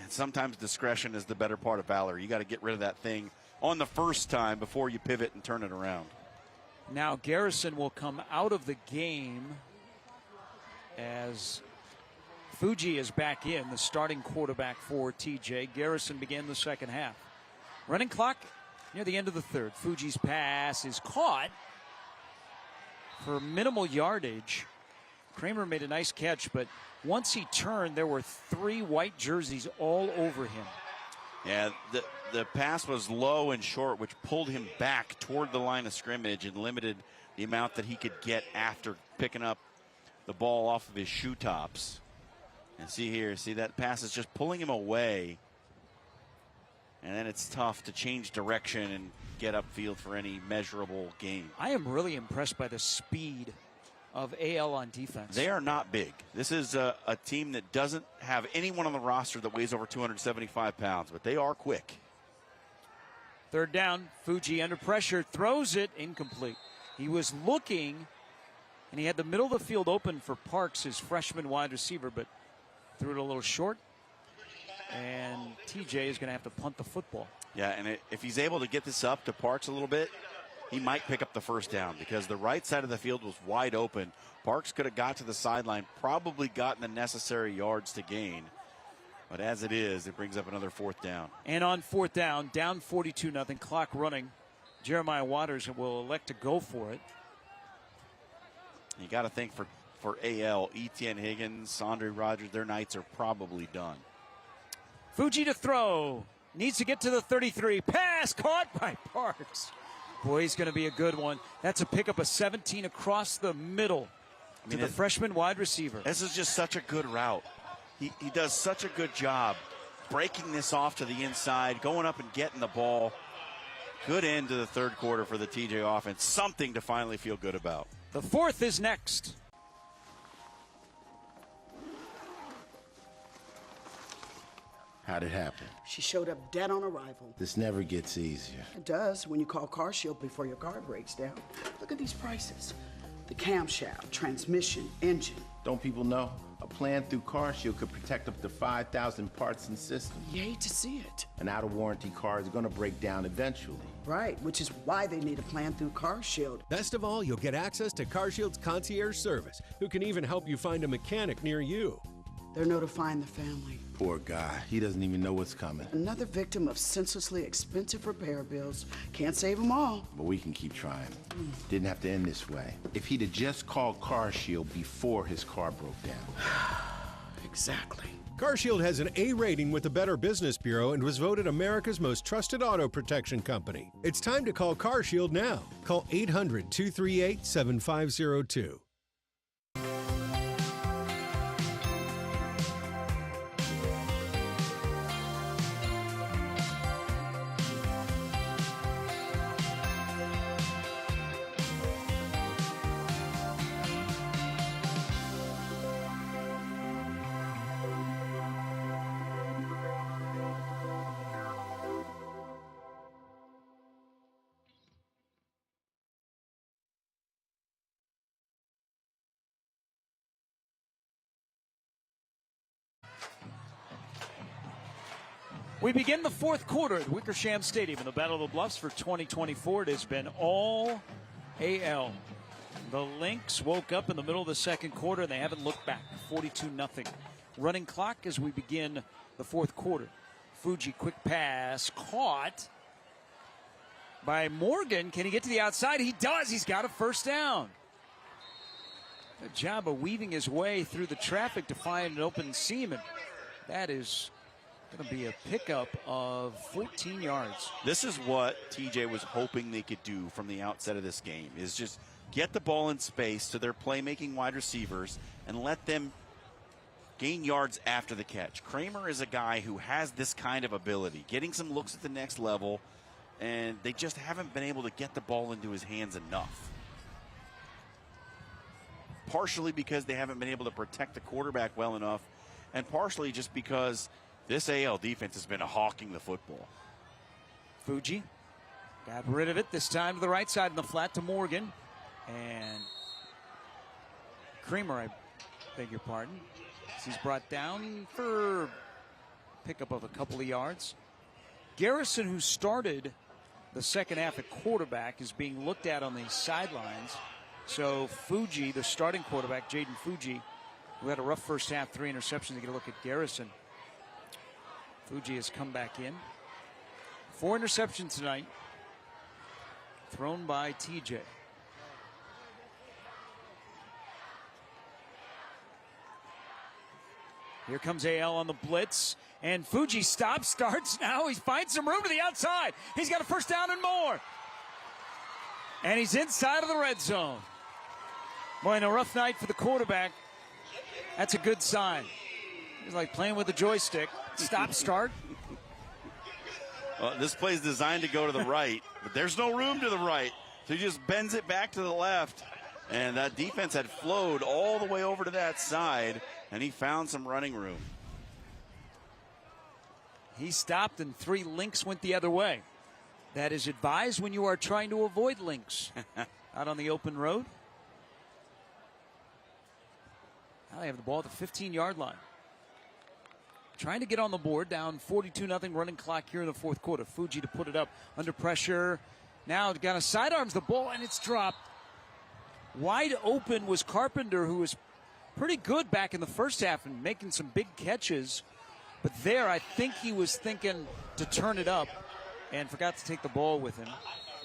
[SPEAKER 2] sometimes discretion is the better part of valor. You got to get rid of that thing on the first time before you pivot and turn it around.
[SPEAKER 1] Now Garrison will come out of the game as Fuji is back in, the starting quarterback for TJ. Garrison began the second half. Running clock near the end of the third. Fuji's pass is caught for minimal yardage. Kramer made a nice catch, but once he turned, there were 3 white jerseys all over him.
[SPEAKER 2] Yeah, the pass was low and short, which pulled him back toward the line of scrimmage and limited the amount that he could get after picking up the ball off of his shoe tops. And see here, see that pass is just pulling him away. And then it's tough to change direction and get upfield for any measurable gain.
[SPEAKER 1] I am really impressed by the speed of AL on defense.
[SPEAKER 2] They are not big. This is a team that doesn't have anyone on the roster that weighs over 275 pounds, but they are quick.
[SPEAKER 1] Third down, Fuji under pressure, throws it, incomplete. He was looking, and he had the middle of the field open for Parks, his freshman wide receiver, but threw it a little short. And TJ is going to have to punt the football.
[SPEAKER 2] Yeah, and if he's able to get this up to Parks a little bit, he might pick up the first down because the right side of the field was wide open. Parks could have got to the sideline, probably gotten the necessary yards to gain. But as it is, it brings up another 4th down.
[SPEAKER 1] And on 4th down, down 42-0, clock running. Jeremiah Waters will elect to go for it.
[SPEAKER 2] You got to think for AL, Etienne Higgins, Andre Rogers, their nights are probably done.
[SPEAKER 1] Fuji to throw. Needs to get to the 33. Pass caught by Parks. Boy, he's going to be a good one. That's a pickup of 17 across the middle to the freshman wide receiver.
[SPEAKER 2] This is just such a good route. He does such a good job breaking this off to the inside, going up and getting the ball. Good end to the third quarter for the TJ offense. Something to finally feel good about.
[SPEAKER 1] The 4th is next.
[SPEAKER 25] How'd it happen?
[SPEAKER 26] She showed up dead on arrival.
[SPEAKER 25] This never gets easier.
[SPEAKER 26] It does when you call CarShield before your car breaks down. Look at these prices. The camshaft, transmission, engine.
[SPEAKER 25] Don't people know? A A plan through CarShield could protect up to 5,000 parts and systems.
[SPEAKER 26] You hate to see it.
[SPEAKER 25] An out-of-warranty car is going to break down eventually.
[SPEAKER 26] Right, which is why they need a plan through CarShield.
[SPEAKER 15] Best of all, you'll get access to CarShield's concierge service, who can even help you find a mechanic near you.
[SPEAKER 26] They're notifying the family.
[SPEAKER 25] Poor guy. He doesn't even know what's coming.
[SPEAKER 26] Another victim of senselessly expensive repair bills. Can't save them all.
[SPEAKER 25] But we can keep trying. Didn't have to end this way. If he'd have just called CarShield before his car broke down.
[SPEAKER 26] Exactly.
[SPEAKER 15] CarShield has an A rating with the Better Business Bureau and was voted America's most trusted auto protection company. It's time to call CarShield now. Call 800-238-7502.
[SPEAKER 1] We begin the fourth quarter at Wickersham Stadium in the Battle of the Bluffs for 2024. It has been all AL. The Lynx woke up in the middle of the second quarter, and they haven't looked back. 42-0. Running clock as we begin the fourth quarter. Fuji, quick pass, caught by Morgan. Can he get to the outside? He does. He's got a first down. Good job of weaving his way through the traffic to find an open seam, and that is going to be a pickup of 14 yards.
[SPEAKER 2] This is what TJ was hoping they could do from the outset of this game, is just get the ball in space to their playmaking wide receivers and let them gain yards after the catch. Kramer is a guy who has this kind of ability, getting some looks at the next level, and they just haven't been able to get the ball into his hands enough. Partially because they haven't been able to protect the quarterback well enough, and partially just because this AL defense has been hawking the football.
[SPEAKER 1] Fuji got rid of it, this time to the right side in the flat to Morgan. And Kramer, I beg your pardon. He's brought down for pickup of a couple of yards. Garrison, who started the second half at quarterback, is being looked at on the sidelines. So Fuji, the starting quarterback, Jaden Fuji, who had a rough first half, 3 interceptions, to get a look at Garrison. Fuji has come back in. 4 interceptions tonight, thrown by TJ. Here comes AL on the blitz, and Fuji starts now. He finds some room to the outside. He's got a first down and more. And he's inside of the red zone. Boy, in a rough night for the quarterback, that's a good sign. He's like playing with the joystick. Stop, start.
[SPEAKER 2] Well, this play is designed to go to the right, but there's no room to the right. So he just bends it back to the left. And that defense had flowed all the way over to that side, and he found some running room.
[SPEAKER 1] He stopped, and 3 Lynx went the other way. That is advised when you are trying to avoid Lynx out on the open road. Now they have the ball at the 15-yard line. Trying to get on the board, down 42-0 running clock here in the fourth quarter. Fuji to put it up under pressure. Now got to sidearms the ball, and it's dropped. Wide open was Carpenter, who was pretty good back in the first half and making some big catches. But there, I think he was thinking to turn it up and forgot to take the ball with him.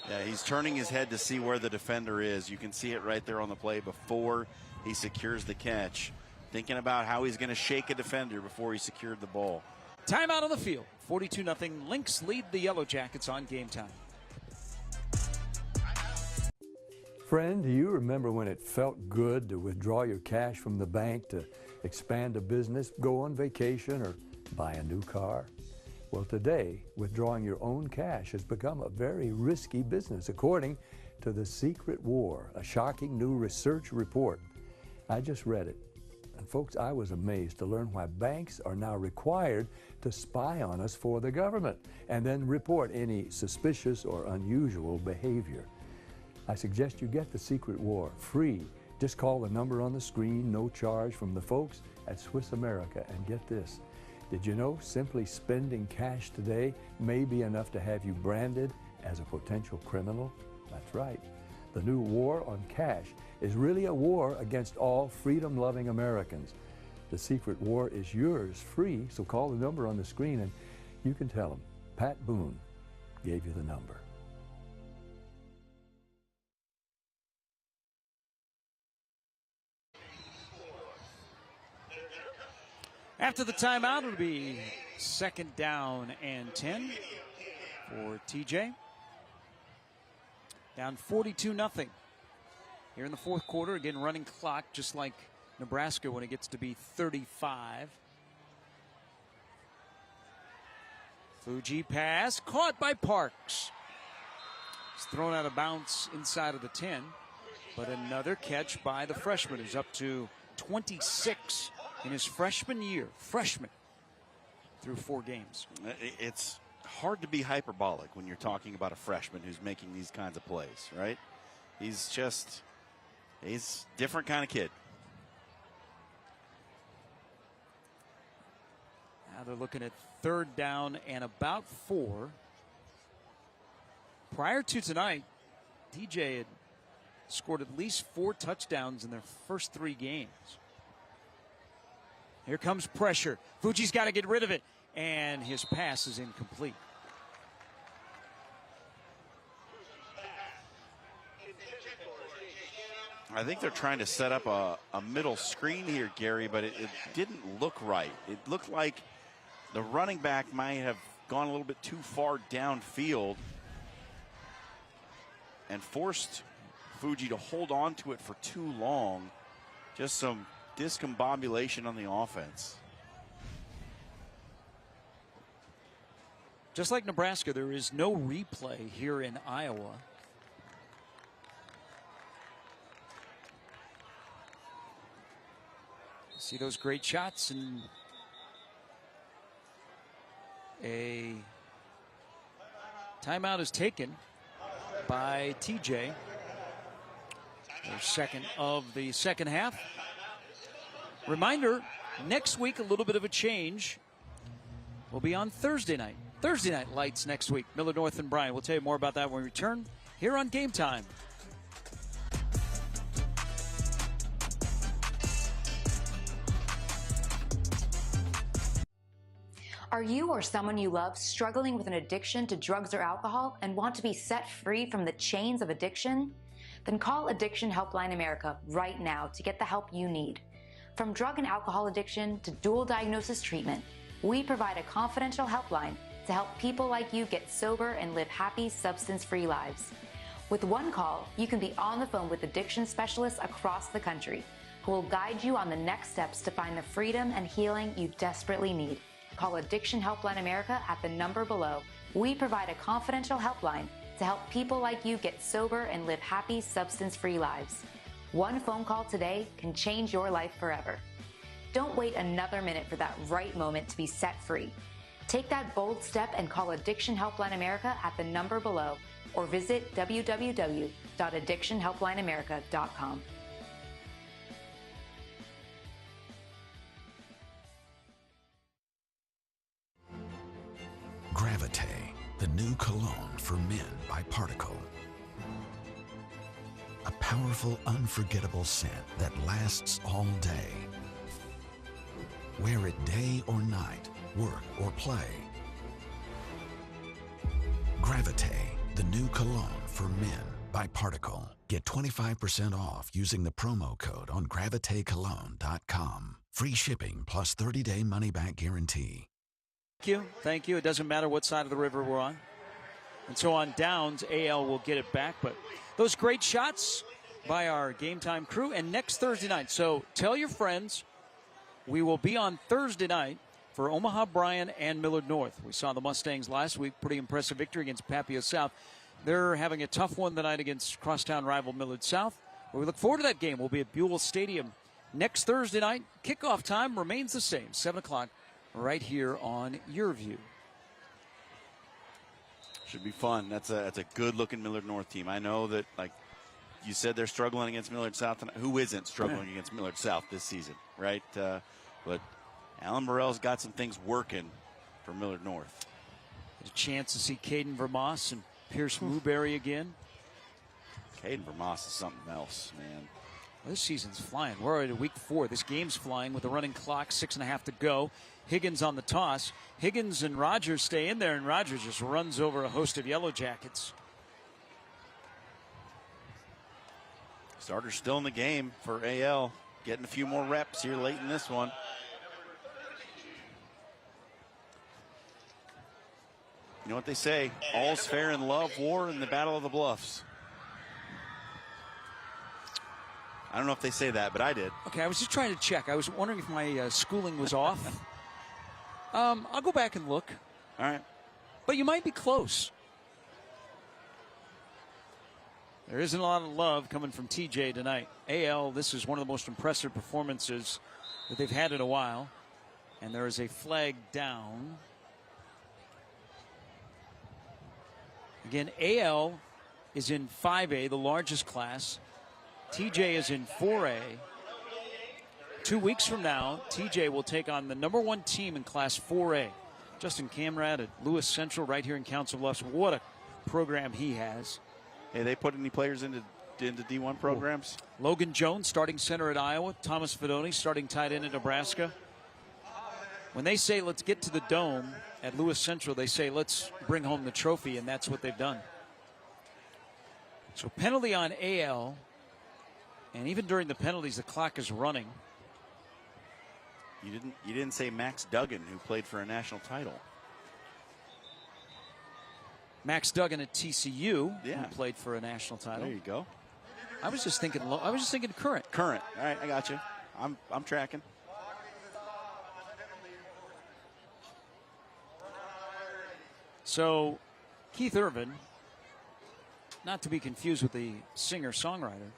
[SPEAKER 2] Yeah, he's turning his head to see where the defender is. You can see it right there on the play before he secures the catch. Thinking about how he's going to shake a defender before he secured the ball.
[SPEAKER 1] Timeout on the field. 42-0. Lynx lead the Yellow Jackets on Game Time.
[SPEAKER 6] Friend, do you remember when it felt good to withdraw your cash from the bank to expand a business, go on vacation, or buy a new car? Well, today, withdrawing your own cash has become a very risky business, according to The Secret War, a shocking new research report. I just read it. And folks, I was amazed to learn why banks are now required to spy on us for the government and then report any suspicious or unusual behavior. I suggest you get The Secret War free Just call the number on the screen, no charge, from the folks at Swiss America. And get this, did you know simply spending cash today may be enough to have you branded as a potential criminal? That's right. The new war on cash is really a war against all freedom-loving Americans. The secret war is yours free, so call the number on the screen and you can tell them Pat Boone gave you the number.
[SPEAKER 1] After the timeout, it'll be 2nd down and 10 for TJ. Down 42-0 here in the 4th quarter. Again, running clock, just like Nebraska when it gets to be 35. Fuji pass, caught by Parks. It's thrown out of bounds inside of the 10, but another catch by the freshman, who's up to 26 in his freshman year. Freshman through 4 games.
[SPEAKER 2] It's hard to be hyperbolic when you're talking about a freshman who's making these kinds of plays, right? He's a different kind of kid.
[SPEAKER 1] Now they're looking at 3rd down and about 4. Prior to tonight, TJ had scored at least 4 touchdowns in their first 3 games. Here comes pressure. Fuji's got to get rid of it, and his pass is incomplete.
[SPEAKER 2] I think they're trying to set up a middle screen here, Gary, but it didn't look right. It looked like the running back might have gone a little bit too far downfield and forced Fuji to hold on to it for too long. Just some discombobulation on the offense.
[SPEAKER 1] Just like Nebraska, there is no replay here in Iowa. See those great shots, and a timeout is taken by TJ. Their second of the second half. Reminder, next week a little bit of a change. We'll be on Thursday night. Thursday night lights next week. Millard North and Bryan. We'll tell you more about that when we return here on Game Time.
[SPEAKER 4] Are you or someone you love struggling with an addiction to drugs or alcohol and want to be set free from the chains of addiction? Then call Addiction Helpline America right now to get the help you need. From drug and alcohol addiction to dual diagnosis treatment, we provide a confidential helpline to help people like you get sober and live happy, substance-free lives. With one call, you can be on the phone with addiction specialists across the country who will guide you on the next steps to find the freedom and healing you desperately need. Call Addiction Helpline America at the number below. We provide a confidential helpline to help people like you get sober and live happy, substance-free lives. One phone call today can change your life forever. Don't wait another minute for that right moment to be set free. Take that bold step and call Addiction Helpline America at the number below or visit www.addictionhelplineamerica.com.
[SPEAKER 17] Gravite, the new cologne for men by Particle. A powerful, unforgettable scent that lasts all day. Wear it day or night, work or play. Gravite, the new cologne for men by Particle. Get 25% off using the promo code on gravitecologne.com. Free shipping plus 30-day money-back guarantee.
[SPEAKER 1] Thank you. It doesn't matter what side of the river we're on. And so on downs, AL will get it back. But those great shots by our Game Time crew. And next Thursday night, so tell your friends, we will be on Thursday night for Omaha, Bryan, and Millard North. We saw the Mustangs last week. Pretty impressive victory against Papio South. They're having a tough one tonight against crosstown rival Millard South. But we look forward to that game. We'll be at Buell Stadium next Thursday night. Kickoff time remains the same, 7 o'clock. Right here on Your View.
[SPEAKER 2] Should be fun. That's a good-looking Millard North team. I know that, like, you said they're struggling against Millard South. And who isn't struggling against Millard South this season, right? But Alan Burrell's got some things working for Millard North.
[SPEAKER 1] A chance to see Caden Vermoss and Pierce Newberry again.
[SPEAKER 2] Caden Vermoss is something else, man.
[SPEAKER 1] Well, this season's flying. We're already at week 4. This game's flying with a running clock, 6.5 to go. Higgins on the toss. Higgins and Rogers stay in there, and Rogers just runs over a host of Yellow Jackets.
[SPEAKER 2] Starter's still in the game for AL. Getting a few more reps here late in this one. You know what they say, all's fair in love, war, and the Battle of the Bluffs. I don't know if they say that, but I did.
[SPEAKER 1] Okay, I was just trying to check. I was wondering if my schooling was off. I'll go back and look.
[SPEAKER 2] All right.
[SPEAKER 1] But you might be close. There isn't a lot of love coming from TJ tonight. AL, this is one of the most impressive performances that they've had in a while. And there is a flag down. Again, AL is in 5A, the largest class. TJ is in 4A. 2 weeks from now, TJ will take on the #1 team in Class 4A. Justin Camrad at Lewis Central right here in Council Bluffs. What a program he has.
[SPEAKER 2] Hey, they put any players into D1 programs?
[SPEAKER 1] Logan Jones, starting center at Iowa. Thomas Fedoni, starting tight end at Nebraska. When they say let's get to the Dome at Lewis Central, they say let's bring home the trophy, and that's what they've done. So penalty on AL, and even during the penalties, the clock is running.
[SPEAKER 2] You didn't say Max Duggan, who played for a national title.
[SPEAKER 1] Max Duggan at TCU,
[SPEAKER 2] Yeah.
[SPEAKER 1] who played for a national title.
[SPEAKER 2] There you go.
[SPEAKER 1] I was just thinking current.
[SPEAKER 2] Current. All right, I got you. I'm tracking.
[SPEAKER 1] So, Keith Irvin, not to be confused with the singer-songwriter,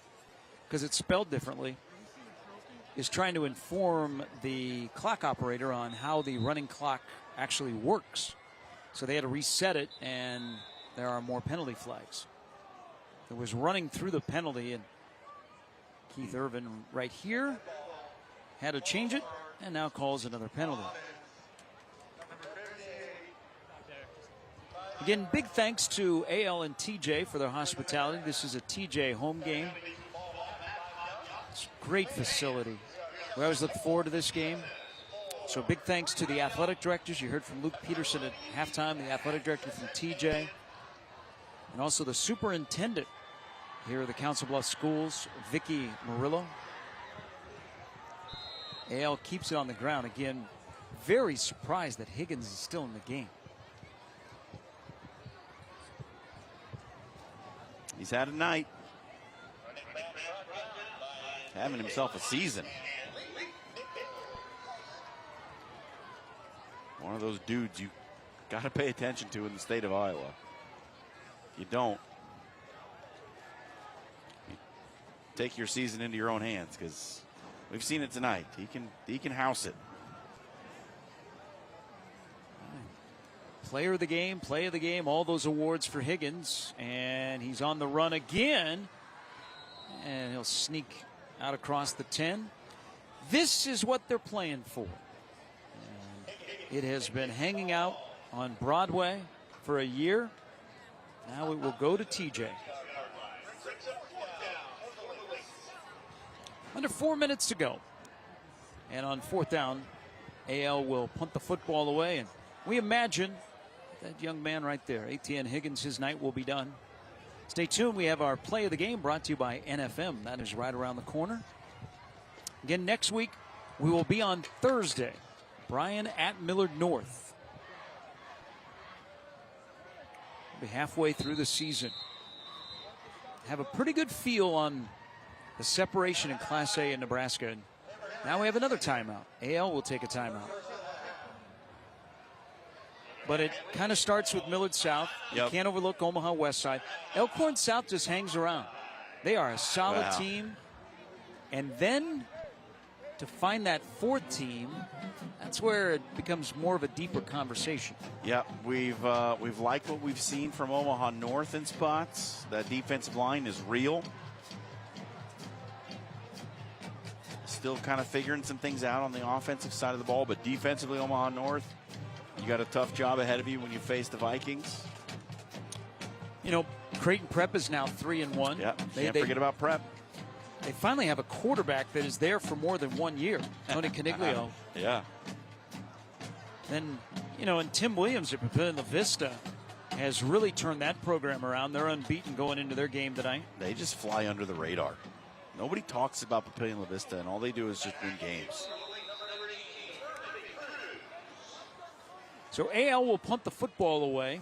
[SPEAKER 1] because it's spelled differently, is trying to inform the clock operator on how the running clock actually works. So they had to reset it, and there are more penalty flags. It was running through the penalty, and Keith Irvin right here had to change it, and now calls another penalty. Again, big thanks to AL and TJ for their hospitality. This is a TJ home game. It's a great facility. We always look forward to this game. So big thanks to the athletic directors. You heard from Luke Peterson at halftime, the athletic director from TJ. And also the superintendent here at the Council Bluffs Schools, Vicky Murillo. AL keeps it on the ground. Again, very surprised that Higgins is still in the game.
[SPEAKER 2] He's had a night. Having himself a season. One of those dudes you got to pay attention to in the state of Iowa. If you don't, you take your season into your own hands, because we've seen it tonight. He can house it.
[SPEAKER 1] Player of the game, play of the game, all those awards for Higgins. And he's on the run again. And he'll sneak out across the 10. This is what they're playing for. And it has been hanging out on Broadway for a year. Now it will go to TJ. Under 4 minutes to go. And on 4th down, AL will punt the football away. And we imagine that young man right there, ATN Higgins, his night will be done. Stay tuned. We have our play of the game brought to you by NFM. That is right around the corner. Again, next week, we will be on Thursday. Bryan at Millard North. We'll be halfway through the season. Have a pretty good feel on the separation in Class A in Nebraska. And now we have another timeout. AL will take a timeout. But it kind of starts with Millard South. You can't overlook Omaha West Side. Elkhorn South just hangs around. They are a solid team. And then to find that 4th team, that's where it becomes more of a deeper conversation.
[SPEAKER 2] Yeah, we've liked what we've seen from Omaha North in spots. That defensive line is real. still kind of figuring some things out on the offensive side of the ball, but defensively, Omaha North, you got a tough job ahead of you when you face the Vikings.
[SPEAKER 1] You know, Creighton Prep is now 3-1.
[SPEAKER 2] Yeah, can't forget about Prep.
[SPEAKER 1] They finally have a quarterback that is there for more than 1 year, Tony Caniglio.
[SPEAKER 2] Yeah.
[SPEAKER 1] Then, you know, and Tim Williams at Papillion La Vista has really turned that program around. They're unbeaten going into their game tonight.
[SPEAKER 2] They just fly under the radar. Nobody talks about Papillion La Vista, and all they do is just win games.
[SPEAKER 1] So AL will punt the football away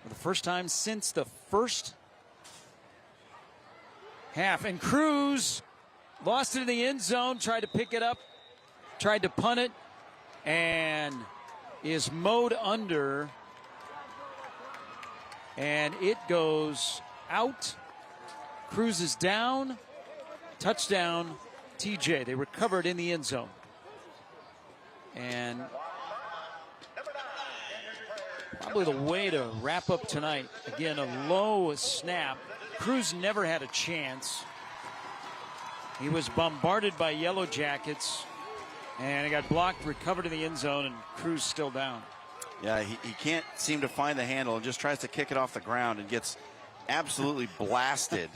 [SPEAKER 1] for the first time since the first half. And Cruz lost it in the end zone, tried to pick it up, tried to punt it, and is mowed under. And it goes out. Cruz is down. Touchdown, TJ. They recovered in the end zone. And probably the way to wrap up tonight. Again, a low snap. Cruz never had a chance. He was bombarded by Yellow Jackets. And it got blocked, recovered in the end zone, and Cruz still down.
[SPEAKER 2] Yeah, he can't seem to find the handle and just tries to kick it off the ground and gets absolutely blasted.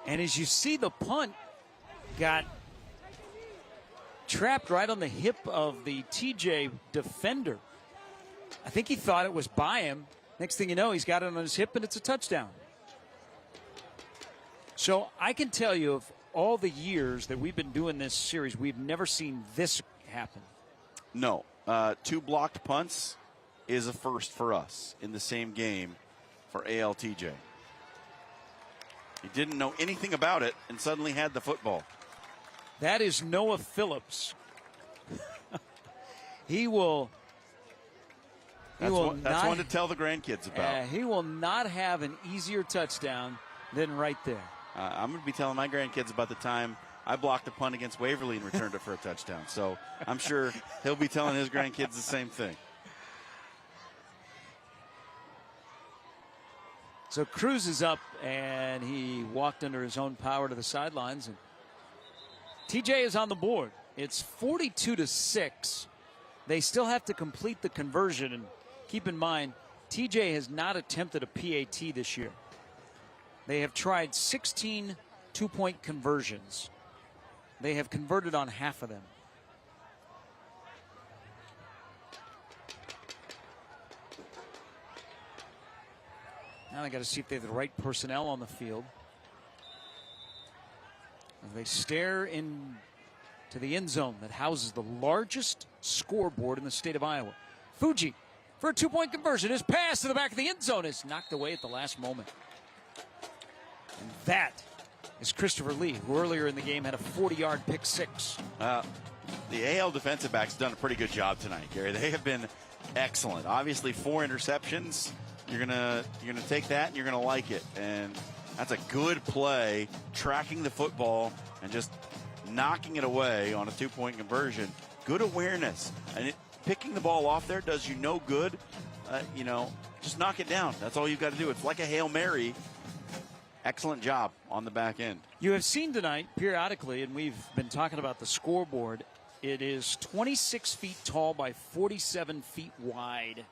[SPEAKER 1] And as you see, the punt got trapped right on the hip of the TJ defender. I think he thought it was by him. Next thing you know, he's got it on his hip, and it's a touchdown. So I can tell you, of all the years that we've been doing this series, we've never seen this happen.
[SPEAKER 2] No. 2 blocked punts is a first for us in the same game for ALTJ. He didn't know anything about it and suddenly had the football.
[SPEAKER 1] That is Noah Phillips. He will.
[SPEAKER 2] That's one to tell the grandkids about.
[SPEAKER 1] He will not have an easier touchdown than right there.
[SPEAKER 2] I'm going to be telling my grandkids about the time I blocked a punt against Waverly and returned it for a touchdown. So I'm sure he'll be telling his grandkids the same thing.
[SPEAKER 1] So Cruz is up, and he walked under his own power to the sidelines. And TJ is on the board. It's 42-6. They still have to complete the conversion. And keep in mind, TJ has not attempted a PAT this year. They have tried 16 two-point conversions. They have converted on half of them. Now they got to see if they have the right personnel on the field. As they stare into the end zone that houses the largest scoreboard in the state of Iowa. Fuji, for a two-point conversion, his pass to the back of the end zone is knocked away at the last moment. And that is Christopher Lee, who earlier in the game had a 40-yard pick six.
[SPEAKER 2] The AL defensive backs done a pretty good job tonight, Gary. They have been excellent. Obviously, 4 interceptions. You're gonna take that and you're gonna like it. And that's a good play, tracking the football and just knocking it away on a two-point conversion. Good awareness. And picking the ball off there does you no good. Just knock it down. That's all you've got to do. It's like a Hail Mary. Excellent job on the back end.
[SPEAKER 1] You have seen tonight periodically, and we've been talking about the scoreboard. It is 26 feet tall by 47 feet wide.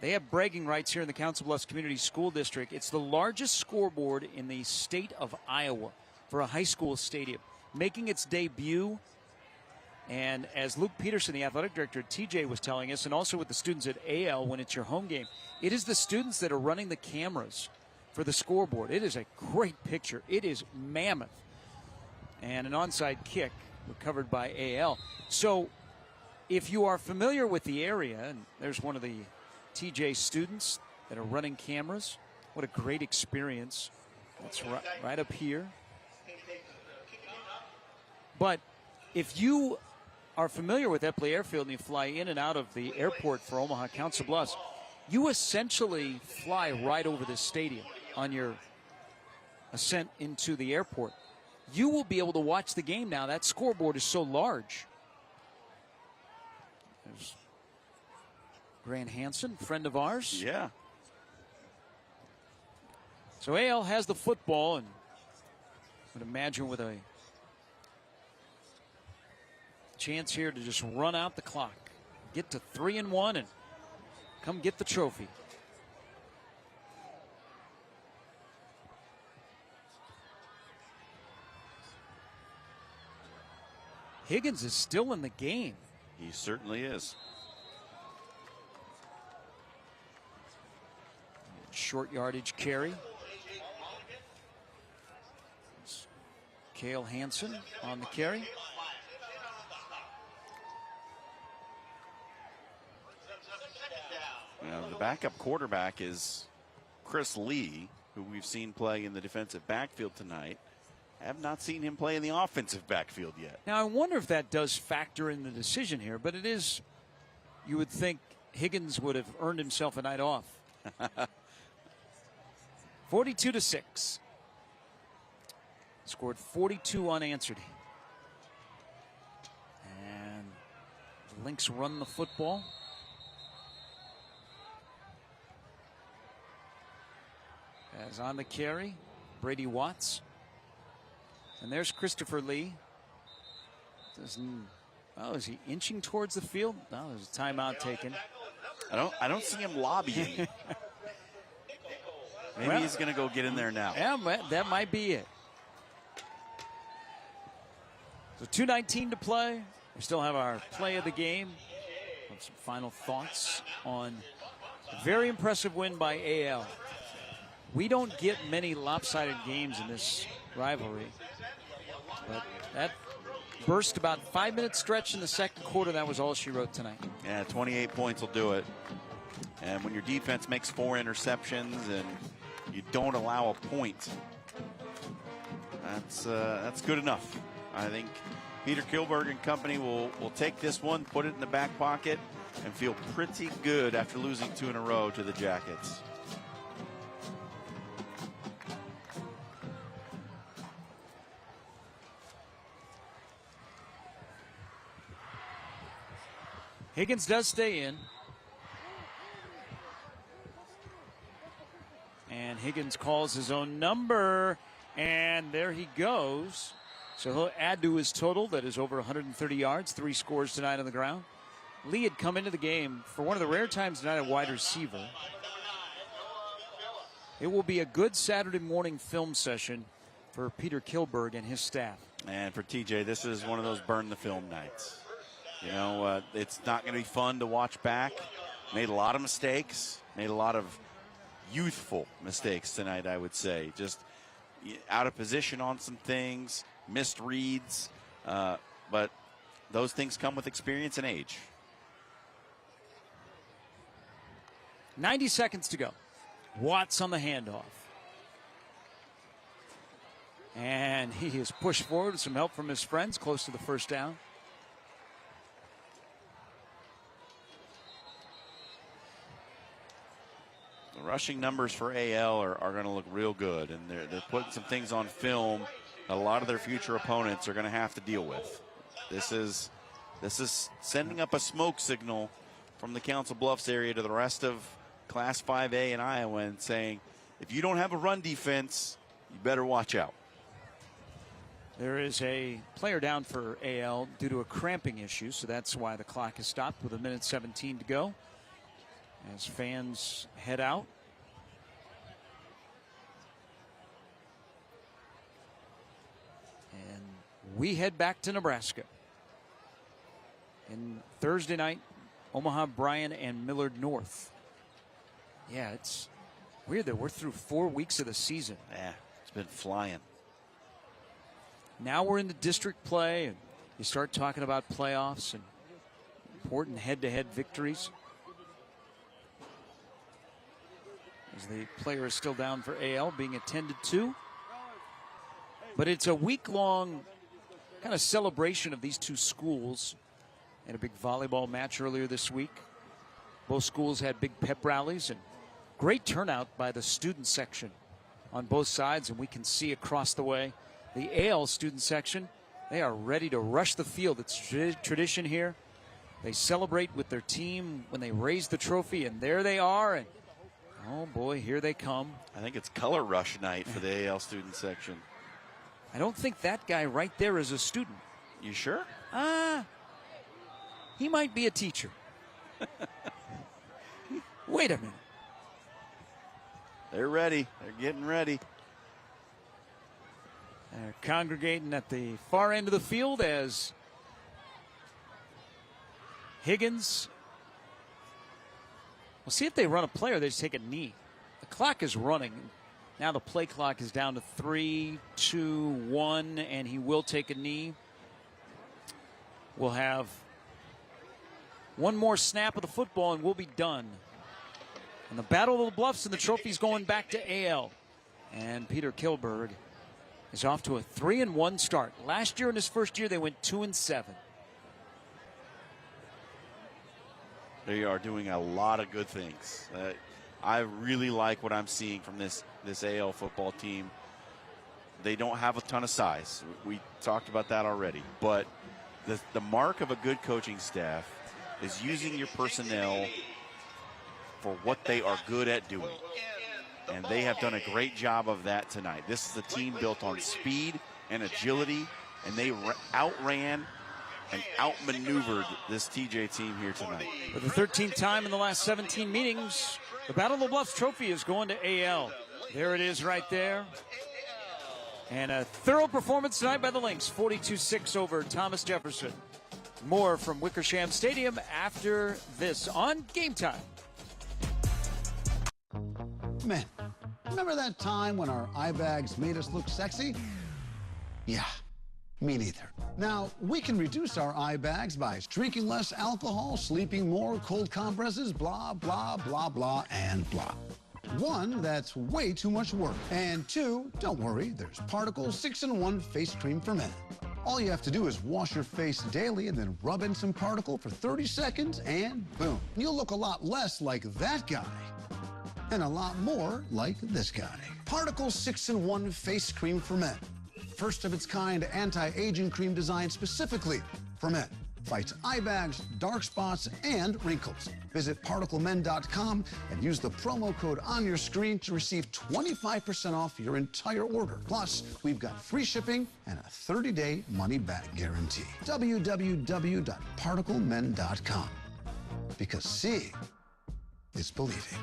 [SPEAKER 1] They have bragging rights here in the Council Bluffs Community School District. It's the largest scoreboard in the state of Iowa for a high school stadium, making its debut. And as Luke Peterson, the athletic director at TJ, was telling us, and also with the students at AL when it's your home game, it is the students that are running the cameras for the scoreboard. It is a great picture. It is mammoth. And an onside kick recovered by AL. So if you are familiar with the area, and there's one of the TJ students that are running cameras, what a great experience. That's right up here. But if you are familiar with Epley Airfield and you fly in and out of the airport for Omaha Council Bluffs, you essentially fly right over this stadium on your ascent into the airport. You will be able to watch the game now. That scoreboard is so large. There's Grant Hansen, friend of ours.
[SPEAKER 2] Yeah.
[SPEAKER 1] So AL has the football, and would imagine with a chance here to just run out the clock, get to 3-1 and come get the trophy. Higgins is still in the game.
[SPEAKER 2] He certainly is.
[SPEAKER 1] Short yardage carry. It's Cale Hansen on the carry.
[SPEAKER 2] Now, the backup quarterback is Chris Lee, who we've seen play in the defensive backfield tonight. I have not seen him play in the offensive backfield yet.
[SPEAKER 1] Now, I wonder if that does factor in the decision here, but it is, you would think Higgins would have earned himself a night off. 42-6. Scored 42 unanswered. And the Lynx run the football. As on the carry, Brady Watts. And there's Christopher Lee. Oh, is he inching towards the field? No, there's a timeout taken.
[SPEAKER 2] I don't see him lobbying. Maybe he's going to go get in there now.
[SPEAKER 1] Yeah, that might be it. So 2:19 to play. We still have our play of the game. Some final thoughts on a very impressive win by AL. We don't get many lopsided games in this rivalry. But that burst about 5-minute stretch in the second quarter, that was all she wrote tonight.
[SPEAKER 2] Yeah, 28 points will do it. And when your defense makes 4 interceptions and you don't allow a point, that's good enough. I think Peter Kilberg and company will take this one, put it in the back pocket, and feel pretty good after losing 2 in a row to the Jackets.
[SPEAKER 1] Higgins does stay in. And Higgins calls his own number. And there he goes. So he'll add to his total. That is over 130 yards. 3 scores tonight on the ground. Lee had come into the game for one of the rare times tonight at wide receiver. It will be a good Saturday morning film session for Peter Kilberg and his staff.
[SPEAKER 2] And for TJ, this is one of those burn the film nights. You know, it's not going to be fun to watch back. Made a lot of mistakes. Made a lot of youthful mistakes tonight, I would say. Just out of position on some things, missed reads. But those things come with experience and age.
[SPEAKER 1] 90 seconds to go. Watts on the handoff. And he is pushed forward with some help from his friends close to the first down.
[SPEAKER 2] The rushing numbers for AL are going to look real good, and they're putting some things on film that a lot of their future opponents are going to have to deal with. This is sending up a smoke signal from the Council Bluffs area to the rest of Class 5A in Iowa and saying, if you don't have a run defense, you better watch out.
[SPEAKER 1] There is a player down for AL due to a cramping issue, so that's why the clock is stopped with 1:17 to go as fans head out. And we head back to Nebraska. And Thursday night, Omaha, Bryan, and Millard North. Yeah, it's weird that we're through 4 weeks of the season.
[SPEAKER 2] Yeah, it's been flying.
[SPEAKER 1] Now we're in the district play, and you start talking about playoffs and important head-to-head victories. As the player is still down for AL, being attended to. But it's a week-long kind of celebration of these two schools. And a big volleyball match earlier this week. Both schools had big pep rallies and great turnout by the student section on both sides. And we can see across the way the AL student section, they are ready to rush the field. It's tradition here. They celebrate with their team when they raise the trophy, and there they are. And oh boy, here they come.
[SPEAKER 2] I think it's color rush night for the AL student section.
[SPEAKER 1] I don't think that guy right there is a student.
[SPEAKER 2] You sure?
[SPEAKER 1] He might be a teacher. Wait a minute.
[SPEAKER 2] They're ready. They're getting ready.
[SPEAKER 1] They're congregating at the far end of the field as Higgins. We'll see if they run a play or they just take a knee. The clock is running. Now the play clock is down to 3, 2, 1, and he will take a knee. We'll have one more snap of the football and we'll be done. And the Battle of the Bluffs and the trophy's going back to AL. And Peter Kilberg is off to a 3-1 start. Last year in his first year, they went 2-7.
[SPEAKER 2] They are doing a lot of good things. I really like what I'm seeing from this AL football team. They don't have a ton of size. We talked about that already. But the mark of a good coaching staff is using your personnel for what they are good at doing. And they have done a great job of that tonight. This is a team built on speed and agility, and they outran and outmaneuvered this TJ team here tonight.
[SPEAKER 1] For the 13th time in the last 17 meetings, the Battle of the Bluffs trophy is going to AL. There it is right there. And a thorough performance tonight by the Lynx, 42-6 over Thomas Jefferson. More from Wickersham Stadium after this on Game Time.
[SPEAKER 5] Man, remember that time when our eye bags made us look sexy? Yeah, me neither. Now, we can reduce our eye bags by drinking less alcohol, sleeping more, cold compresses, blah, blah, blah, blah, and blah. 1, that's way too much work. And 2, don't worry, there's Particle 6-in-1 Face Cream for Men. All you have to do is wash your face daily and then rub in some Particle for 30 seconds and boom. You'll look a lot less like that guy and a lot more like this guy. Particle 6-in-1 Face Cream for Men. First of its kind anti-aging cream designed specifically for men. Fights eye bags, dark spots, and wrinkles. Visit ParticleMen.com and use the promo code on your screen to receive 25% off your entire order. Plus, we've got free shipping and a 30-day money-back guarantee. www.ParticleMen.com. Because seeing is believing.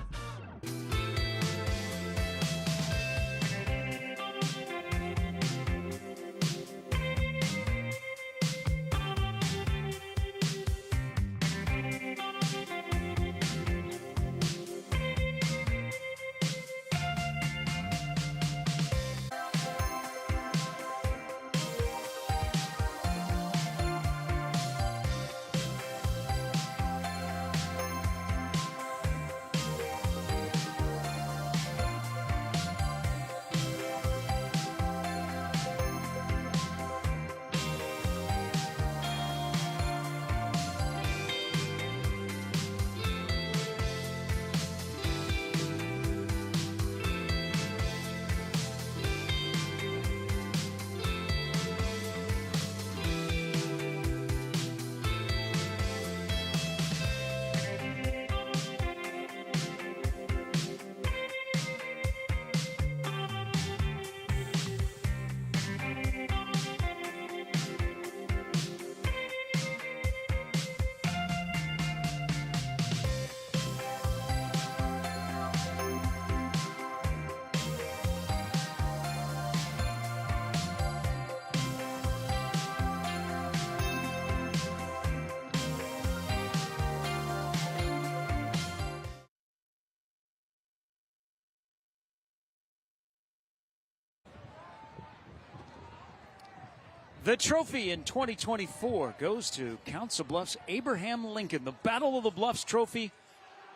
[SPEAKER 1] The trophy in 2024 goes to Council Bluffs Abraham Lincoln. The Battle of the Bluffs trophy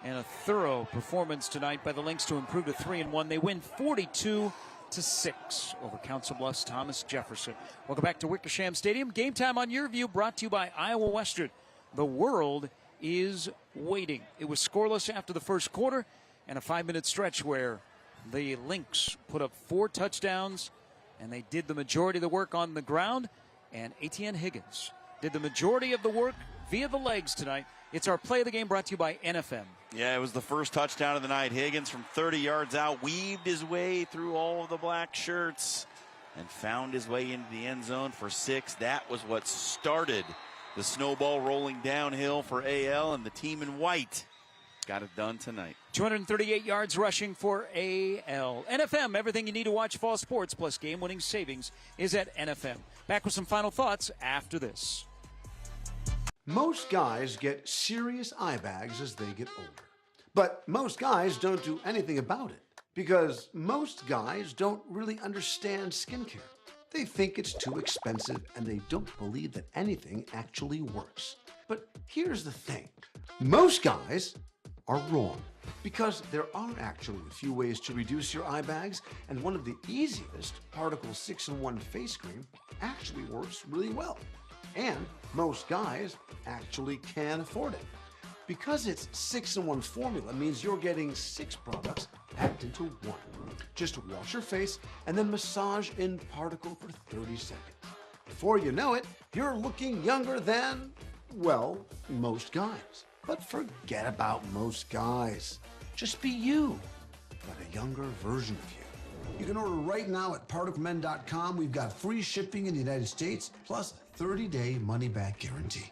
[SPEAKER 1] and a thorough performance tonight by the Lynx to improve to 3-1. They win 42-6 over Council Bluffs Thomas Jefferson. Welcome back to Wickersham Stadium. Game Time on Your View brought to you by Iowa Western. The world is waiting. It was scoreless after the first quarter and a 5-minute stretch where the Lynx put up 4 touchdowns and they did the majority of the work on the ground. And Etienne Higgins did the majority of the work via the legs tonight. It's our play of the game brought to you by NFM.
[SPEAKER 2] Yeah, it was the first touchdown of the night. Higgins from 30 yards out weaved his way through all of the black shirts and found his way into the end zone for 6. That was what started the snowball rolling downhill for AL, and the team in white got it done tonight.
[SPEAKER 1] 238 yards rushing for AL. NFM, everything you need to watch fall sports plus game-winning savings is at NFM. Back with some final thoughts after this.
[SPEAKER 5] Most guys get serious eye bags as they get older. But most guys don't do anything about it because most guys don't really understand skincare. They think it's too expensive and they don't believe that anything actually works. But here's the thing. Most guys are wrong because there are actually a few ways to reduce your eye bags, and one of the easiest, Particle 6-in-1 face cream, actually works really well. And most guys actually can afford it. Because it's 6-in-1 formula means you're getting 6 products packed into one. Just wash your face and then massage in Particle for 30 seconds. Before you know it, you're looking younger than, well, most guys. But forget about most guys. Just be you, but a younger version of you. You can order right now at particlemen.com. We've got free shipping in the United States, plus a 30-day money-back guarantee.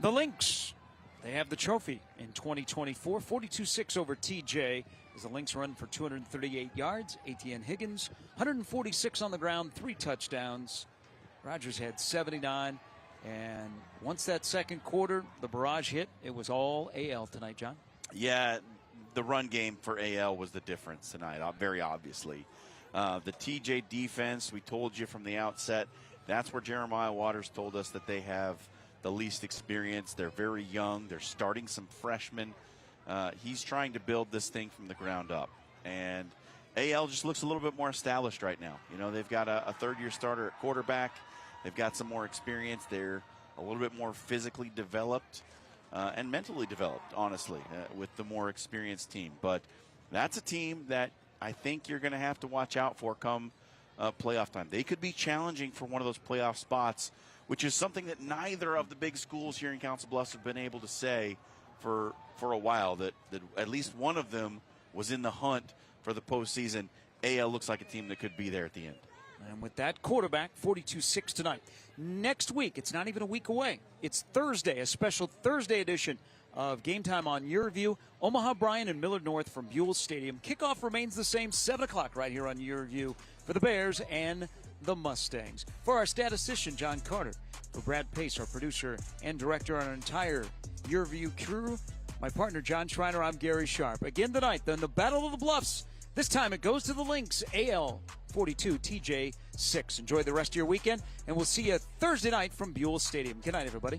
[SPEAKER 1] The Lynx, they have the trophy in 2024, 42-6 over TJ, as the Lynx run for 238 yards. ATN Higgins, 146 on the ground, 3 touchdowns. Rogers had 79, and once that second quarter, the barrage hit, it was all AL tonight, John.
[SPEAKER 2] Yeah, the run game for AL was the difference tonight, very obviously. The TJ defense, we told you from the outset, that's where Jeremiah Waters told us that they have the least experience. They're very young. They're starting some freshmen. He's trying to build this thing from the ground up. And AL just looks a little bit more established right now. You know, they've got a third-year starter at quarterback. They've got some more experience. They're a little bit more physically developed and mentally developed, honestly, with the more experienced team. But that's a team that I think you're going to have to watch out for come playoff time. They could be challenging for one of those playoff spots, which is something that neither of the big schools here in Council Bluffs have been able to say for a while, that at least one of them was in the hunt for the postseason. AL looks like a team that could be there at the end.
[SPEAKER 1] And with that quarterback, 42-6 tonight. Next week, it's not even a week away. It's Thursday, a special Thursday edition of Game Time on Your View. Omaha, Bryan, and Millard North from Buell Stadium. Kickoff remains the same, 7 o'clock right here on Your View for the Bears and the Mustangs. For our statistician, John Carter, for Brad Pace, our producer and director, on our entire Your View crew, my partner, John Schreiner, I'm Gary Sharp. Again tonight, then the Battle of the Bluffs. This time it goes to the Lynx, AL 42, TJ 6. Enjoy the rest of your weekend, and we'll see you Thursday night from Buell Stadium. Good night, everybody.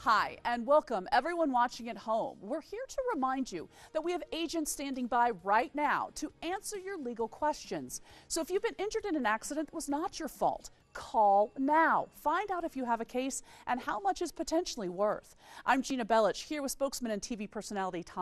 [SPEAKER 3] Hi, and welcome everyone watching at home. We're here to remind you that we have agents standing by right now to answer your legal questions. So if you've been injured in an accident, it was not your fault. Call now. Find out if you have a case and how much is potentially worth. I'm Gina Bellich, here with spokesman and TV personality Tom